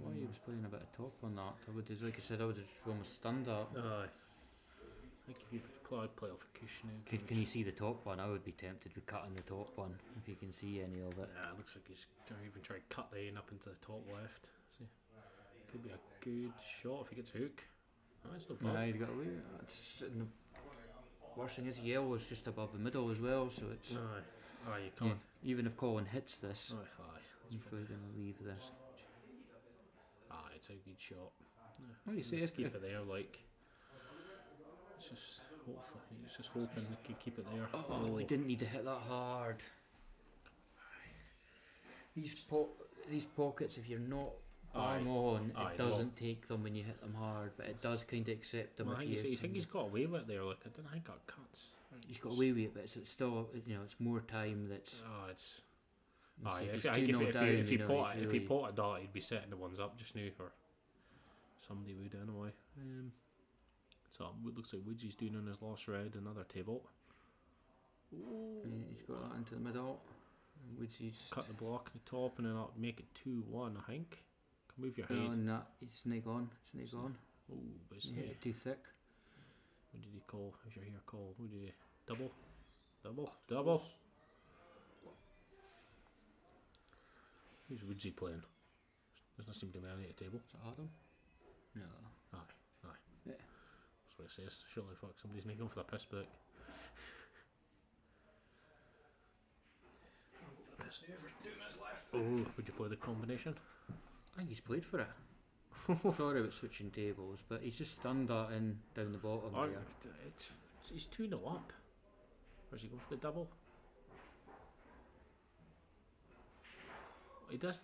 Why he was playing a bit of top on that? I would, like I said, I would have almost stunned that. Aye. I think if you play off a cushion. Can you see the top one? I would be tempted with cutting the top one if you can see any of it. Yeah, it looks like he's going to even try to cut the end up into the top left. See, could be a good shot if he gets a hook. Oh, it's not Yeah, bad. he's got away. And the worst thing is yellow is just above the middle as well, so it's Aye, you yeah, can't. even if Colin hits this, Aye. he's probably going to leave this. Aye, it's a good shot. What do you say? Let's If, keep if, it there, like. It's just hoping they can keep it there. oh, he didn't need to hit that hard. These pockets, if you're not bang on, Aye, it doesn't take them when you hit them hard, but it does kind of accept them Well, I if think, you. you think he's got away with it there. Like I didn't think got cuts. He's got away with it, but it's still, it's more time that's. Oh, it's. it's Aye, if if, he's I think 2-0 down, if he you know, pot he's if he really- pot a dart, he'd be setting the ones up just now, or somebody would anyway. So it looks like Woodsy's doing on his last red, another table. He's got that into the middle. Would you just Cut the block at the top and then I'll make it 2-1, I think. Can move your head. no, nah, it's not gone. It's not gone. Oh, but it's You not. hit it too thick. What did he call? How's your hair call? What did he? Double? Double? Double? Who's Woodsy playing? Doesn't seem to be any at the table. Is it Adam? No. Aye. Yeah. That's what it says. Surely fuck, somebody's not going for the piss back. Oh, would you play the combination? I think he's played for it. Sorry about switching tables, but he's just stunned that in down the bottom Oh, there. he's 2-0 up. Or is he going for the double? He does.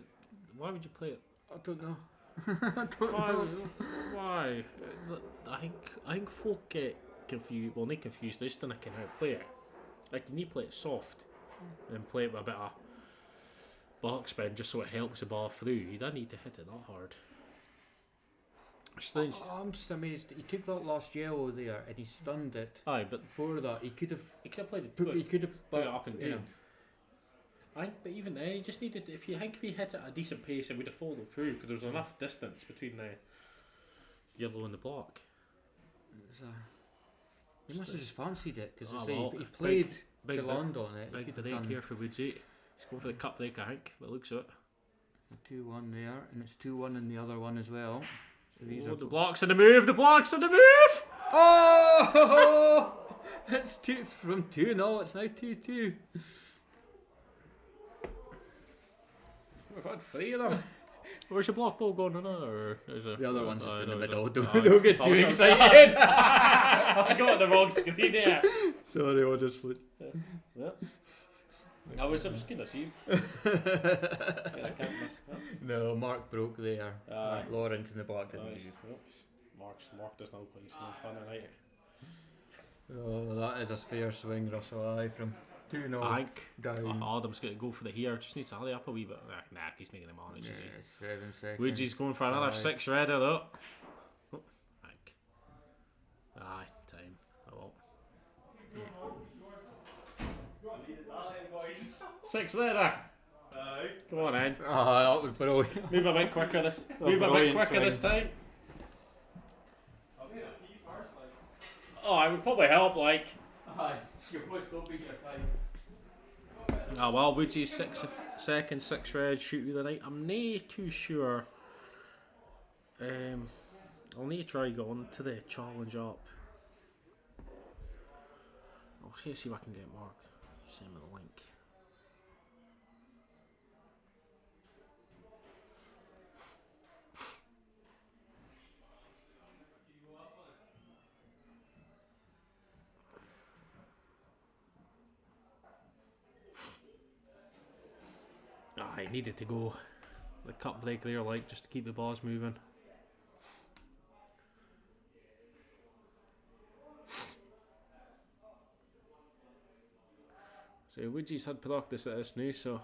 Why would you play it? I don't know. I don't Why? know. Why? I think folk get confused. Well, not confused. They just don't know how to play it. Like, you need to play it soft and play it with a bit of block spin just so it helps the ball through. You don't need to hit it that hard. Strange. I'm just amazed. He took that last yellow there and he stunned it. Aye, but Before that, he could have played it. he could have Put it up and down. yeah. I think, but even then, you just needed. If you hit it at a decent pace, it would have followed through because there was enough distance between the yellow and the block. It was he must have just fancied it because well, he played big to land on it. He Big could have break done here for Woodsy. He's going for the cup break, I think. But it looks it. 2-1 there, and it's 2-1 in the other one as well. So these Oh, are the block's in the move. The block's in the move. oh! It's from 2-0. It's now 2-2. We've had 3 of them. Where's your block ball going on? Or is there? The other one's just in the no, is middle. it? Don't get I too was excited. I got the wrong screen there. Sorry, I'll just flip. Yeah. I was going to see. Yeah, I can't miss. No, Mark broke there. Aye. Lawrence in the back didn't Nice. move. Mark does not play. He's no fun tonight. Oh, well, that is a fair swing, Russell. Aye, from 2-0 I think down. Adam's going to go for the here. Just needs to hurry up a wee bit. Nah, he's not going to manage. Yeah, 7 seconds. Woodsy's going for another Aye. 6 redder though. Oh, I think. Aye, time. Oh well. 6 redder. Come on, Ed. Ah, that was brilliant. Move a bit quicker this. A Move a bit brilliant quicker this swing. time. Oh, it would probably help, like. Aye, your boys don't beat your time. Oh well, Woodsy's 6 seconds, 6 red, shoot you the night. I'm not too sure. I'll need to try going to the challenge up. I'll see if I can get marked. Send me the link. I needed to go the cut break there, like, just to keep the balls moving. So Woodsy's had practice at this now, so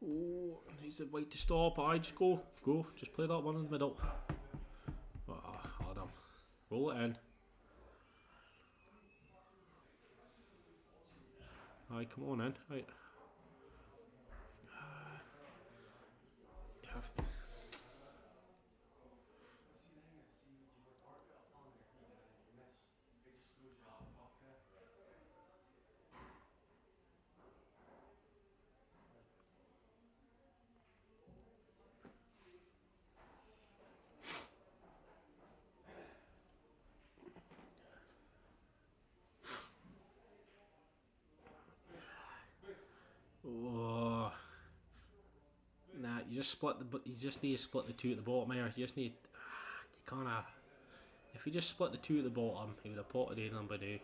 oh, he's a way to stop. I just go, just play that one in the middle. Adam, roll it in. Aye, come on in. Right. You have to. Oh. Nah, you just split the. You just need to split the 2 at the bottom here. You just need. You can't have. If you just split the 2 at the bottom, he would have potted in them by now.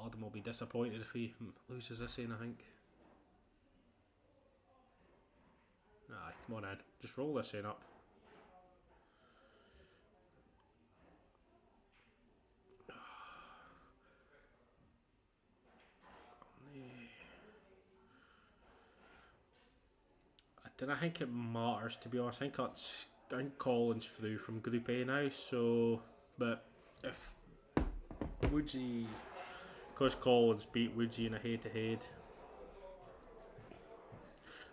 Adam will be disappointed if he loses this in, I think. Aye, come on, Ed. Just roll this in up. don't think it matters, to be honest. I think Collins through from Group A now, so... But if Woodsy... Because Collins beat Woodsy in a head-to-head...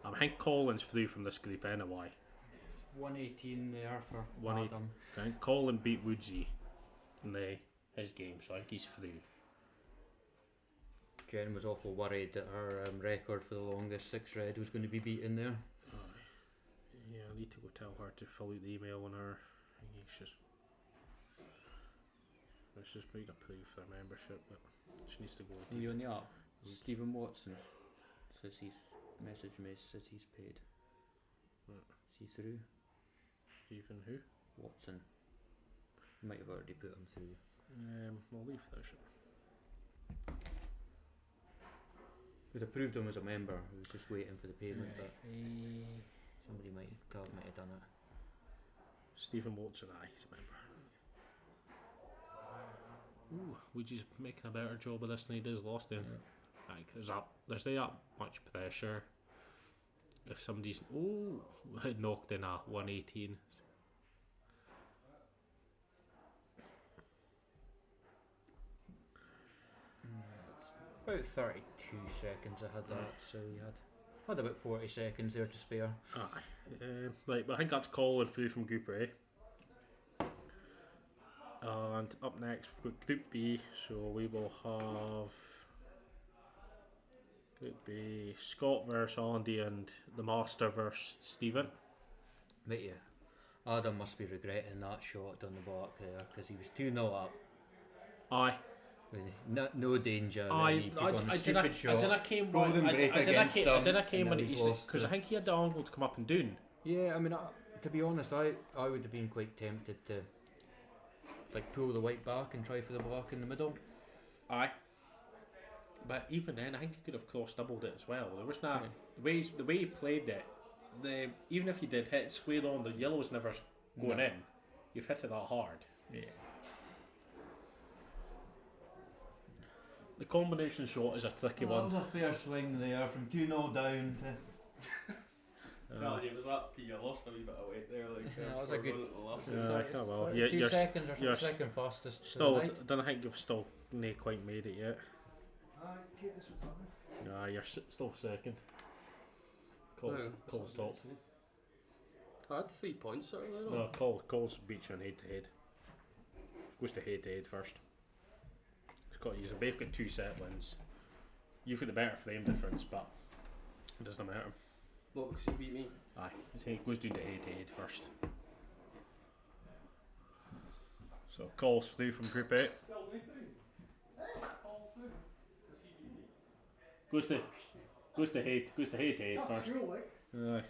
I think Collins through from this group anyway. 118 there for 118. Adam. I think Colin beat Woodsy in his game, so I think he's through. Jen was awful worried that her record for the longest 6 red was going to be beaten there. Yeah, I need to go tell her to fill out the email on her. Let's just make a proof for her membership, but she needs to go. Are you on the app? Stephen Watson says he's messaged me, says he's paid. Is he through? Stephen who? Watson. Might have already put him through. I'll leave that shit. We'd approved him as a member, he was just waiting for the payment, but somebody might have done it. Stephen Watson, he's a member. Ooh, Woody's making a better job of this than he does last time. Like, there's not that much pressure. If somebody's knocked in a 118. About 32 seconds I had that, so we had about 40 seconds there to spare. Right, but I think that's Colin through from Group A. And up next we've got Group B, so we will have Group B, Scott versus Andy and the Master versus Stephen. But yeah, Adam must be regretting that shot on the block there, because he was 2-0 up. Aye. With no danger. I didn't came Golden break against him, I didn't came and when then he he's lost because I it. think he had the angle to come up and down. Yeah, I mean, to be honest, I would have been quite tempted to like pull the white back and try for the block in the middle. Aye. But even then, I think he could have cross doubled it as well. There was not the way he played it. Even if you did hit square on, the yellow was never going in. You've hit it that hard. Yeah. The combination shot is a tricky That one. was a fair swing there from 2-0 down to. It was that P. I lost a wee bit of weight there. Like, that was a good. Well, 2 seconds or you're something, second fastest. Still, I don't think you've still quite made it yet. You're still second. Cole's top. I had 3 points out there. No, Cole's beats you on head to head. Goes to head first. You've both got 2 set wins. You've got the better frame difference, but it doesn't matter. What, because you beat me? Aye, it goes down to head first. So Cole's through from Group A. Goes to head first. Aye.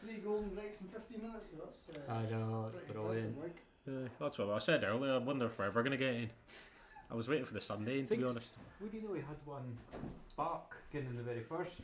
3 golden breaks in 15 minutes. That's I know, it's brilliant. That's what I said earlier. I wonder if we're ever going to get in. I was waiting for the Sunday, to be honest. We didn't know we had one back getting in the very first.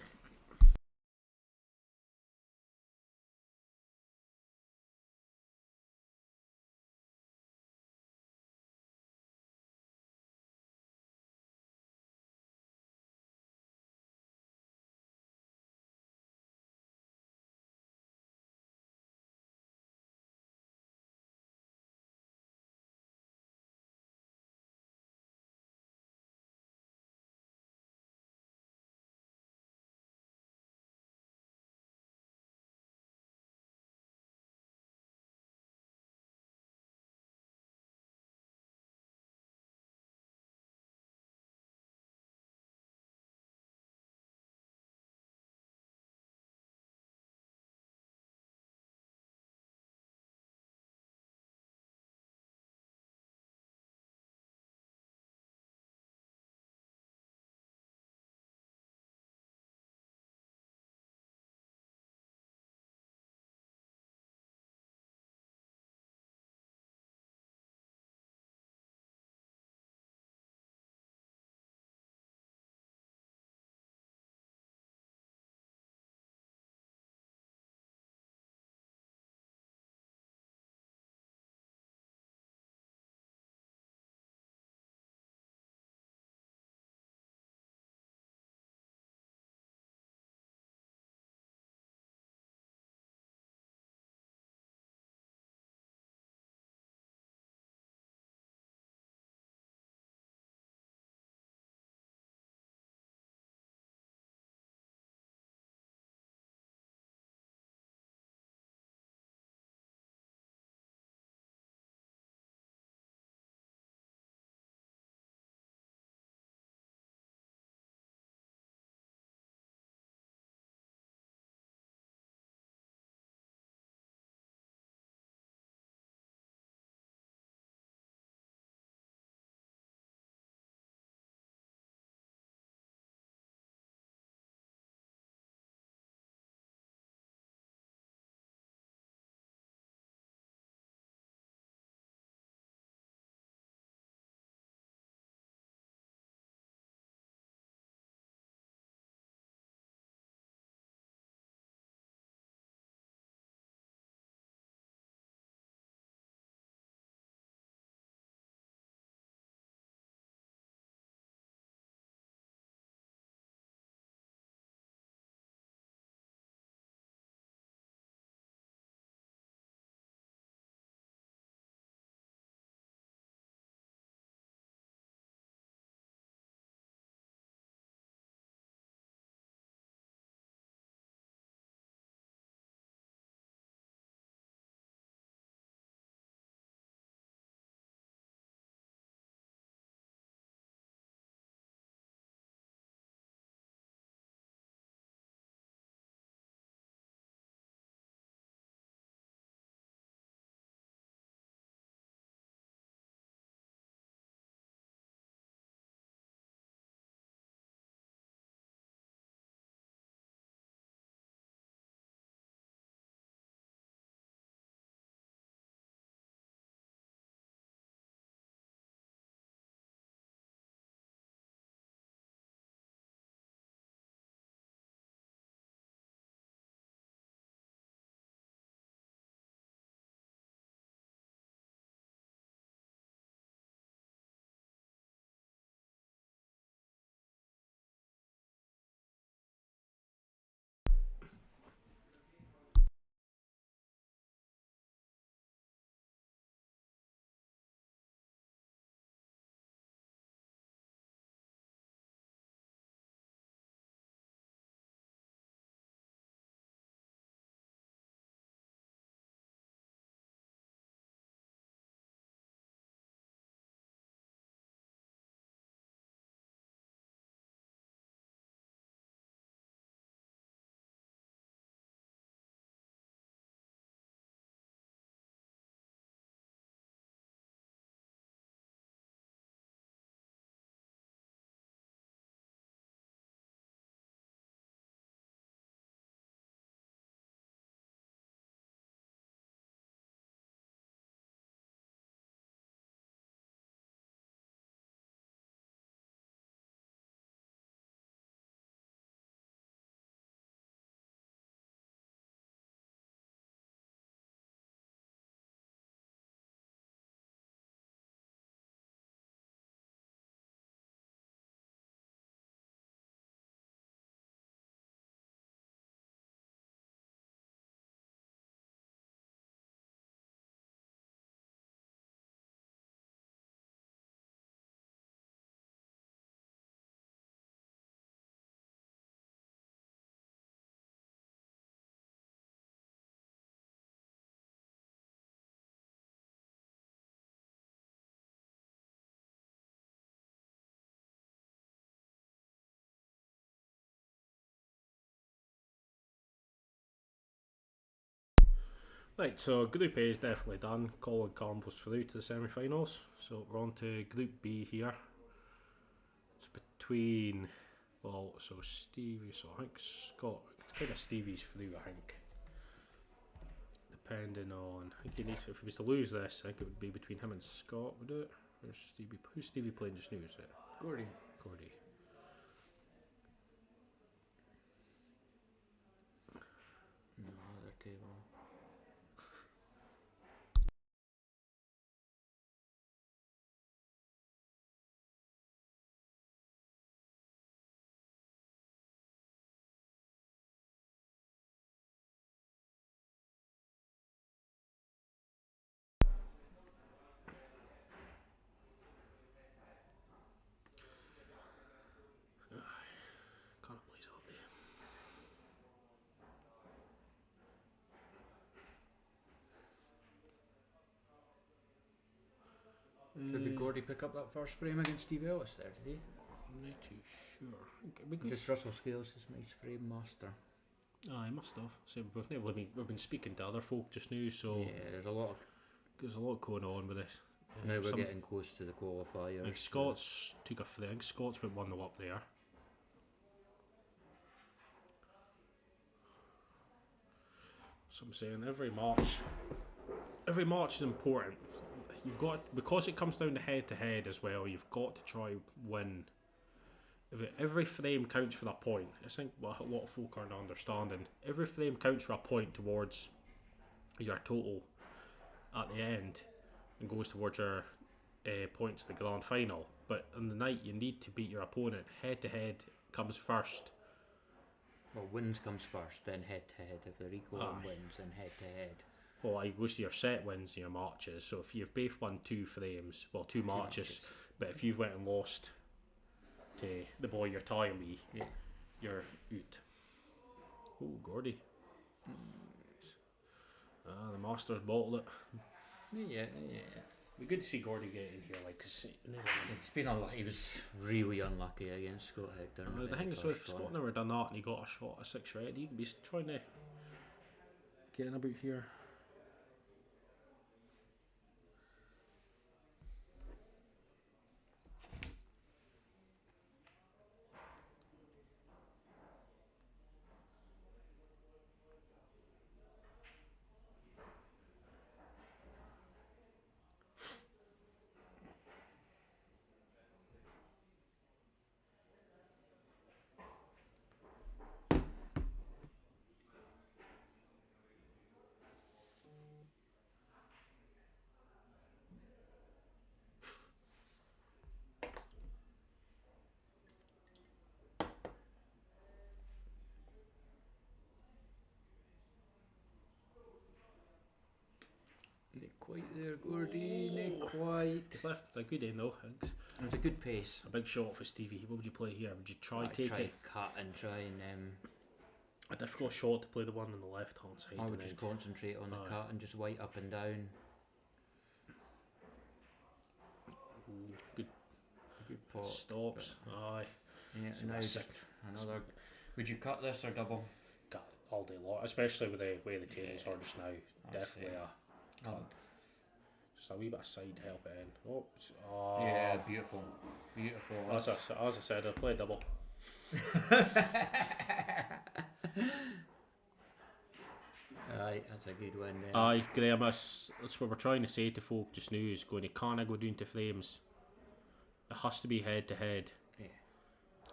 Right, so Group A is definitely done. Colin Campbell's through to the semi-finals. So we're on to Group B here. It's between, well, so Stevie, so I think Scott, it's kind of Stevie's through, I think. Depending on, I think he needs, if he was to lose this, I think it would be between him and Scott, would it? Or Stevie, who's Stevie playing just now, is it? Gordy. Gordy. No, other table. Can't please all day. Did Gordy pick up that first frame against Steve Ellis there, did he? I'm not too sure. We could Just Russell Scales, his nice frame master. I must have. So we've been speaking to other folk just now, so Yeah, there's a lot going on with this. now we're getting close to the qualifiers. Like Scots took a free. I think Scots went 1-0 up there. So I'm saying every match is important. You've got, because it comes down to head as well. You've got to try win. Every frame counts for that point. I think what a lot of folk aren't understanding. Every frame counts for a point towards your total at the end, and goes towards your points to the grand final. But on the night, you need to beat your opponent. Head to head comes first. Well, wins comes first, then head to head. If they're equal in Aye. wins, then head to head. Well, it goes to your set wins and your matches. So if you've both won two frames, well, two matches, but if you've went and lost to the boy you're tying with, Yeah. you're out. Oh, Gordy. The Masters bottled it. Yeah. Be good to see Gordy get in here, like, cause It's been unlucky. He was really unlucky against Scott Hector. the thing is, if Scott never done that and he got a shot at 6 red, he could be trying to get in about here. Not quite there, Gordy. Not quite. It's left. It's a good end though. Thanks. It was a good pace. A big shot for Stevie. What would you play here? Would you try I'd take try it? cut and try and A difficult shot to play the one on the left hand side. I would and just then- concentrate on the Aye. cut and just white up and down. Ooh, good Good pot. stops. Aye. Yeah, So now that's just sick. another. Would you cut this or double? Got it all day long, especially with the way the tables Yeah. are just now. That's Definitely fair. a cut. Just a wee bit of side help it in. Oh, Yeah, beautiful. Beautiful. As I said, I'll play double. Aye, that's a good one there. Aye, Graham, that's what we're trying to say to folk just now, is going to can't go down to frames. It has to be head to head. Yeah.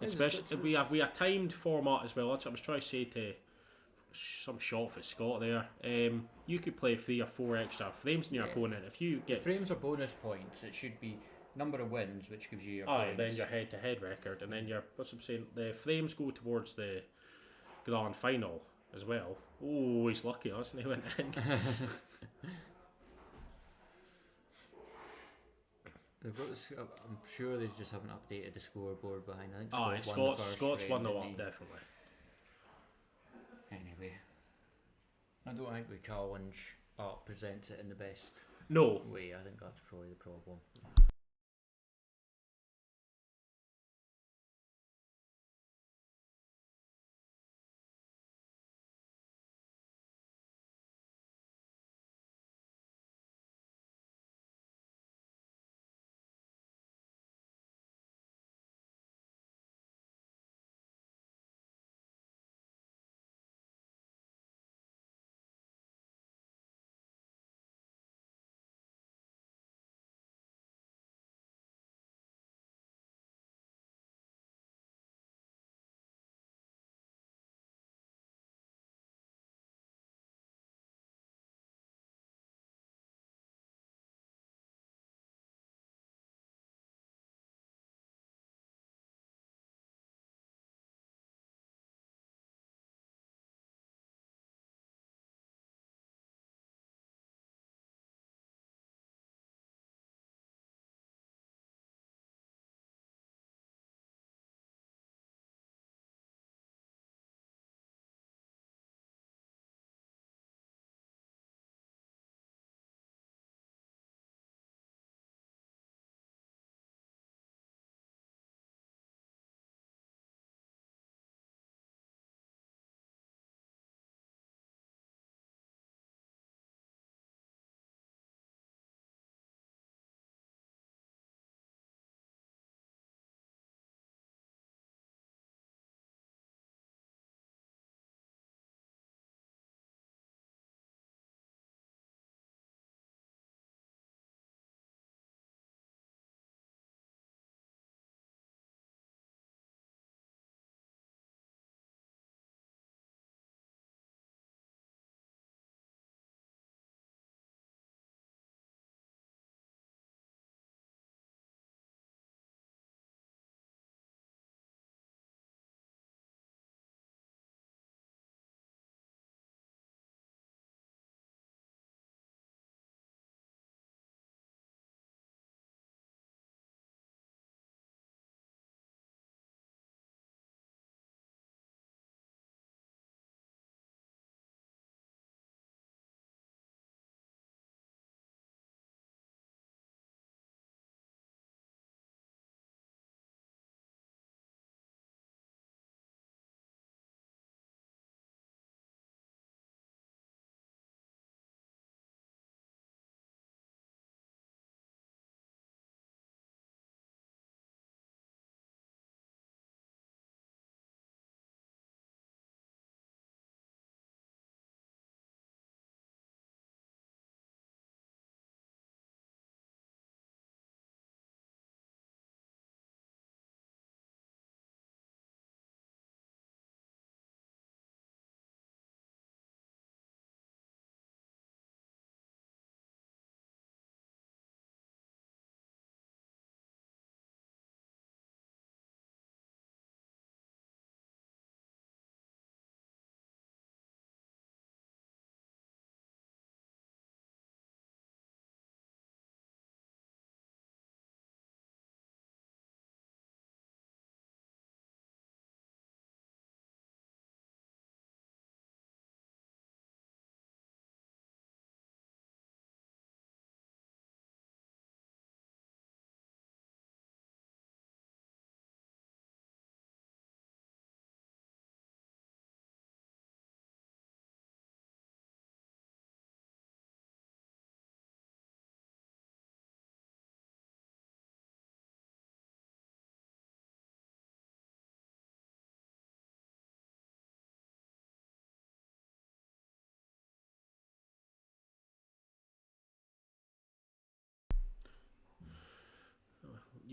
Especially we a timed format as well. That's what I was trying to say to some shot for Scott there. You could play 3 or 4 extra frames in your Yeah. opponent. If you get Frames are bonus points. It should be number of wins, which gives you your aye, points. then your head to head record, and then your what's I'm saying, the frames go towards the grand final as well. Oh, he's lucky, hasn't he? Went in. They've got this, I'm sure they just haven't updated the scoreboard behind. I think Aye, Scott won the first Scott's frame, won the didn't up he? definitely. Anyway, I don't think the challenge presents it in the best No, way. I think that's probably the problem.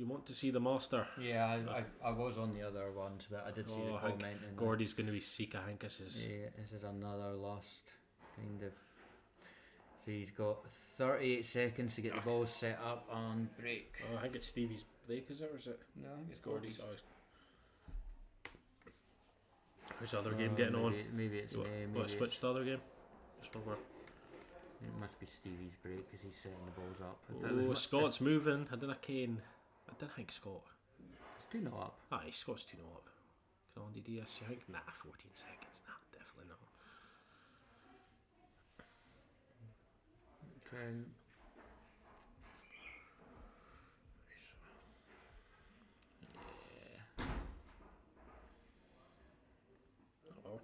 You want to see the master? Yeah, I was on the other ones, but I did see the I think comment. And Gordy's going to be Seek. I think this is. yeah, this is another last kind of. So he's got 38 seconds to get the balls set up and break. Oh, I think it's Stevie's break, is it, or is it? No, I think it's Gordy's. Gordy's. Who's the other game getting on? Maybe it's me. Maybe Let's switch to the other game. Just over. it must be Stevie's break because he's setting the balls up. Oh, Scott's moving. I didn't think Scott. It's 2-0 up. Aye, Scott's 2-0 up. Can on DDS, you think? Nah, 14 seconds. Nah, definitely not. Trent. Yeah. Oh, well.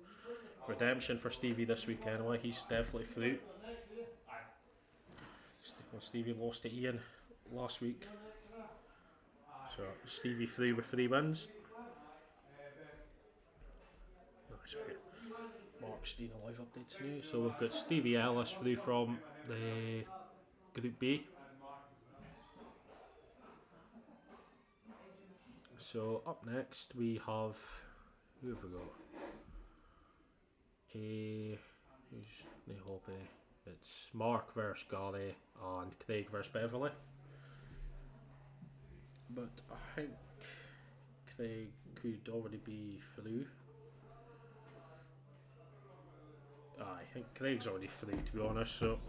Redemption for Stevie this week anyway. He's definitely through. Stevie lost to Ian last week. So Stevie through with 3 wins. Sorry. Mark's doing a live updates now. So we've got Stevie Ellis through from the Group B. So up next we have, who have we got? Who's the hobby? It's Mark versus Gary and Craig versus Beverly. But I think Craig could already be through. I think Craig's already through, to be honest. So,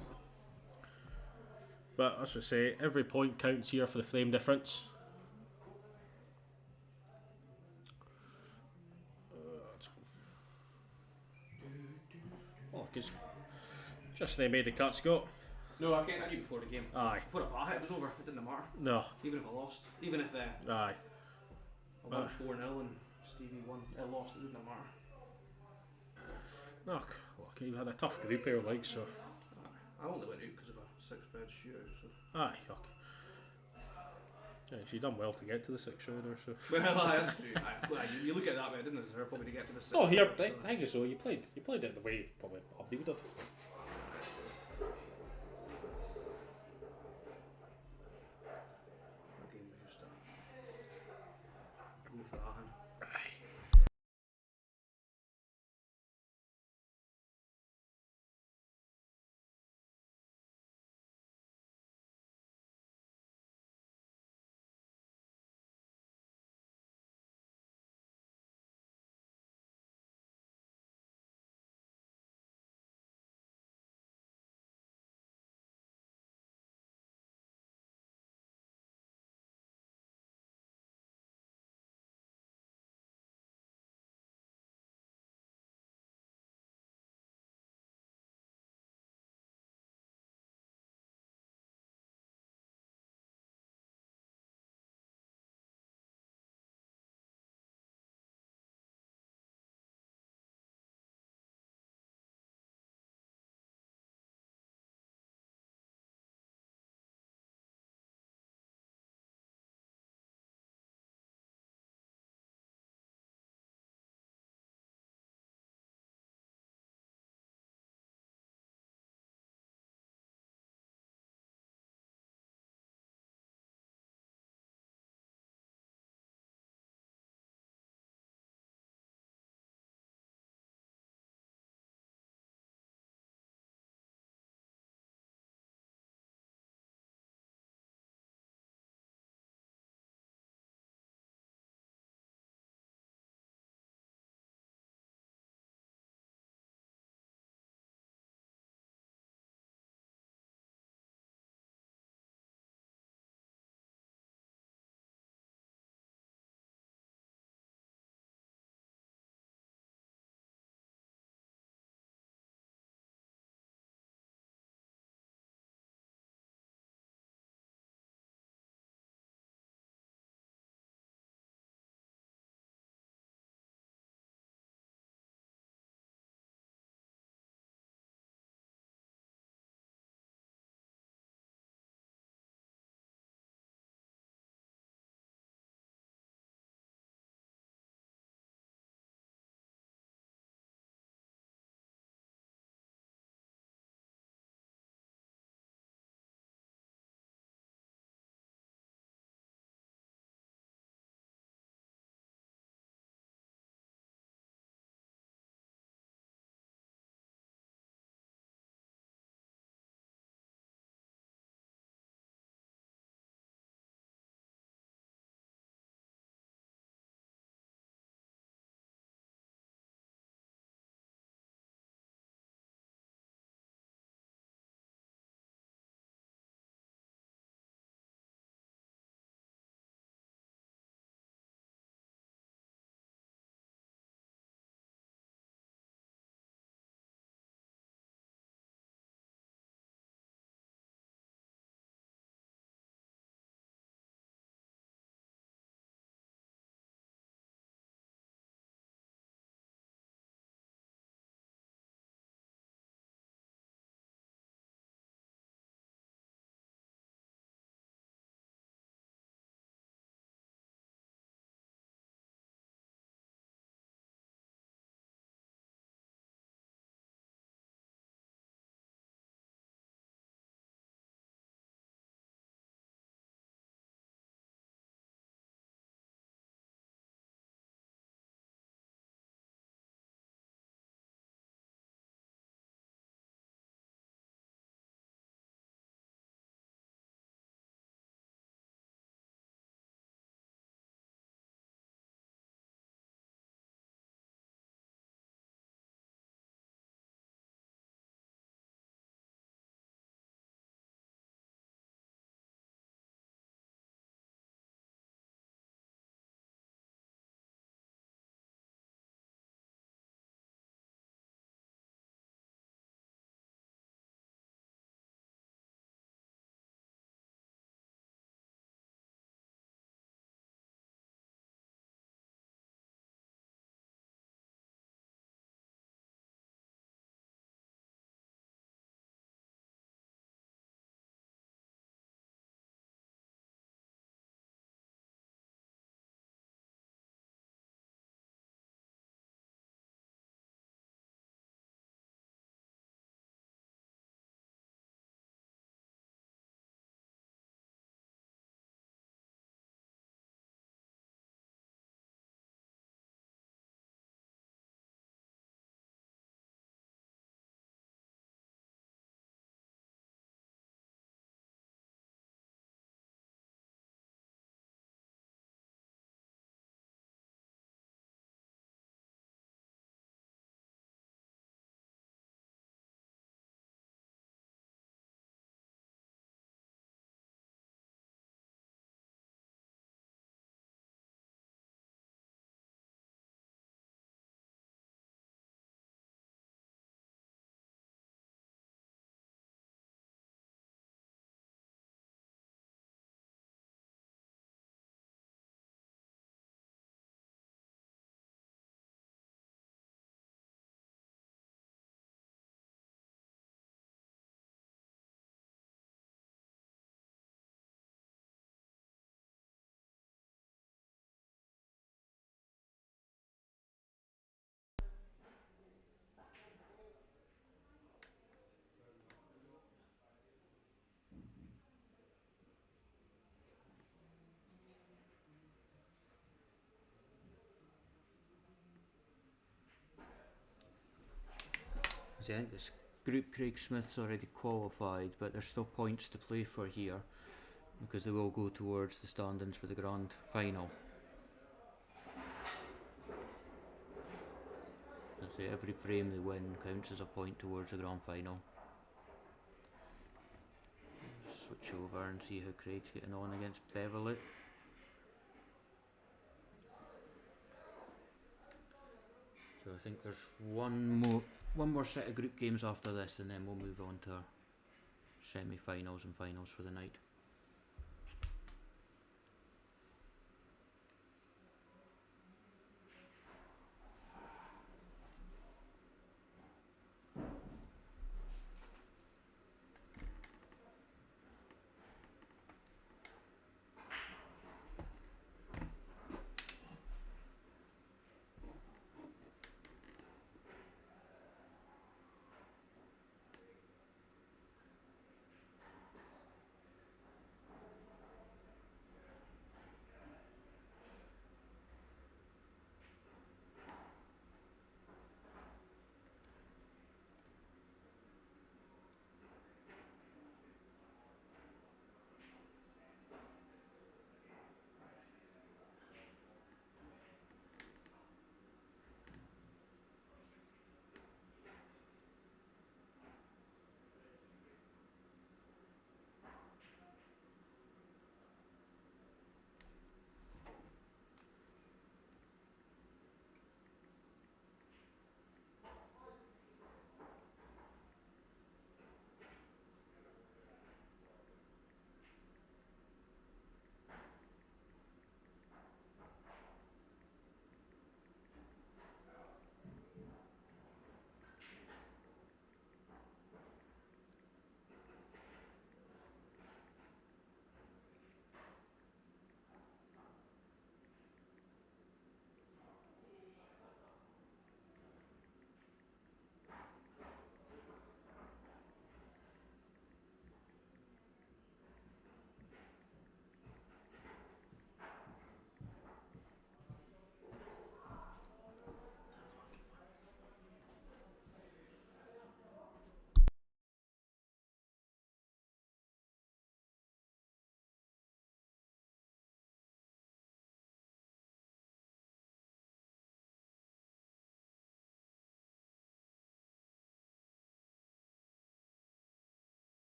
but as we say, every point counts here for the frame difference. Because just they made the cut, Scott. No, I can't. I knew before the game. Aye. Before the bat hit was over, it didn't matter. No. Even if I lost, even if I Aye. won 4-0 and Stevie won, lost, it didn't matter. Look, you had a tough group here, like so. I only went out because of a 6-bed shootout. So. Aye, yuck. Yeah, she done well to get to the 6 shooter, so. Well, that's true. Well, you look at that, but I didn't deserve probably to get to the 6. Oh, here, thank you. So you played it the way probably Abdi would have. I think this group Craig Smith's already qualified, but there's still points to play for here because they will go towards the standings for the grand final. I say every frame they win counts as a point towards the grand final. Switch over and see how Craig's getting on against Beverley. So I think there's one more set of group games after this, and then we'll move on to our semi-finals and finals for the night.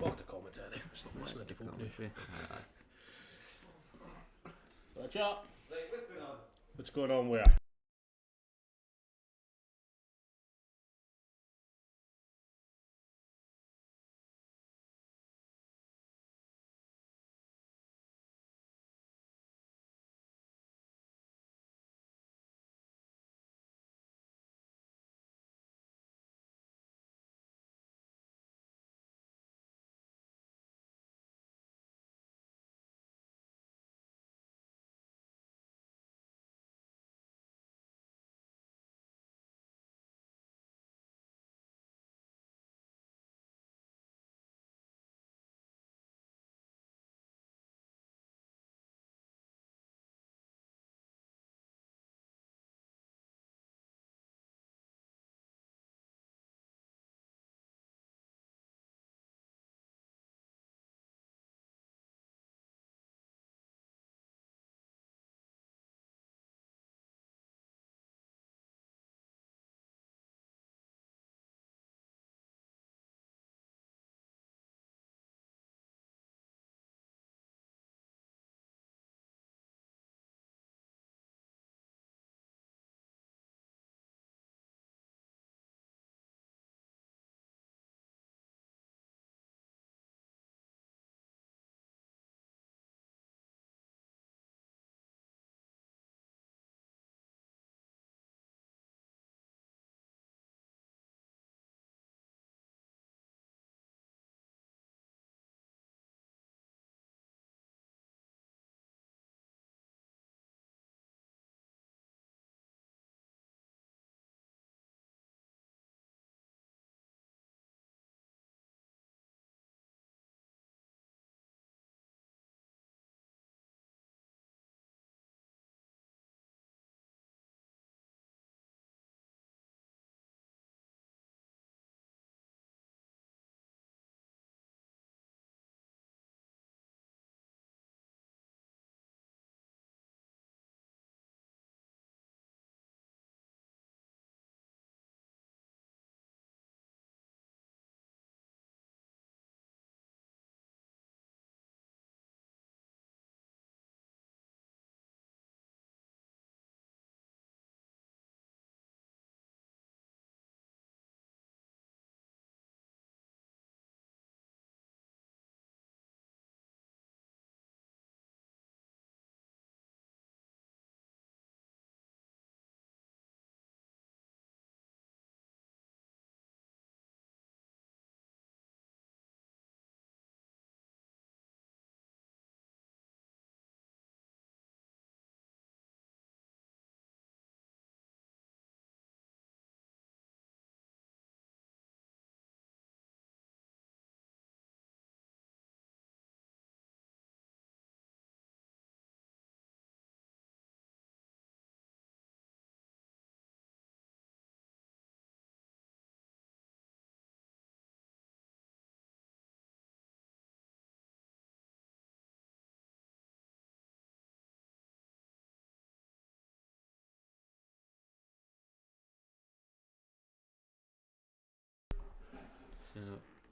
Back to commentary. Stop listening to folk now. Commentary. Watch out. What's going on where?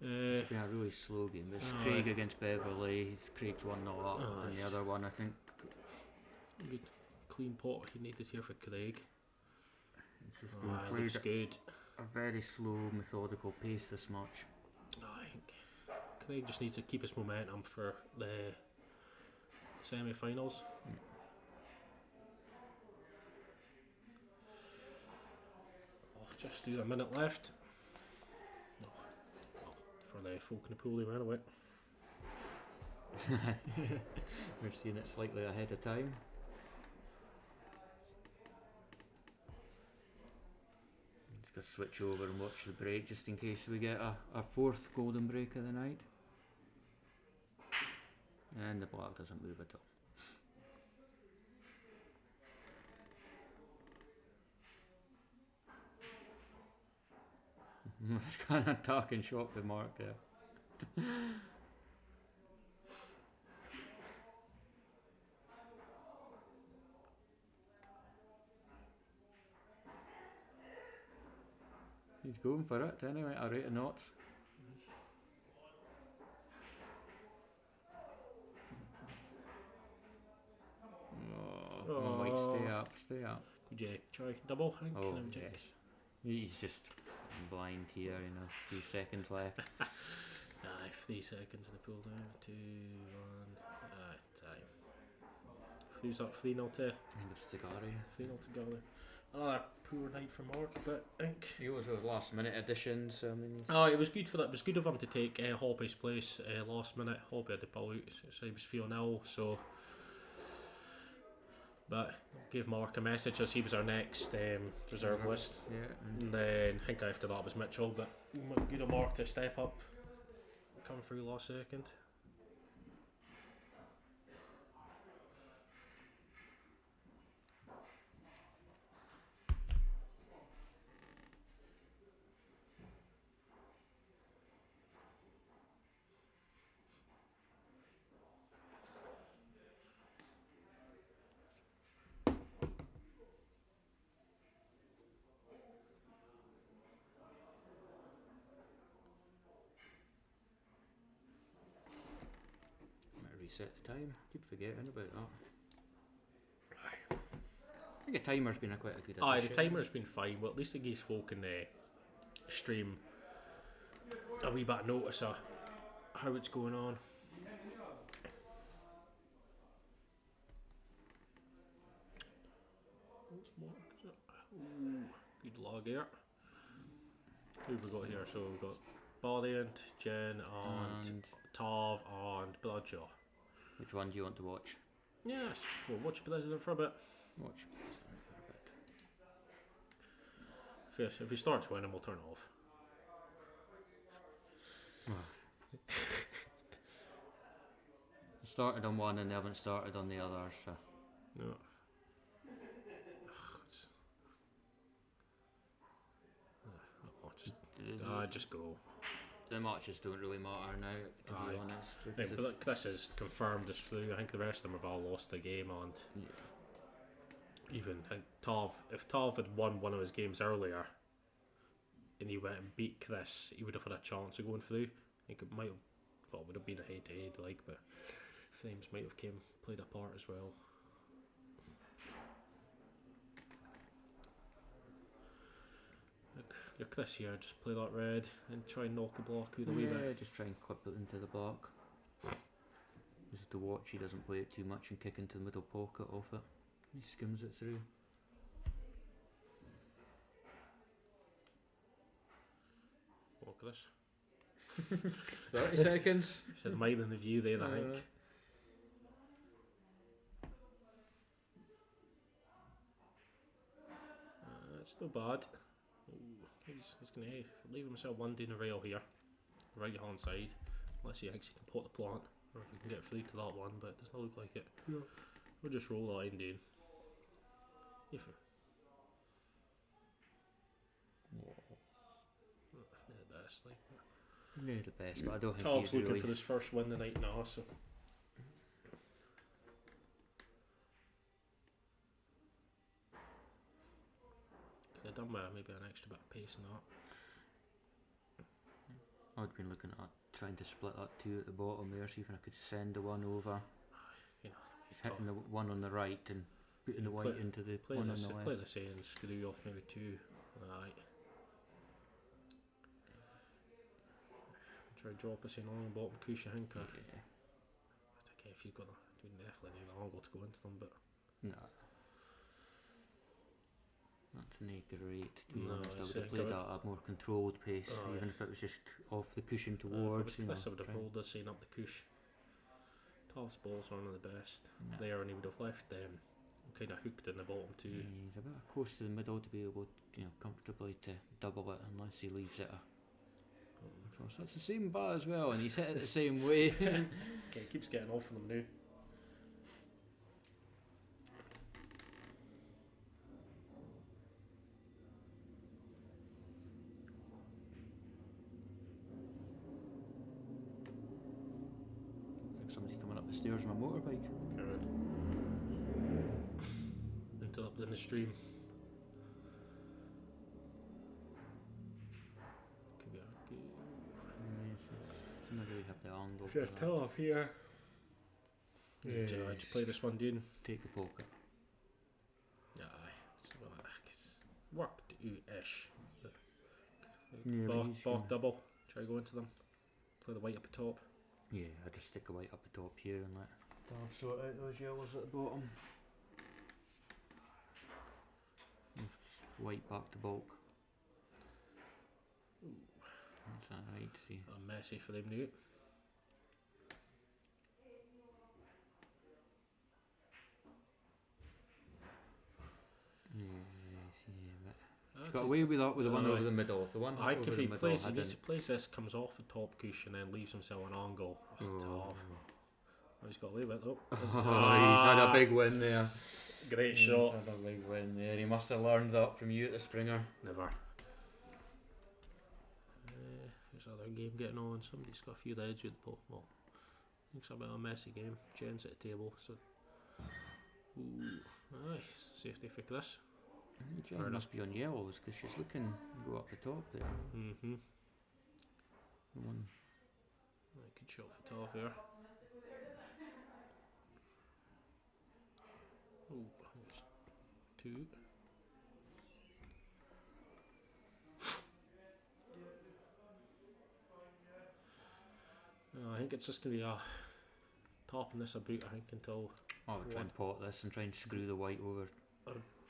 It's been a really slow game. It's Craig against Beverley. Craig's 1-0 up, and the other one, I think. Good clean pot he needed here for Craig. It's just been played Looks good. a very slow, methodical pace this match. I think Craig just needs to keep his momentum for the semi-finals. Just do a minute left. For the folk in the pool, they ran away. We're seeing it slightly ahead of time. Just gonna switch over and watch the break just in case we get a fourth golden break of the night. And the black doesn't move at all. Kind of talking shop with Mark there. He's going for it anyway, a rate of knots. Oh, come on, White, stay up, stay up. Could you try double? I think. Oh, yes. He's just blind here, you know, 2 seconds left. 3 seconds in the pool now. 2, 1. Time. Who's up 3-0 to? I think it's Tagari. 3-0 to Gully. Another poor night for Mark, but I think. He was those last minute additions. I mean, It was good for that. It was good of him to take Hoppy's place last minute. Hoppy had to pull out, so he was feeling ill. So, but gave Mark a message as he was our next reserve list. yeah. And then I think after that was Mitchell, but good of Mark to step up, come through last second. Reset the time. Keep forgetting about that. I think the timer's been quite a good addition. The timer's been fine, but at least it gives folk in the stream a wee bit of notice of how it's going on. What's Mark? Ooh, good log here. Who have we got here? So we've got Valiant, Jen, and Tav, and Bloodjaw. Which one do you want to watch? Yes, we'll watch President for a bit. Watch President for a bit. If he starts winning, we'll turn it off. Started on one and they haven't started on the other, so. No. Just go. The matches don't really matter now, to be honest. Yeah, but look, Chris is confirmed as through. I think the rest of them have all lost the game, and even Tav, if Tav had won one of his games earlier and he went and beat Chris, he would have had a chance of going through. I think it might have, well, it would have been a head to head, like, but Flames might have played a part as well. Look, Chris here, just play that red and try and knock the block out a wee bit. Just try and clip it into the block. Just to watch, he doesn't play it too much and kick into the middle pocket off it. He skims it through. What, Chris? 30 seconds. Said minding the view there, I think. It's not bad. Ooh, he's going to leave himself one down the rail here, right hand side, unless he thinks he can pot the plant, or if he can get through to that one, but it does not look like it. Yeah. We'll just roll the line down. The best, like. Yeah, the best, but I don't think Tom's he's looking really... for his first win tonight now, so. Could have done with maybe an extra bit of pace in that. I'd been looking at trying to split that 2 at the bottom there, see if I could send the one over. You know, Just hitting the one on the right and putting the white into the play one this, on the left. play this in, screw off maybe 2. Right. Try drop this in on the bottom cushion, I think. Yeah. Okay, if you've got you definitely need an angle to go into them, but No. That's not great, to be No, honest. I it's, would have played that at a more controlled pace, Oh, even if it was just off the cushion if it towards. was You know, this, I would have trying- rolled this in up the cush. Toss balls are one of the best Yeah. there, and he would have left them kind of hooked in the bottom too. He's a bit close to the middle to be able, comfortably to double it, unless he leaves it across. That's the same bat as well, and he's hit it the same way. Okay, he keeps getting off on them now. Looks like somebody's coming up the stairs on a motorbike. Good. Into up in the stream. Could be a good. Doesn't really have the angle. If you're for that. tough here. Yes. Just play this one down. Take the poker. Yeah, so it's worked out-ish. Yeah, Bark he's, yeah. double. Try to go into them. Play the white up the top. Yeah, I just stick a white up the top here and let Dav sort out those yellows at the bottom. Just white back to bulk. That's alright, see. Messy for them now. He's got away with that with the one over the middle. The one I over think if the he middle plays, hadn't. he plays this, comes off the top cushion, and leaves himself an angle. Oh, tough. Oh, he's got away with it. Oh, He's had a big win there. Great shot. He's had a big win there. He must have learned that from you at the Springer. Never. There's another game getting on. Somebody's got a few leads with the ball. Well, I think it's a bit of a messy game. Jen's at the table, so. Ooh, nice. Safety for Chris. I think Jen must be on yellows because she's looking to go up the top there. Mm-hmm. The one. Good shot for top here. Oh, there's 2. I think it's just going to be a topping this about, I think, until Oh, try and pot this and try and screw the white over.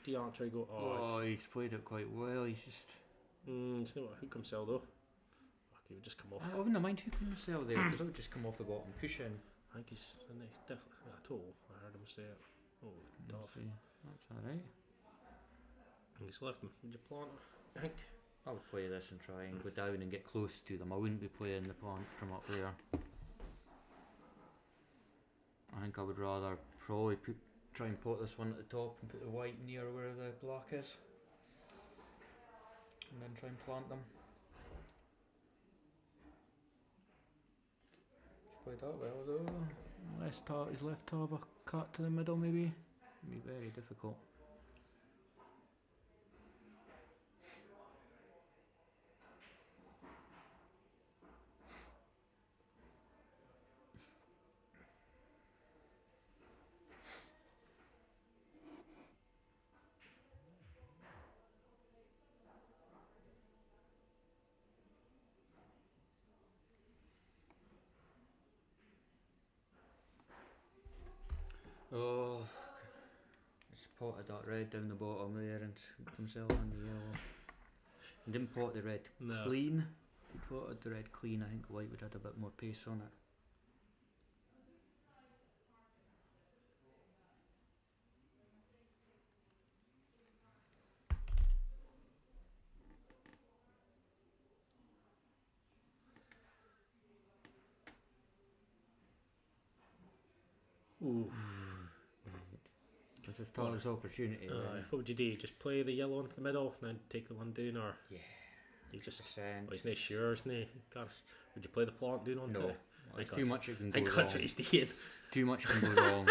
Dion try go. Oh, he's played it quite well. He's just. It's not a hook himself though. He would just come off. I wouldn't mind hooking himself there because I would just come off the bottom cushion. I think he's definitely at all. I heard him say it. Oh, tough. See, that's alright. He's left him. Would you plant it? I think. I would play this and try and go down and get close to them. I wouldn't be playing the plant from up there. I think I would rather probably try and pot this one at the top and put the white near where the black is. And then try and plant them. He's played that well though. He's left to have a cut to the middle maybe. It'd be very difficult. Oh, he's potted that red down the bottom there and scooped himself on the yellow. He didn't pot the red clean. If he potted the red clean, I think white would have had a bit more pace on it. Oof. This is Tyler's opportunity. What would you do? Just play the yellow into the middle and then take the one down, or Yeah. you just? Percent. Oh, he's not sure, isn't he? Would you play the plant down onto No, it? there's I too got- much it can I go think wrong. that's what he's doing. Too much can go wrong.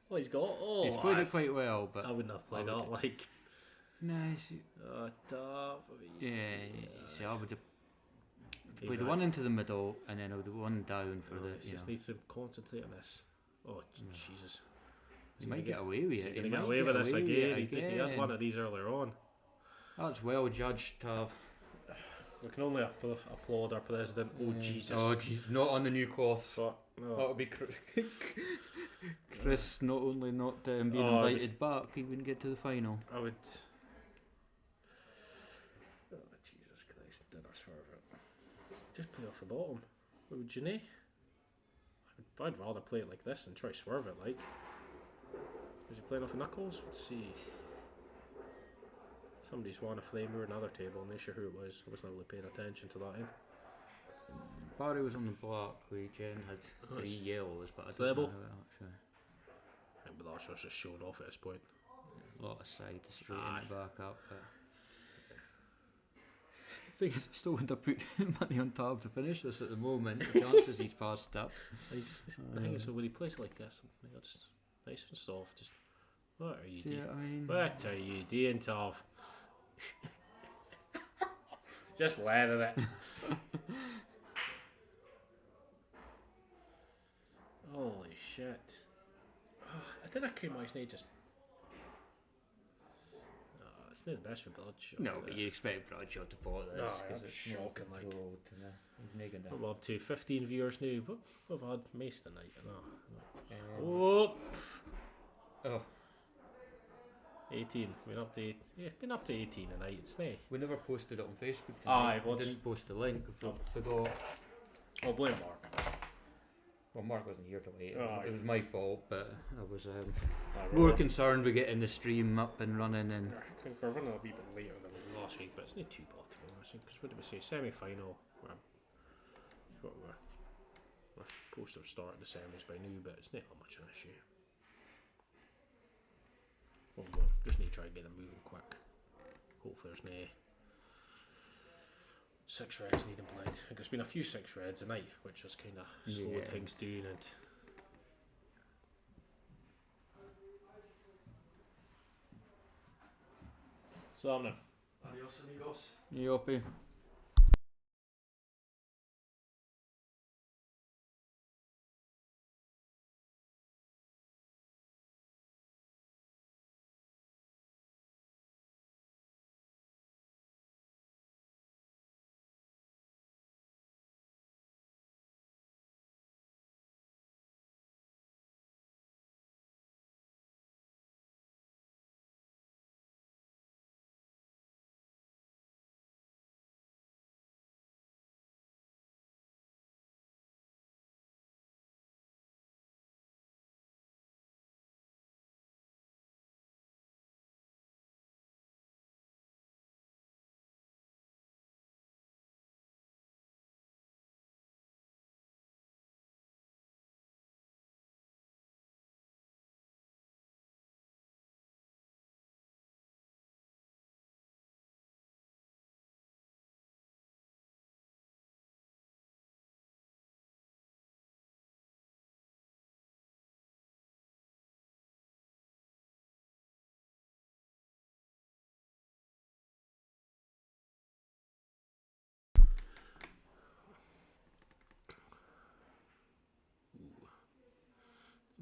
Well, he's got. Oh, He's played it quite well, but I wouldn't have played I that. would- Like, nice. tough. Yeah, see, I would have play the one into the middle, and then the one down for the. You just know. needs to concentrate on this. Oh Jesus! He might get away with it. He's gonna get away with this again. He had one of these earlier on. That's well judged, Tav. We can only applaud our president. Oh Jesus! Oh jeez, not on the new cloth. So, no. That would be Chris not only not being invited back, he wouldn't get to the final. I would. Oh Jesus Christ! Did I swerve it? Just play off the bottom. Would you know? I'd rather play it like this than try to swerve it. Like, was he playing off the knuckles? Let's see. Somebody's won a flamer at another table. I'm not sure who it was. I wasn't really paying attention to that. Barry was on the block. Jen had 3 yellows, but I don't Level. know how it actually. But that's just shown off at this point. A lot of side to straighten it back up. But I think it's still would have put money on Tav to finish this at the moment. The chances he's passed up. The thing is, so when he plays it like this, I'm just nice and soft. Just what are you See, doing? I mean, What are you doing, Tav? Just letting it. Holy shit! Oh, I think I came my snake just. It's not the best for Bloodshot. no, but you expect Bradshaw to bought this because it's shocking. Like, he's nagging that. I'm up to 15 viewers now. We've had Mace tonight. No. Oh, 18. Been up to it's been up to 18 tonight. It's nay. we never posted it on Facebook. Aye, We what's- didn't post the link. We forgot. I'll blame Mark. Well, Mark wasn't here till late. Oh, It was my fault, but I was Aye, more concerned with getting the stream up and running. And I think we're running a wee bit later than last week, but it's not too bad to be honest. Because what did we say? Semi-final. We're supposed to have started the semis by now, but it's not that much an issue. Well, just need to try and get them moving quick. Hopefully there's no 6 reds needing played. I think there's been a few 6 reds tonight, which has kind of slowed things down. And so then. Adios, amigos. Yoppie.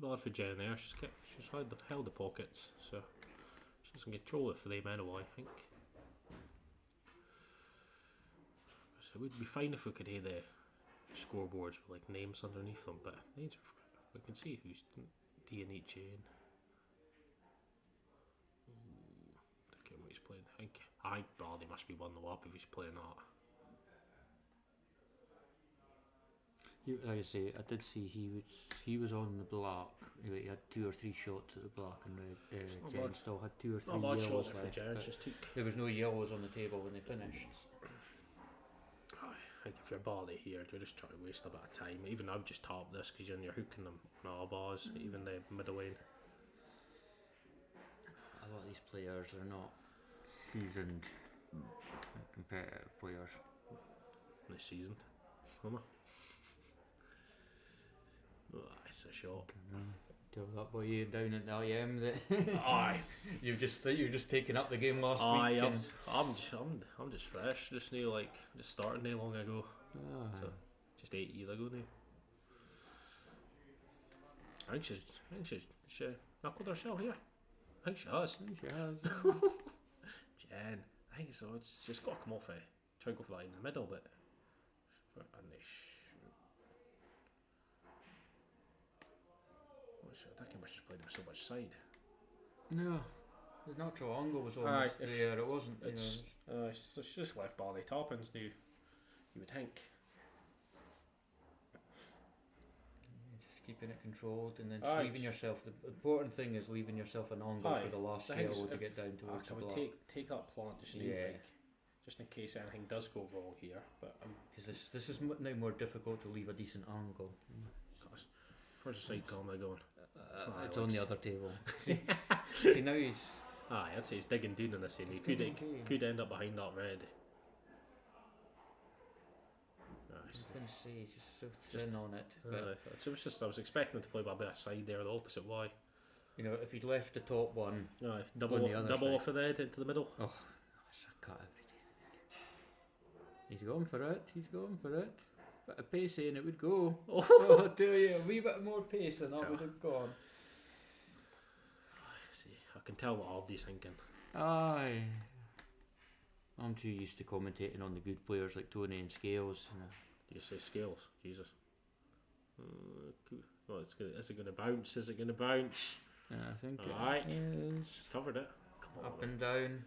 Bad for Jen there. She's held the pockets, so she's in control of the men away, I think. So it would be fine if we could hear the scoreboards with like names underneath them, but we can see who's D in each chain. I think what he's playing. I think Brady must be 1-0 up if he's playing that. Like I say, I did see he was on the block. He had 2 or 3 shots at the block, and Jen still had 2 or 3 Not bad yellows shots for left. Jen. But Just took. there was no yellows on the table when they finished. I think if you're Barley here, you're just trying to waste a bit of time. Even I would just tap this because you're hooking them on all bars, even the middle lane. A lot of these players are not seasoned competitive players. This season. Oh, it's a shot. Tell that boy you down at the IM that Aye. you've just taken up the game last Aye, week. I'm just fresh. Just new, like, just started not long ago. Aye. So, just 8 years ago now. I think she knuckled herself here. I think she has. She has. Jen, I think so. It's just got to come off it. Try and go for that in the middle, but. And I think she's played him so much side. No, the natural angle was almost Aye, there. It wasn't. It's just left Barley Toppins now. You would think. Just keeping it controlled and then Aye. leaving yourself. The important thing is leaving yourself an angle Aye. for the last I think yellow to if- get down towards the I would block. take that plant just now, Yeah. like, just in case anything does go wrong here. But Because this is now more difficult to leave a decent angle. gosh, where's the side camera going? Aye, It's on let's- the other table. See now he's. Aye, I'd say he's digging down in this area. He He's could digging down. could end up behind that red. I was Nice. going to say he's just so Just- thin on it. But So it was just I was expecting him to play by a bit of side there, the opposite way. you know, if he'd left the top one, Aye, On the other double side. off of the head into the middle. oh, that's a cut every day. He's going for it. He's going for it. Bit of pace and it would go. Oh, I tell you, a wee bit more pace and that Tell. would have gone. See, I can tell what Aldi's thinking. Aye. I'm too used to commentating on the good players like Tony and Scales. You know. Do you say Scales? Jesus. Oh, is it going to bounce? Is it going to bounce? I think Aye. it is. Covered it. Come on. Up and down.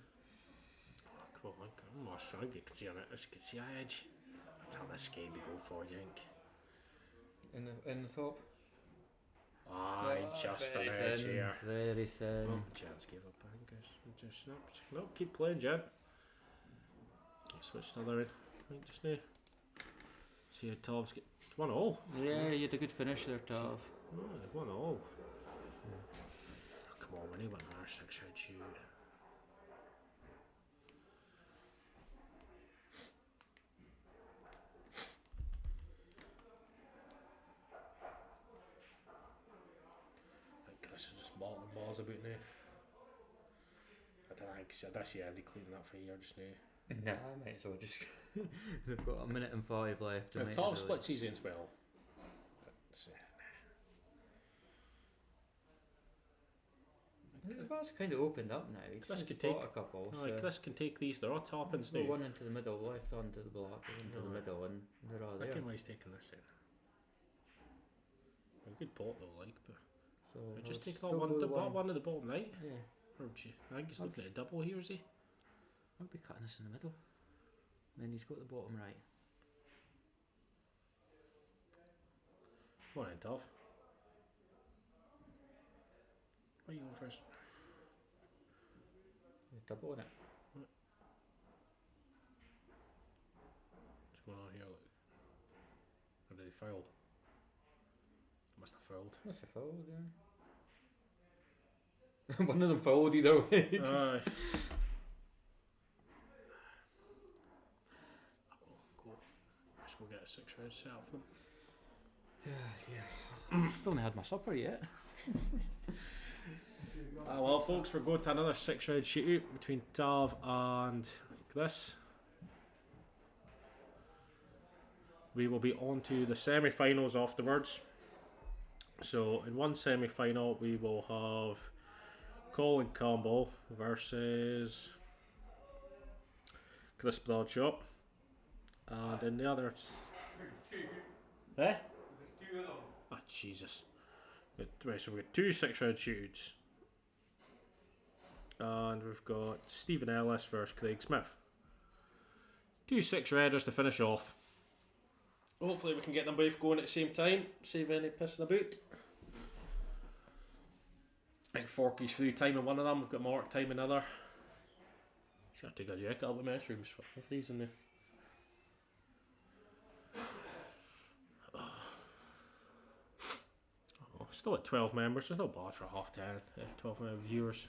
Come on, I'm not strong. You can see on it. You can see the edge. That's how this scared to go for, you think? In the top. Aye, Oh, just very an edge thin, here. Very thin. Oh, Jan's gave up, I think. Just no, keep playing, Jan. Switch to the other end. Right, just now. See how Tov's get 1-all. Yeah, you had a good finish there, Tav. Oh, 1-all. Oh, come on, we need one another 6-red shoe. I think Chris is just bottling balls about now. I don't think I see Andy cleaning up for here just now. Nah, I might as well just. They've got a minute and 5 left. I If might Tom as well- splits his in as well. That's kind of opened up now. He's Chris just could bought take- a couple. Aye, So Chris can take these, they're all toppings go now. one into the middle, left onto the block, into the Aye. middle, and they're all I there. reckon why he's taking this in. A good pot though, like, but So just I'll take that still one, go the the one at the bottom right. Yeah, Or would you? I think he's I'll looking at a double here, is he? I'll be cutting this in the middle. And then he's got the bottom right. Come on in, Tov. Where are you going first? He's doubling it. What's going on here? Look. Or did he foul? Must have fouled. That's a foul, yeah. One of them fouled either way. Aye. Go. Just go get a 6-red set up for them. Yeah. Still not had my supper yet. Well, folks, we're going to another 6-red shootout between Tav and Chris. We will be on to the semi-finals afterwards. So, in one semi-final, we will have Colin Campbell versus Chris Bradshaw, and in the other, eh? Ah, Jesus. Right, so we've got 2 6-red shootouts. And we've got Stephen Ellis versus Craig Smith. 2 6-redders to finish off. Hopefully we can get them both going at the same time. Save any pissing about. I think Forky's through time in one of them. We've got Mark time in another. Should have taken a jacket out of the mushrooms for these in there. Oh, still at 12 members. It's not bad for half 10. 12 viewers.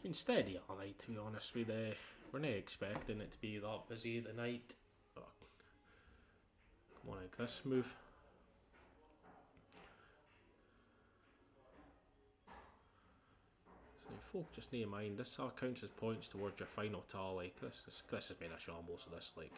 been steady all night, to be honest. We're not expecting it to be that busy tonight. Oh, come on, Chris, move. So folk just need in mind, this all counts as points towards your final tally. Chris has been a shambles of this, like.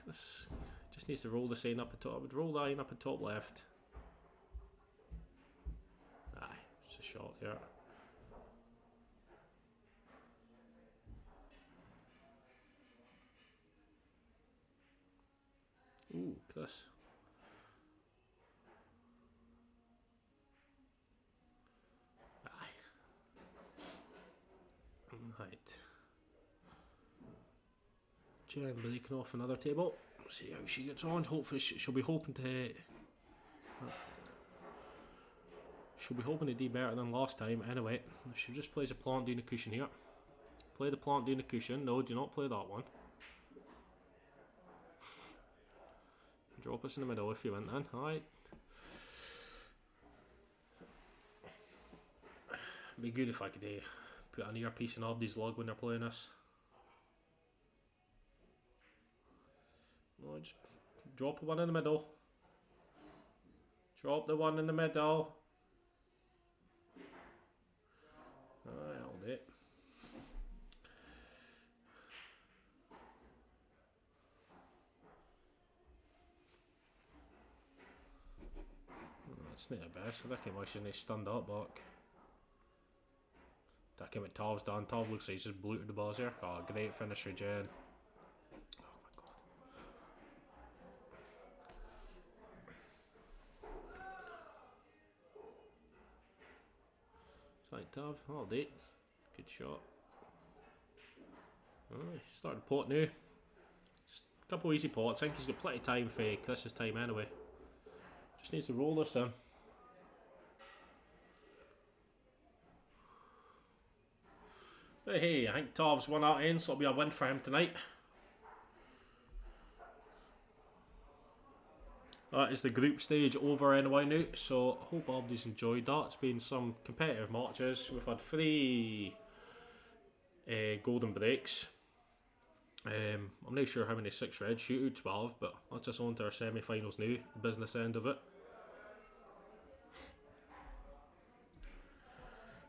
This just needs to roll the sign up at top. I would roll the line up at top left. Aye, it's a shot here. Ooh, Chris. Aye. Right. Jen breaking off another table. See how she gets on. Hopefully she'll be hoping to. She'll be hoping to do better than last time. Anyway, if she just plays a plant doing a cushion here. Play the plant doing a cushion. No, do not play that one. Drop us in the middle if you went then. Alright. Be good if I could put an earpiece in Abdi's lug when they're playing this. No, just drop one in the middle. Drop the one in the middle. Alright, I'll do it. That's not the best. I reckon why shouldn't he stand up back? Attacking what Tav's done. Tav looks like he's just bluted the balls here. Oh, great finish for Jen. Oh my god. Sorry, Tav. I'll do it. Good shot. Oh, he's starting to pot now. Just a couple easy pots. I think he's got plenty of time for Chris's time anyway. Just needs to roll this in. But hey, I think Tav's won that in, so it'll be a win for him tonight. That is the group stage over anyway now, so I hope everybody's enjoyed that. It's been some competitive matches. We've had 3 golden breaks. I'm not sure how many 6 red shootouts we have, but that's just on to our semi-finals now, the business end of it.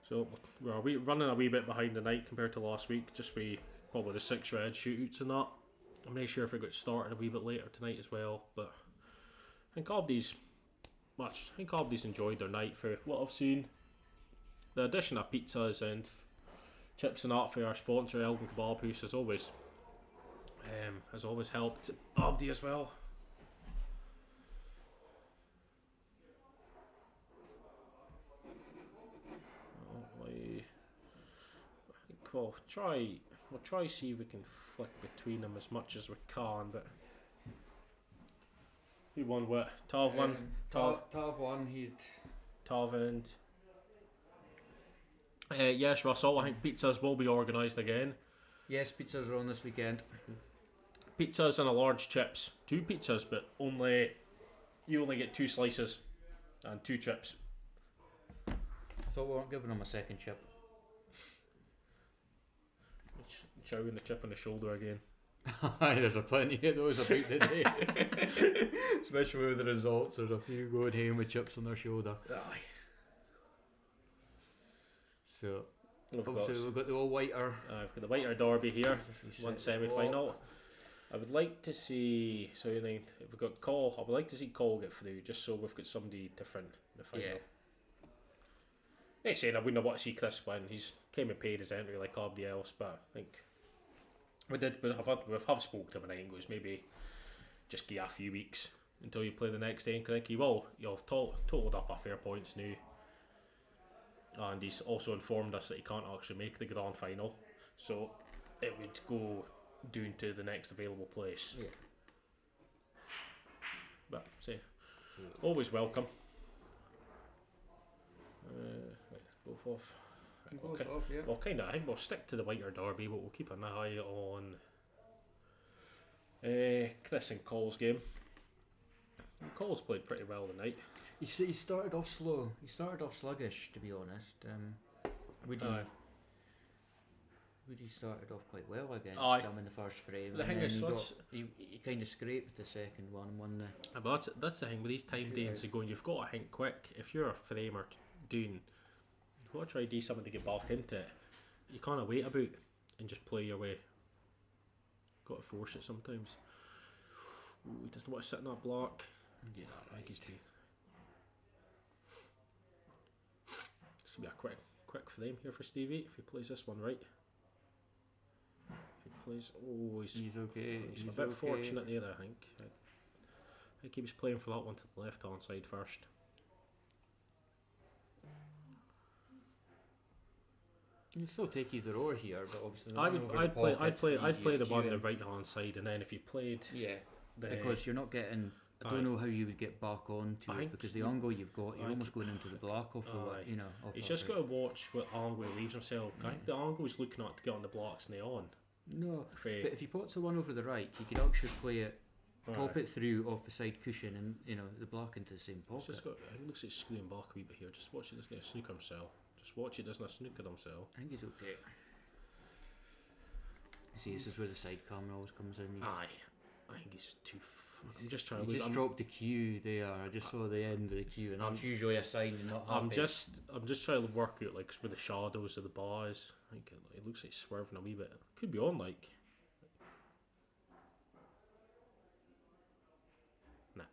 So we're running a wee bit behind tonight compared to last week, just with probably the 6 red shootouts and that. I'm not sure if we got started a wee bit later tonight as well, but I think Abdi's enjoyed their night for what I've seen. The addition of pizzas and chips and that for our sponsor Elgin Kebab House has always helped Abdi as well. We'll try see if we can flick between them as much as we can, but who won what? Tav won? Tav won, Tav and yes, Russell, I think pizzas will be organised again. Yes, pizzas are on this weekend. Pizzas and a large chips. 2 pizzas, but you only get 2 slices and 2 chips. I thought we weren't giving them a second chip. Chowing the chip on the shoulder again. There's a plenty of those about today. Especially with the results, there's a few going home with chips on their shoulder. Aye. So, We've got the old whiter. We've got the whiter derby here, one semi-final. I would like to see, so you think if we've got Cole, I would like to see Cole get through, just so we've got somebody different in the final. Yeah. Not saying I wouldn't want to see Chris win. He's came and paid his entry like everybody else, but I think we have spoke to him and goes maybe just give a few weeks until you play the next day. I think you'll have totaled up a fair points now, and he's also informed us that he can't actually make the grand final, so it would go down to the next available place. Yeah. But say, always welcome. Right, both off. Both Okay. off, yeah. Well, kind of. I think we'll stick to the Whiter Derby, but we'll keep an eye on Chris and Cole's game. And Cole's played pretty well tonight. He started off slow. He started off sluggish, to be honest. Woody started off quite well against him in the first frame. The thing is, he kind of scraped the second one and won the. But that's the thing with these time days are going. You've got to think quick. If you're a framer doing, you've got to try to do something to get back into it. You can't wait about and just play your way. Got to force it sometimes. Ooh, he doesn't want to sit in that block. Yeah, I think he's been. This could be a quick frame here for Stevie if he plays this one right. If he plays, he's okay. He's a bit fortunate there, I think. I think he was playing for that one to the left hand side first. You can still take either or here, but obviously I'd play the one on the right hand side, and then if you played because you're not getting. I don't know how you would get back onto it because the angle you've got, you're almost going into the block off the off he's that just right. got to watch what angle he leaves himself. I think the angle he's looking at to get on the blocks and they on. No, but if he puts the one over the right, he could actually play it, pop it through off the side cushion, and the block into the same pocket. Just got. It looks like he's screwing back a wee bit here. Just watch it doesn't snook himself. Just watch it doesn't snook at himself. I think he's okay. See, this is where the side camera always comes in. I think he's too. I'm just trying to. He just dropped the cue there. I just saw the end of the cue, and that's usually a sign you're not happy. I'm just trying to work out like with the shadows of the bars. I think it looks like swerving a wee bit. Could be on like. Nah.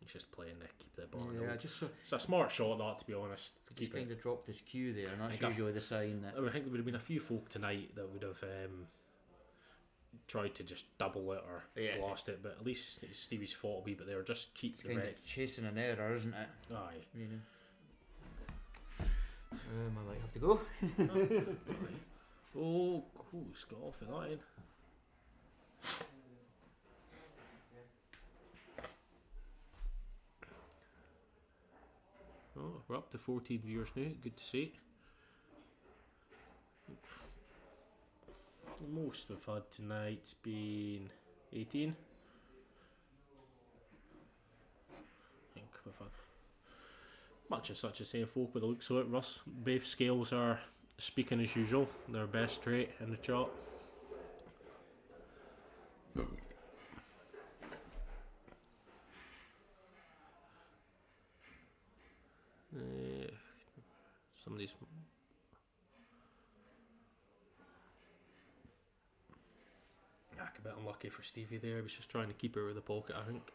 He's just playing there, keep the ball. Yeah, it's a smart shot that, to be honest. He just kind of dropped his cue there, and that's usually the sign that. I think there would have been a few folk tonight that would have tried to just double it or blast it, but at least Stevie's fought a wee bit there. Just keep it's the kind of chasing an error, isn't it? Aye. I might have to go. Oh, cool, he's got off of that end. Oh, we're up to 14 viewers now. Good to see. The most we've had tonight's been 18. I think we've had much as such the same folk with the looks of it. Russ, both scales are speaking as usual. Their best trait in the chart. Somebody's. A bit unlucky for Stevie there. He was just trying to keep it out of the pocket, I think.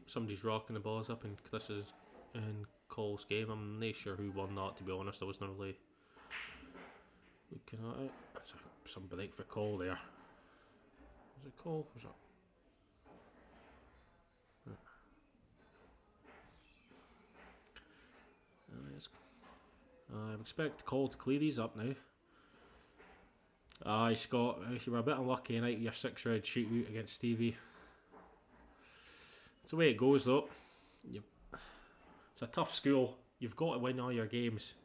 Somebody's rocking the balls up in Chris's and Cole's game. I'm not sure who won that, to be honest. I wasn't really looking at it. That's some break for Cole there. Was it Cole? Was it? I expect Cole to clear these up now. Aye, Scott, you were a bit unlucky tonight with your 6 red shootout against Stevie. It's the way it goes though. It's a tough school. You've got to win all your games.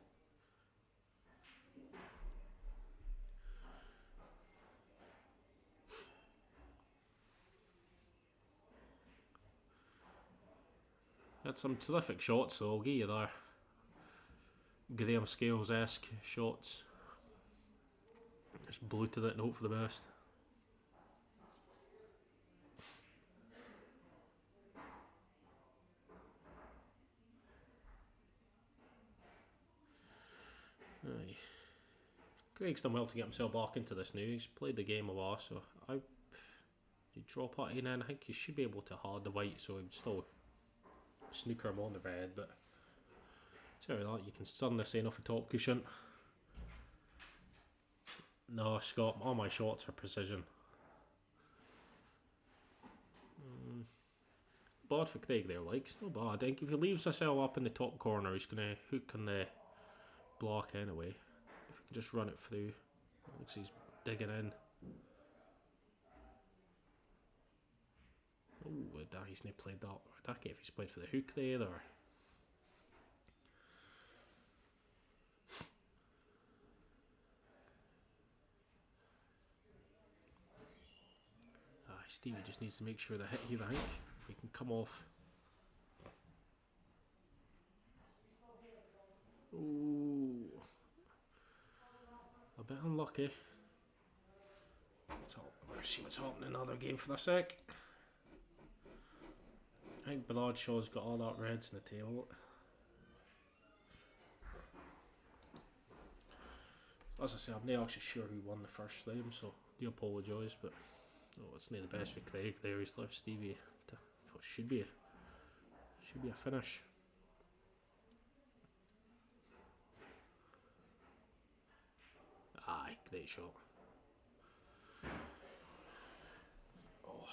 Had some terrific shots though, I'll give you there. Graham Scales-esque shots. Just bluted it and hope for the best. Aye. Craig's done well to get himself back into this now. He's played the game a while, so you drop it in, and I think he should be able to hard the white, so he'd still snooker him on the red, but tell you that, you can turn this in off the top cushion. No, Scott, all my shots are precision. Bad for Craig there, like, it's not bad. I think if he leaves himself up in the top corner, he's going to hook on the block anyway. If he can just run it through, it looks like he's digging in. Oh, he's not played that. I don't get if he's played for the hook there or. Stevie just needs to make sure the hit here, I think. If we can come off. Ooh. A bit unlucky. Let's see what's happening in another game for a sec. I think Bernard Shaw's got all that reds in the table. As I say, I'm not actually sure who won the first frame, so I do apologise, but it's not the best for Craig there. He's left Stevie to what should be a finish. Aye, great shot. Oh.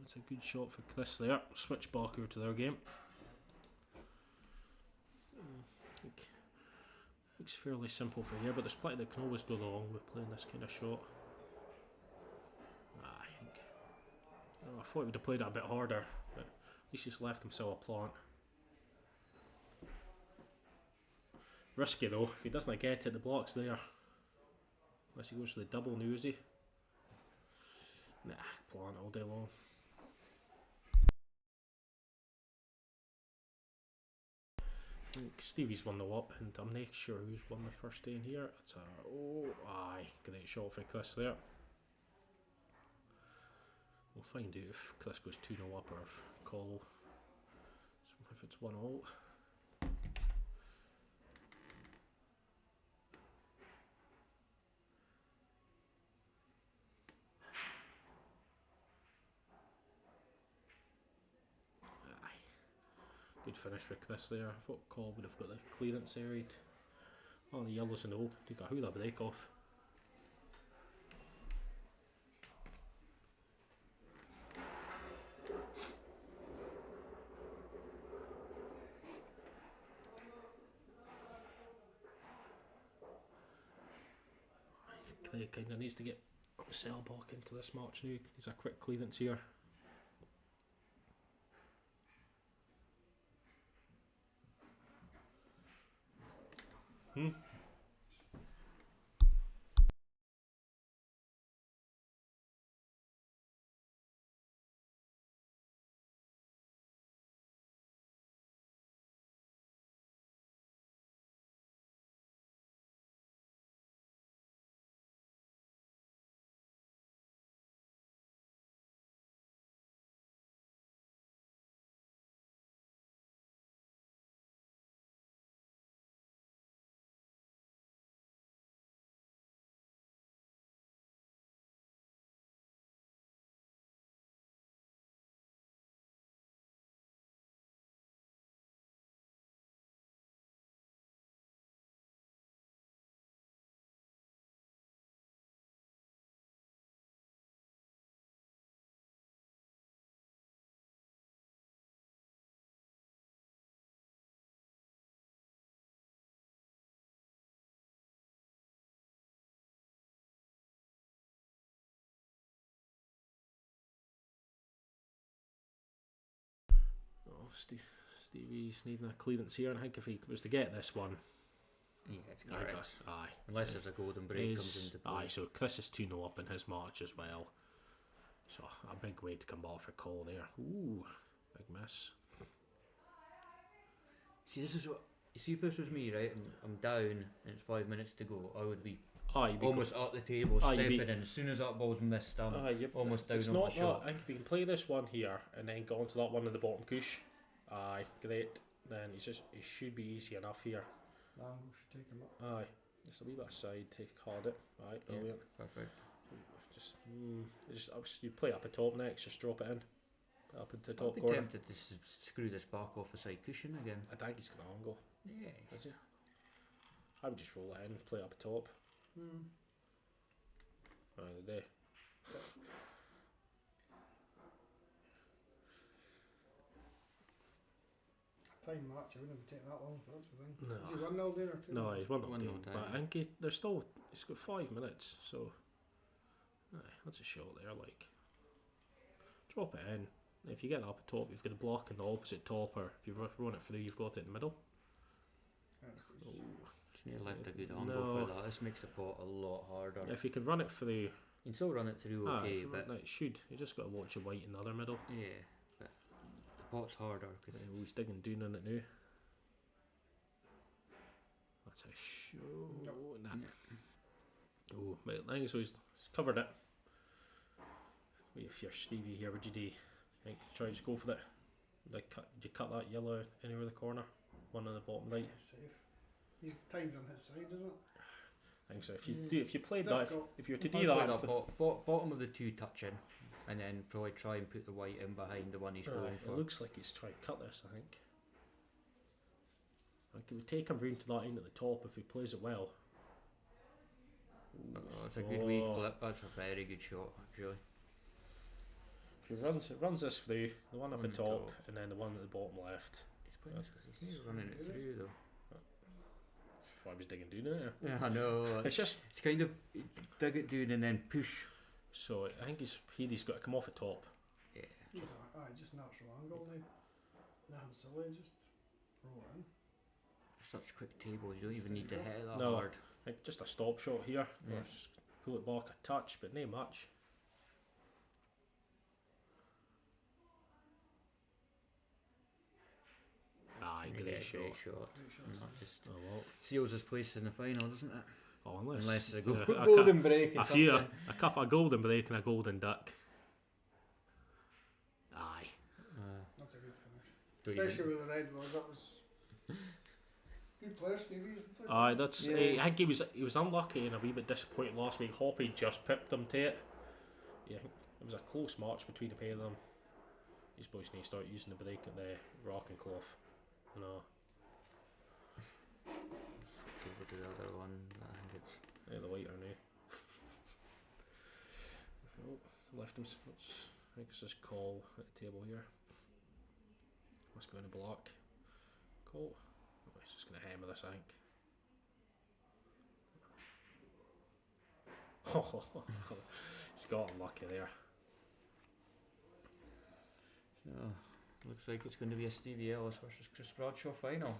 That's a good shot for Chris there. Switch back over to their game. Looks fairly simple for here, but there's plenty that can always go wrong with playing this kind of shot. I thought he would have played it a bit harder, but at least he's left himself a plant. Risky though, if he doesn't get it, the block's there. Unless he goes for the double now, is he? Nah, plant all day long. I think Stevie's won the up, and I'm not sure who's won the first day in here. It's great shot for Chris there. We'll find out if Chris goes 2-0 up or if Colo. So if it's 1-0. Good finish for Chris there. I thought Cole would have got the clearance area. Oh, the yellow's a no. He got a break off. Craig kind of needs to get himself back into this match now. He's a quick clearance here. Stevie's needing a clearance here, and I think if he was to get this one, yeah, it's correct. Aye. Unless there's a golden break comes into play. Aye, so Chris is 2-0 up in his match as well. So a big way to come back for Cole there. Ooh, big miss. See, this is what you see. If this was me, right, and I'm down, and it's 5 minutes to go, I would be almost up the table, stepping in. As soon as that ball's missed, I'm almost down on my shot. I think if you can play this one here and then go on to that one in the bottom cush, aye, great. Then it should be easy enough here. The angle should take him up. Aye, just a wee bit aside, take hard it. Aye, brilliant. Yeah, perfect. Just you play up the top next, just drop it in. Up into the top I'd be corner. tempted to screw this back off the side cushion again. I think he's gonna angle. Yeah. Is he? I would just roll it in, play up the top. Right, the day. fine match. It wouldn't have taken that long for that to win. No. Is he 1-0 down or 2? No, he's 1-0 1-0 down. But down. I think he's got 5 minutes, so aye, that's a shot there. Like, drop it in. If you get it up at top, you've got a block in the opposite top, or if you run it through, you've got it in the middle. That's good. Oh. He's near left a good angle No. for that. This makes the pot a lot harder. If you can run it through, You can still run it through okay, but it should. You just got to watch your white in the other middle. yeah, but the pot's harder because He's digging down in it now. That's a show. Nah. Oh, mate, I think so. He's covered it. Wait, if you're Stevie here, would you do? I think try to just go for it. Like, did you cut that yellow anywhere in the corner? One on the bottom right. Safe. His time's on his side, isn't it? I think so. If you Yeah. if you played It's that, difficult. if you were to I'd do put that, that bottom of the two touching, and then probably try and put the white in behind the one he's going it for. looks like he's trying to cut this. I think. It would take him round to that end at the top if he plays it well. Oh, that's a good wee flip. That's a very good shot, actually. If he runs this through, the one up On the the top, top. and then the one at the bottom left. He's nearly running it through though. I was digging down it. Yeah, I know. It's just It's kind of dig it down and then push. so. I think he's got to come off the top. Yeah. Just natural angle now. Nothing silly, just roll it in. Such quick tables, you don't even need to hit it that No. hard. Like just a stop shot here. Yeah. Or just pull it back a touch, but no much. Aye, Yeah, great shot. Great shot. Great shots. And that just Oh well. seals his place in the final, doesn't it? Oh, Unless a yeah, golden break. a and few, something. a couple of golden break and a golden duck. Aye. That's a good finish. Don't even- Especially with the red was. That was good player, Stevie. He's played Aye, that's. Yeah. I think he was unlucky and a wee bit disappointed last week. Hoppy just pipped him to it. Yeah, it was a close match between the pair of them. These boys need to start using the break at the rock and cloth. No, Over to the other one. I think it's yeah, the white are now. Oh, left him. Let's make this call at the table here. Must be on the block. Call. Oh, he's just gonna hammer this, I think. He's got unlucky there. so looks like it's going to be a Stevie Ellis versus Chris Bradshaw final.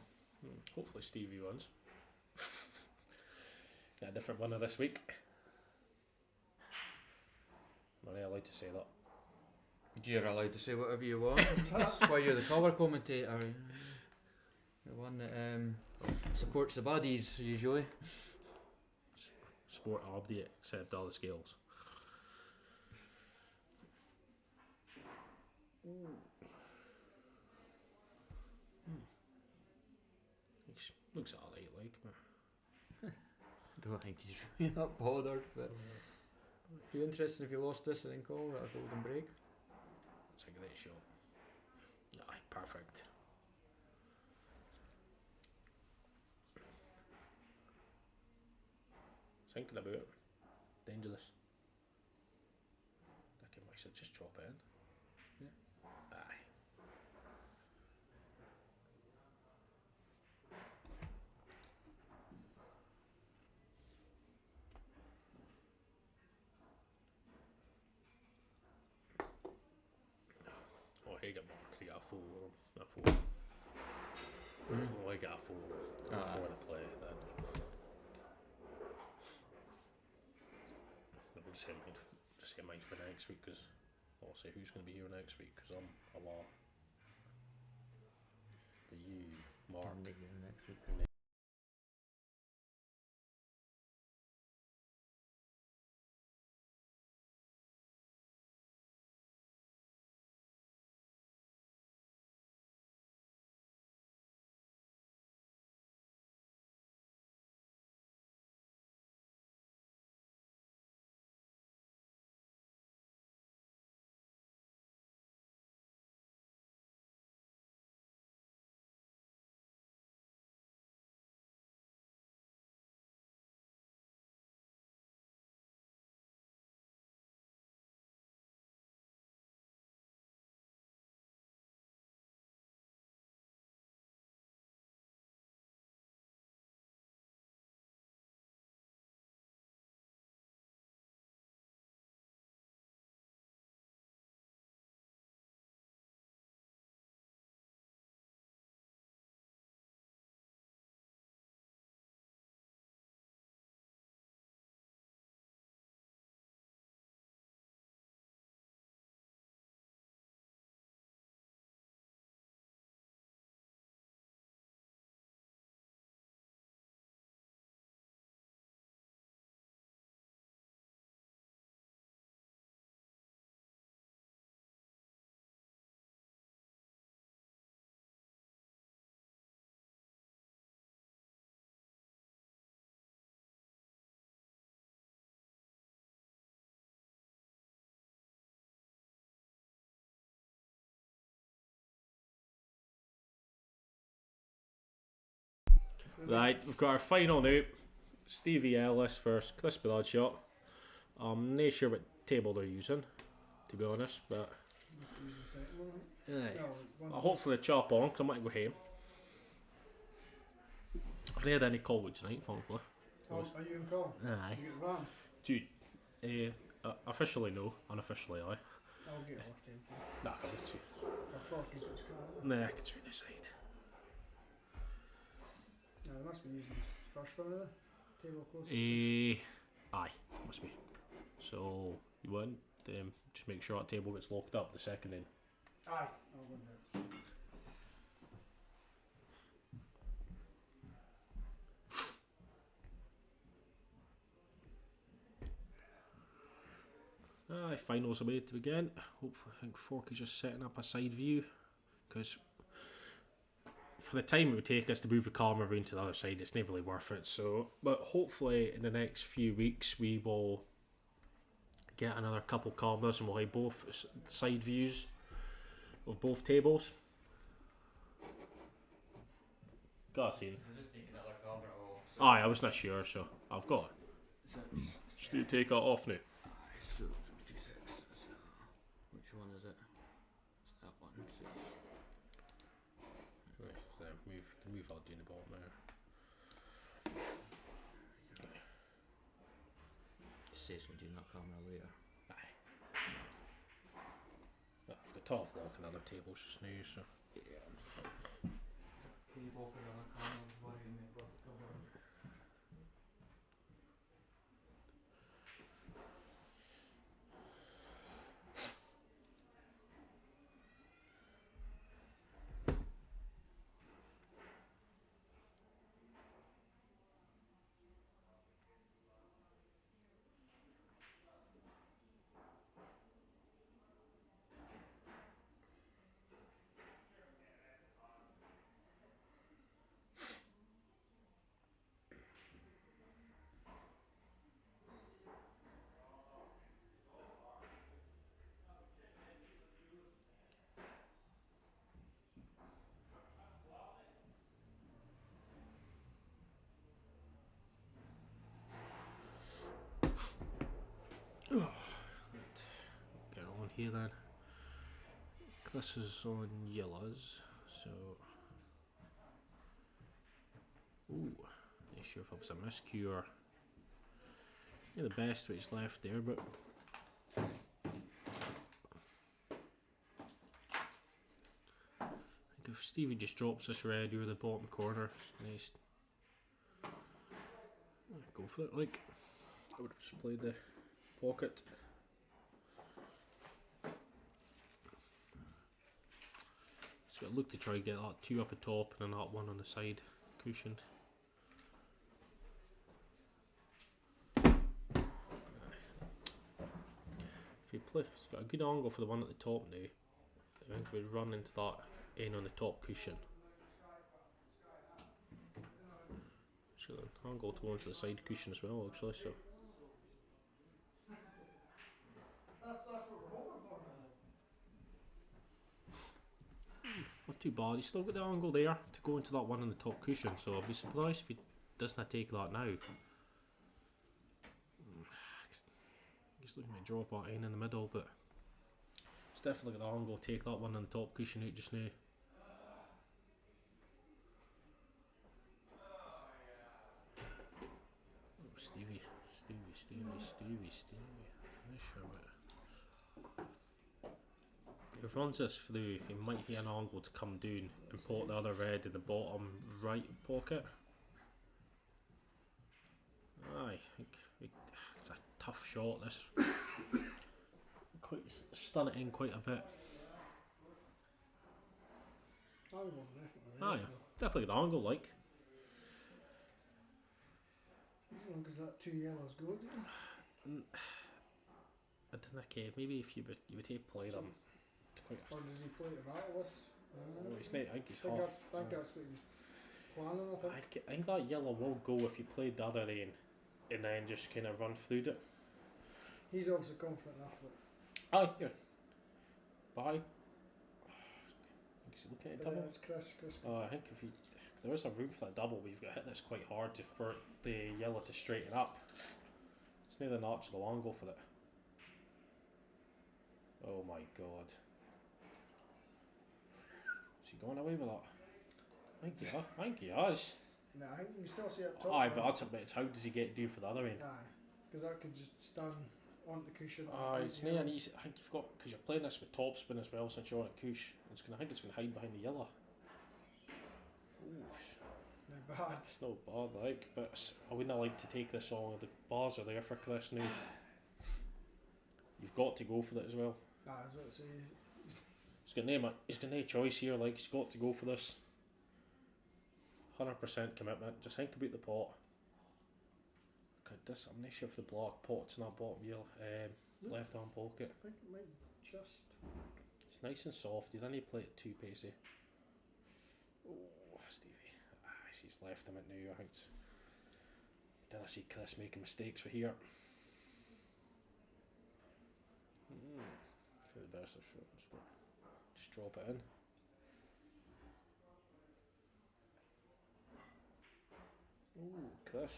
Hopefully Stevie wins. Got a different winner this week. Am I allowed to say that? You're allowed to say whatever you want. That's why you're the colour commentator. The one that supports the baddies usually. Sport update except all the scales. Looks alright, like, but Don't think he's really that bothered, but be interesting if you lost this and then call it a golden break. it's a great shot. Aye, perfect. Thinking about it. Dangerous. I can just drop it in. Yeah. Aye. Oh, he got marked. He got a full with him. A full. Oh, he got a full before the play. Then we'll just get mine for next week because I'll say who's going to be here next week because I'm along. But you, Mark, Next week. Right, we've got our final now. Stevie Ellis versus Chris Bloodshot. I'm not sure what table they're using, to be honest, but Must be using the second one, I think. aye. No, one I'll hopefully chop on because I might go home. I've not had any college tonight, thankfully. Oh, are you in call? Aye. You get the van? Dude, officially no, unofficially aye. I'll get off then. Nah, I can't see. Or 40 so it's car. Nah, I can see the side. No, they must be using this first one of the table closest. Aye, must be. So, you want just make sure that table gets locked up the second in. Aye. I'll go there. Aye, finals away to begin. Hopefully, I think Fork is just setting up a side view because for the time it would take us to move the camera around to the other side, it's never really worth it. So, but hopefully in the next few weeks we will get another couple cameras and we'll have both side views of both tables. Got a scene. Just take another camera off. Aye, I was not sure, so I've got it. Just need to take that off now. So, 56. So, which one is it? It's that one. So, Right, so move that down the bottom there. saves me doing that camera later. Aye. Well, I've got top lock and other tables just now, so. Yeah. Can you both put it on the camera before you make work cover? Get on here then. This is on yellows, so. Ooh, not sure if it was a miscue or. Yeah, the best which left there, but. I think if Stevie just drops this red over the bottom corner, it's nice. Go for it, like. I would have just played the pocket. Just got to look to try and get that two up the top and then that one on the side cushioned. If you play, it's got a good angle for the one at the top now. I think we'd run into that end on the top cushion. So the angle to onto the side cushion as well, actually. So. Not too bad. He's still got the angle there to go into that one on the top cushion, so I'll be surprised if he doesn't take that now. He's looking to drop that in the middle, but it's definitely got the angle to take that one on the top cushion out just now. Oh, Stevie. Not sure about it. If he runs this through, he might hit an angle to come down and put the other red in the bottom right pocket. Aye, I think it's a tough shot. This quite stun it in quite a bit. Angle's definitely there. Aye, definitely the angle like. As long as that two yellows go, didn't I don't know, maybe if you would play them. Or does he play to rattle this? Oh, it's not, I think it's I think half. that's what he was planning, I think. I think that yellow will go if you played the other end and then just kind of run through it. He's obviously confident enough that. Aye, here. Bye. Is he looking at it? It's Chris. I think if he there is a room for that double, but you've got to hit this quite hard for the yellow to straighten up. It's near the notch of the long go for it. Oh my god. Is he going away with that? I think he has. Nah, I think you can still see up top. Aye, but that's a bit. It's how does he get do for the other end? Aye, because that could just stand on the cushion. It's near an easy. I think you've got because you're playing this with top spin as well since you're on a cush. I think it's going to hide behind the yellow. Ooh, Not bad. it's not bad, like, but I wouldn't like to take this on. The bars are there for Chris now. You've got to go for that as well. Nah, that's what I say. He's got no choice here. Like he's got to go for this. 100% commitment. Just think about the pot. God, this I'm not sure if the block pot's in that bottom wheel. Left arm pocket. I think it might just. It's nice and soft. You don't need to play it too pacey. Oh, Stevie. He's left him it now. I think it's. Then I see Chris making mistakes for here. The best of shots, but just drop it in. Ooh, Chris.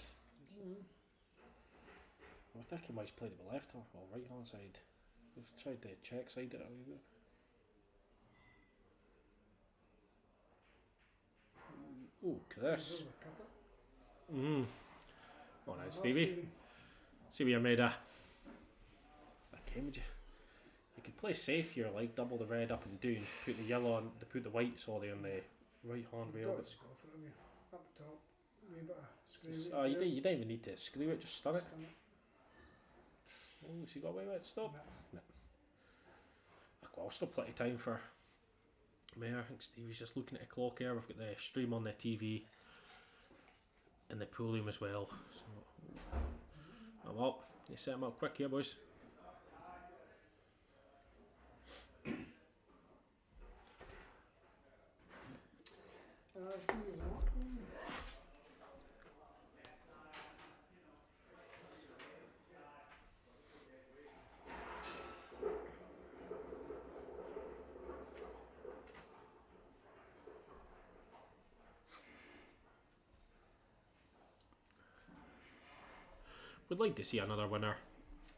I think he might have played it with left hand or right hand side. We've tried to check side it a little bit. Ooh, Chris. Oh, nice, Stevie. See what you made of. Okay, would you? You could play safe here, like double the red up and down, put the yellow on, put the white sorry on the right hand rail. Just go for it, up top. Maybe a bit of screw. You don't even need to screw it, just stun it. Stun it. Oh, has he got away with it? Stop. Nah. Well, still plenty of time for Mayor. I think Stevie's just looking at the clock here. We've got the stream on the TV and the pool room as well. So, oh well, you set him up quick here, boys. We'd like to see another winner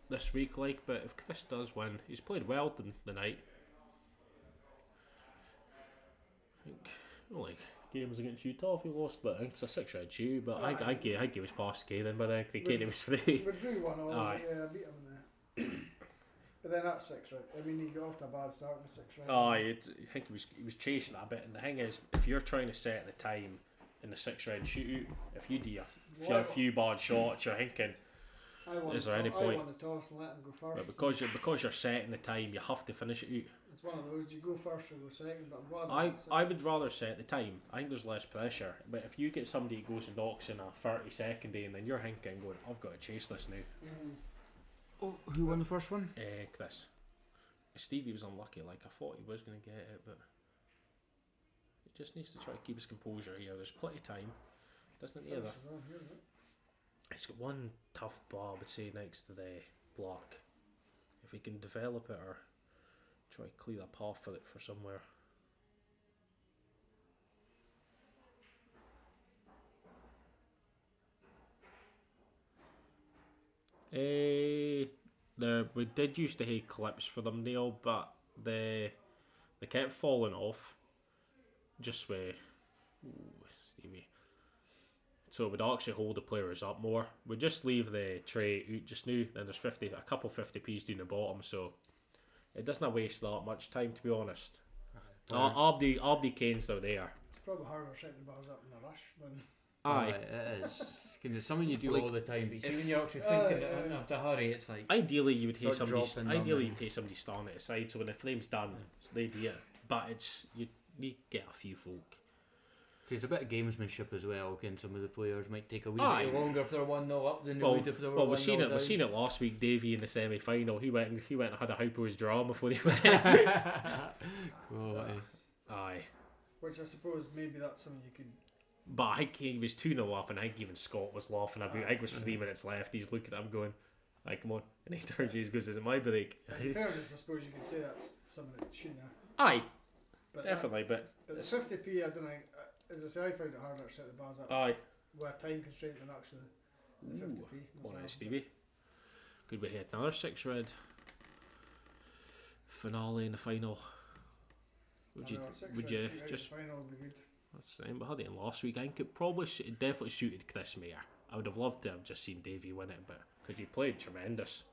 this week, like, but if Chris does win, he's played well the night. I think, like, games against Utah if he lost, but I think it's a 6-round shoe, but I think he was past Caden, but I think Caden was free. We drew 1-1, Aye. yeah, beat him there. But then that's 6 round. I mean, he got off to a bad start in the 6 round. I think he was chasing it a bit, and the thing is, if you're trying to set the time in the 6-round shootout, if you do a few bad shots, you're thinking, is there any point? I want to toss and let him go first. But because you're setting the time, you have to finish it out. It's one of those, you go first or go second, but I'm glad I would rather set the time. I think there's less pressure. But if you get somebody who goes and knocks in a 30-second day, and then you're thinking, going, I've got to chase this now. Oh, who won the first one? Chris. Stevie was unlucky. Like, I thought he was going to get it, but he just needs to try to keep his composure here. There's plenty of time. Doesn't he? It's got one tough bar, I would say, next to the block. If we can develop it or try to clear a path for it for somewhere. We did used to have clips for them, Neil, but they kept falling off. Just with Stevie. So we'd actually hold the players up more. We'd just leave the tray out just now, then there's a couple 50p's down the bottom, so it doesn't waste that much time, to be honest. Abdi Kane's still there. It's probably harder setting the balls up in a rush than. Aye. It is. It's something you do Like, all the time, but you see when you're actually thinking it in a hurry, it's like. Ideally, you would take Start somebody. dropping them Ideally, and- you take somebody starting at the side, so when the flame's done, they do it. But you need to get a few folk. There's a bit of gamesmanship as well. Again, some of the players might take a wee Aye. bit longer if they're 1-0 up than they Well, would if they were 1-0 we've seen it. down. We've seen it last week. Davey in the semi-final. He went and had a hypo's drama before he went. Aye. Which I suppose maybe that's something you could. But I think he was 2-0 up, and I think even Scott was laughing about. I think it was 3 minutes left. He's looking at him going, "Aye, come on!" And he turns to you and goes, "Is it my break?" In fairness, I suppose you could say that's something that shouldn't have. Aye, But definitely. But But the 50p, I don't know. as I say, I find it harder to set the bars up Aye. with a time constraint than actually the 50p. All right, myself. Stevie. Good we had another 6 red finale in the final. Would you just? Final would be good. That's the same. We had it in last week. I think it probably it definitely suited Chris Mayer. I would have loved to have just seen Davey win it, but because he played tremendous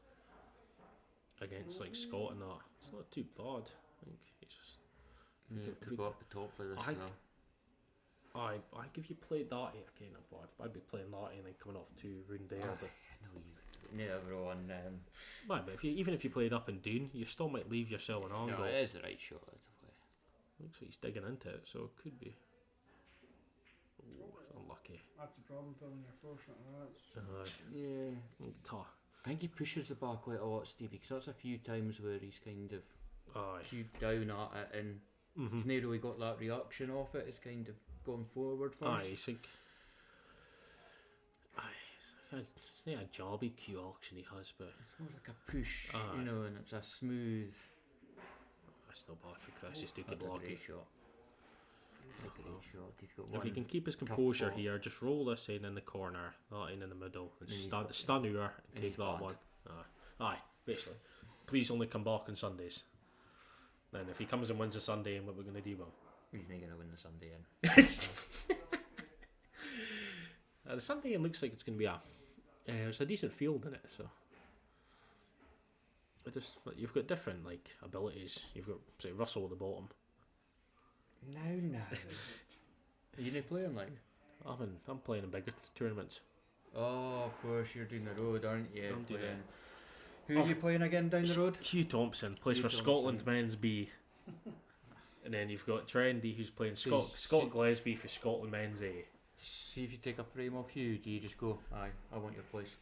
against like Scott and that, it's not too bad. I think he's just. Could go up the top with this now. I if you played that again, I'd be playing that and then coming off 2 round there. But No, you never on. right, but even if you played up and down, you still might leave yourself an angle. No, it is the right shot to play. Looks like he's digging into it, so it could be. Oh, it's unlucky. That's the problem, Phil, when you're fortunate. That's Yeah. Tough. I think he pushes the bar quite a lot, Stevie, because that's a few times where he's kind of Aye. queued down at it and he's not really got that reaction off it. It's kind of gone forward first. Aye, it's like. It's not a jobby Q action he has, but It's more like a push, Aye. you know, and it's a smooth. that's no bad for Chris. He's taking That's a blocky. great shot. It's a great shot. He's got If he one can keep his tough composure ball. here, just roll this in the corner, that in the middle, and And he's stand got- here and and take he's that banned. one. Aye, basically. Please only come back on Sundays. Then if he comes and wins a Sunday, and what we're going to do with him? He's not going to win the Sunday in. The Sunday in looks like it's going to be there's a decent field in it, so. It just you've got different like abilities. You've got say Russell at the bottom. No. Are you not playing like? I'm playing in bigger tournaments. Oh, of course, you're doing the road, aren't you? I'm doing Playing. Who are you playing again down the road? Hugh Thompson plays Hugh for Thompson. Scotland men's B. And then you've got Trendy who's playing So Scott Gillespie for Scotland men's A. See if you take a frame off you, do you just go, aye, I want your place?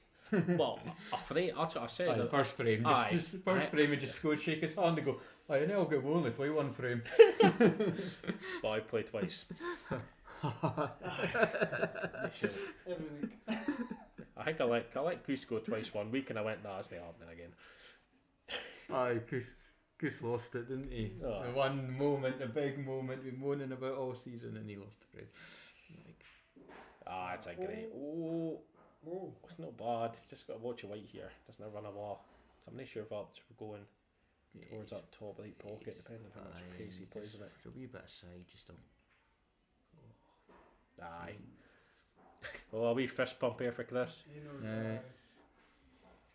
Well, a frame, that's what I said. Aye, the first frame, Aye. just the first frame and just go and shake his hand and go, aye, and I'll go, we'll only play one frame. But I play twice. every week. I think I let Goose go twice one week and I went, nah, it's not happening again. Aye, Goose lost it, didn't he? Oh. The one moment, the big moment we've been moaning about all season and he lost the frame. Like, It's a great. Oh, Oh, it's not bad. You just got to watch your white here. Doesn't it run a wall? I'm not sure if that's going towards that top right pocket, depending on how much aye, pace he plays in it. There's a wee bit of side, just don't. Aye. Well, a wee fist pump here for Chris. you know. Yeah.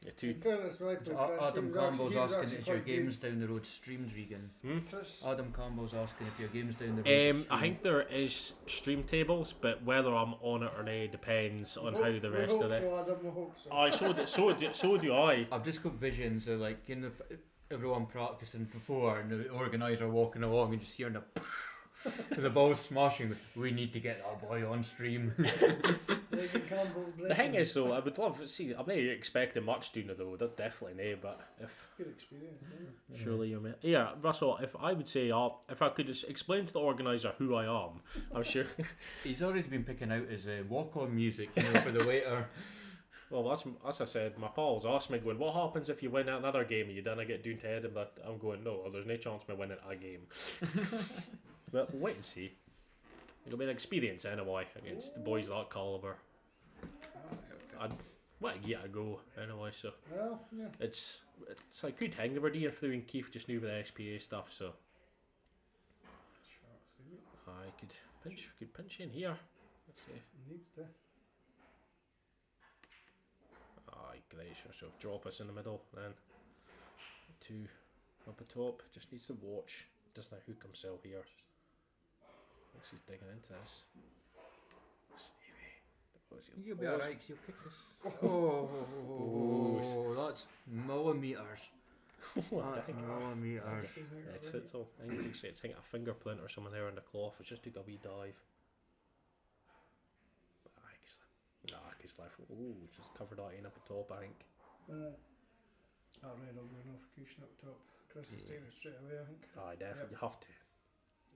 You're too. In fairness, right, but Chris, Adam he was actually- Campbell's he was asking actually if your quite good. game's down the road streamed, Regan. Chris, Adam Campbell's asking if your game's down the road is I streamed. think there is stream tables, but whether I'm on it or not depends on how the rest we of hope it. so, Adam, we hope so. Aye, so do I. I've just got visions of like everyone practicing before and the organiser walking along and just hearing the ball smashing. We need to get that boy on stream. Regan Campbell's The thing breaking. is, though, I would love. See, I'm not expecting much doing it though. That's definitely no. But if Good experience, there. surely you're, yeah, Russell. If I would say, if I could just explain to the organiser who I am, I'm sure. He's already been picking out his walk-on music, you know, for the waiter. Well, that's as I said. My pals asked me, going, "What happens if you win another game and you didn't get down to Edinburgh?" I'm going, "No, there's no chance of me winning a game." But we'll wait and see. It'll be an experience anyway against the boys that calibre. I'd want to get a go anyway, so Well, yeah. it's a good thing that we're doing through in Keith just now with the SPA stuff. So I could pinch in here. Let's see. Needs to. Aye, great. So drop us in the middle then. 2 up the top. Just needs to watch. Doesn't hook himself here. Looks he's digging into this. Stevie. What was he- You'll be what was- alright, 'cause you'll kick this. Oh, that's millimetres. What the That's heck? millimetres. He's not got It's ready. all. I think you say it's like a fingerprint or something there on the cloth. It's just took a wee dive. He's left. Ooh, just covered that in up the top, I think. That red will go off cushion up top. Chris is taking it straight away, I think. Aye, definitely. You have to.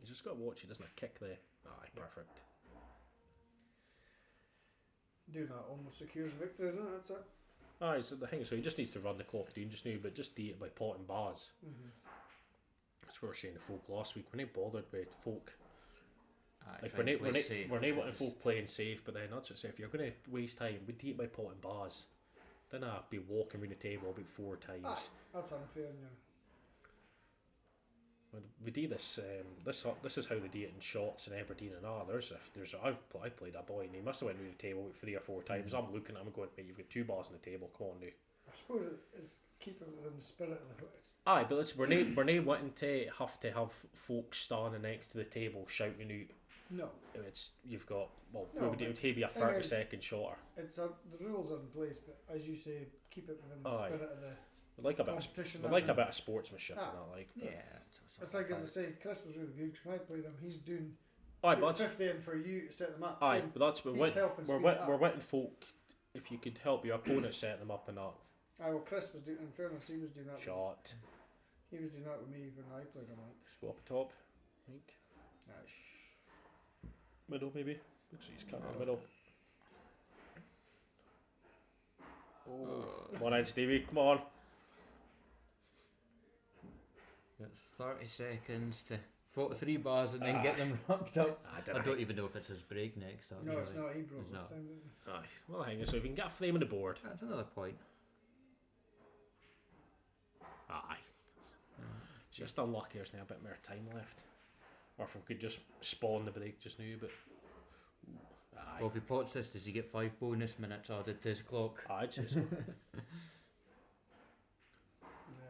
You just got to watch. He doesn't kick there. Aye, perfect. Doing that almost secures victory, isn't it? That's it. Aye, so the thing is, so he just needs to run the clock down just now, but just do it by pot and bars. That's what we were saying to folk last week. We're not bothered with folk Like Trying to play safe, we're not wanting just- folk playing safe, but then that's what I say. If you're going to waste time, we'd eat my pot and bars. Then I'd be walking around the table about 4 times. Aye, that's unfair. Yeah. We do this. This is how they do it in shots in Aberdeen and I played a boy and he must have went around the table about 3 or 4 times. I'm looking at him going, mate, you've got 2 bars on the table. Come on, now. I suppose it's keeping within the spirit of the. It's, Aye, but we're not wanting to have folks standing next to the table shouting out. no, It's you've got No, it would be a thing 30-second shorter. it's the rules are in place, but as you say, keep it within the Aye. spirit of the We'd like a bit. competition. We'd like a bit of sportsmanship Ah. and that, like. But, Yeah. It's like as I say, Chris was really good. When I played him, he's doing aye, but 50 in for you to set them up. aye, Then but that's he's helping we're speed it up. we're waiting folk. If you could help your opponent set them up and that Aye, well, Chris was doing. In fairness, he was doing that. shot, He was doing that with me when I played him. Like, just go up the top, like aye, middle maybe. Looks like he's cutting in the middle. Come on in, Stevie. Come on. Got 30 seconds to 43 bars and then get them rocked up. I don't even know if it's his break next. Actually. no, it's not. He broke It's this not. time. Didn't he? Aye. Well, I think so. If we can get a frame on the board. That's another point. Aye. It's just unlucky there's now a bit more time left. Or if we could just spawn the break just now, but. Aye. Well, if he pots this, does he get 5 bonus minutes added to his clock? I'd say so.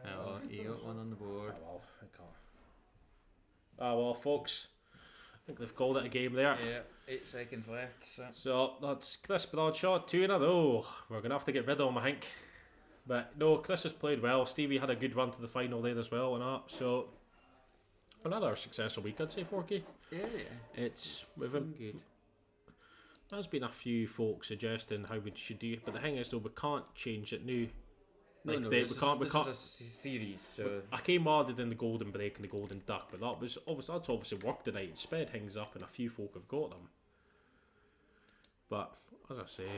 Yeah, Oh, it was he good got fun. one on the board. Well, I can't. Well, folks. I think they've called it a game there. Yeah, 8 seconds left. So that's Chris Bradshaw, 2-0. We're going to have to get rid of him, I think. But no, Chris has played well. Stevie had a good run to the final there as well and that. So another successful week, I'd say, 4K. Yeah, It's we've been, good. there's been a few folks suggesting how we should do it, but the thing is though, we can't change it now. Like No, they, this we is- can't. this is a series, so I came added in the Golden Break and the Golden Duck, but that's obviously worked tonight. It sped things up, and a few folk have got them. But as I say,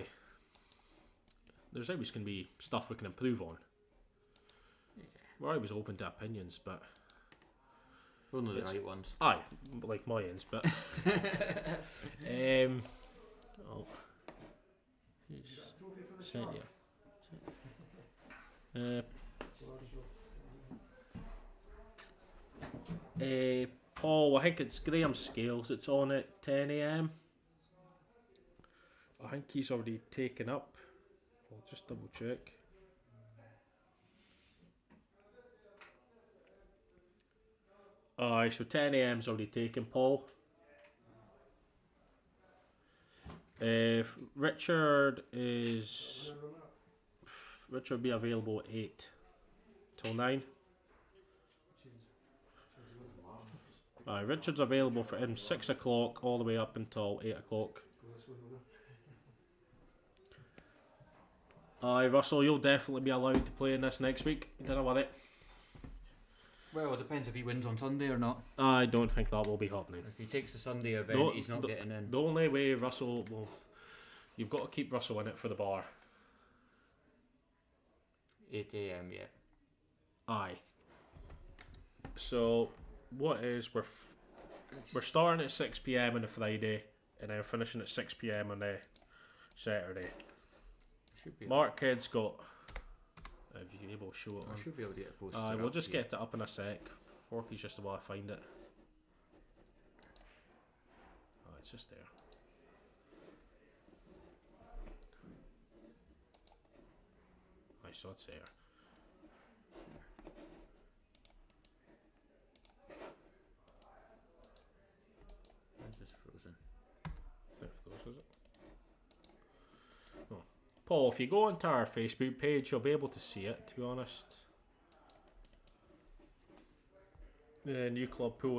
there's always going to be stuff we can improve on. We're always open to opinions, but only the It's- right ones. aye, like my ends. But oh, sent you. Paul, I think it's Graham Scales. It's on at 10 a.m. I think he's already taken up. I'll just double check. Aye, so 10 a.m.'s already taken, Paul. Richard will be available at 8 till 9. Richard's available for him 6 o'clock all the way up until 8 o'clock. Russell, you'll definitely be allowed to play in this next week. Don't worry. Well, it depends if he wins on Sunday or not. I don't think that will be happening. If he takes the Sunday event, No, he's not getting in. The only way Russell will... You've got to keep Russell in it for the bar. 8 a.m. Yeah. Aye. So, what is... We're starting at 6 p.m. on a Friday, and then finishing at 6 p.m. on a Saturday. Should be. Mark Kidd's got... If you're able to show it I on. should be able to get a poster. We'll up just here. get it up in a sec. Forky's just about to find it. Oh, it's just there. I saw it's there. It's just frozen. There it goes, is it? Oh. Paul, if you go onto our Facebook page, you'll be able to see it, to be honest. The new club pool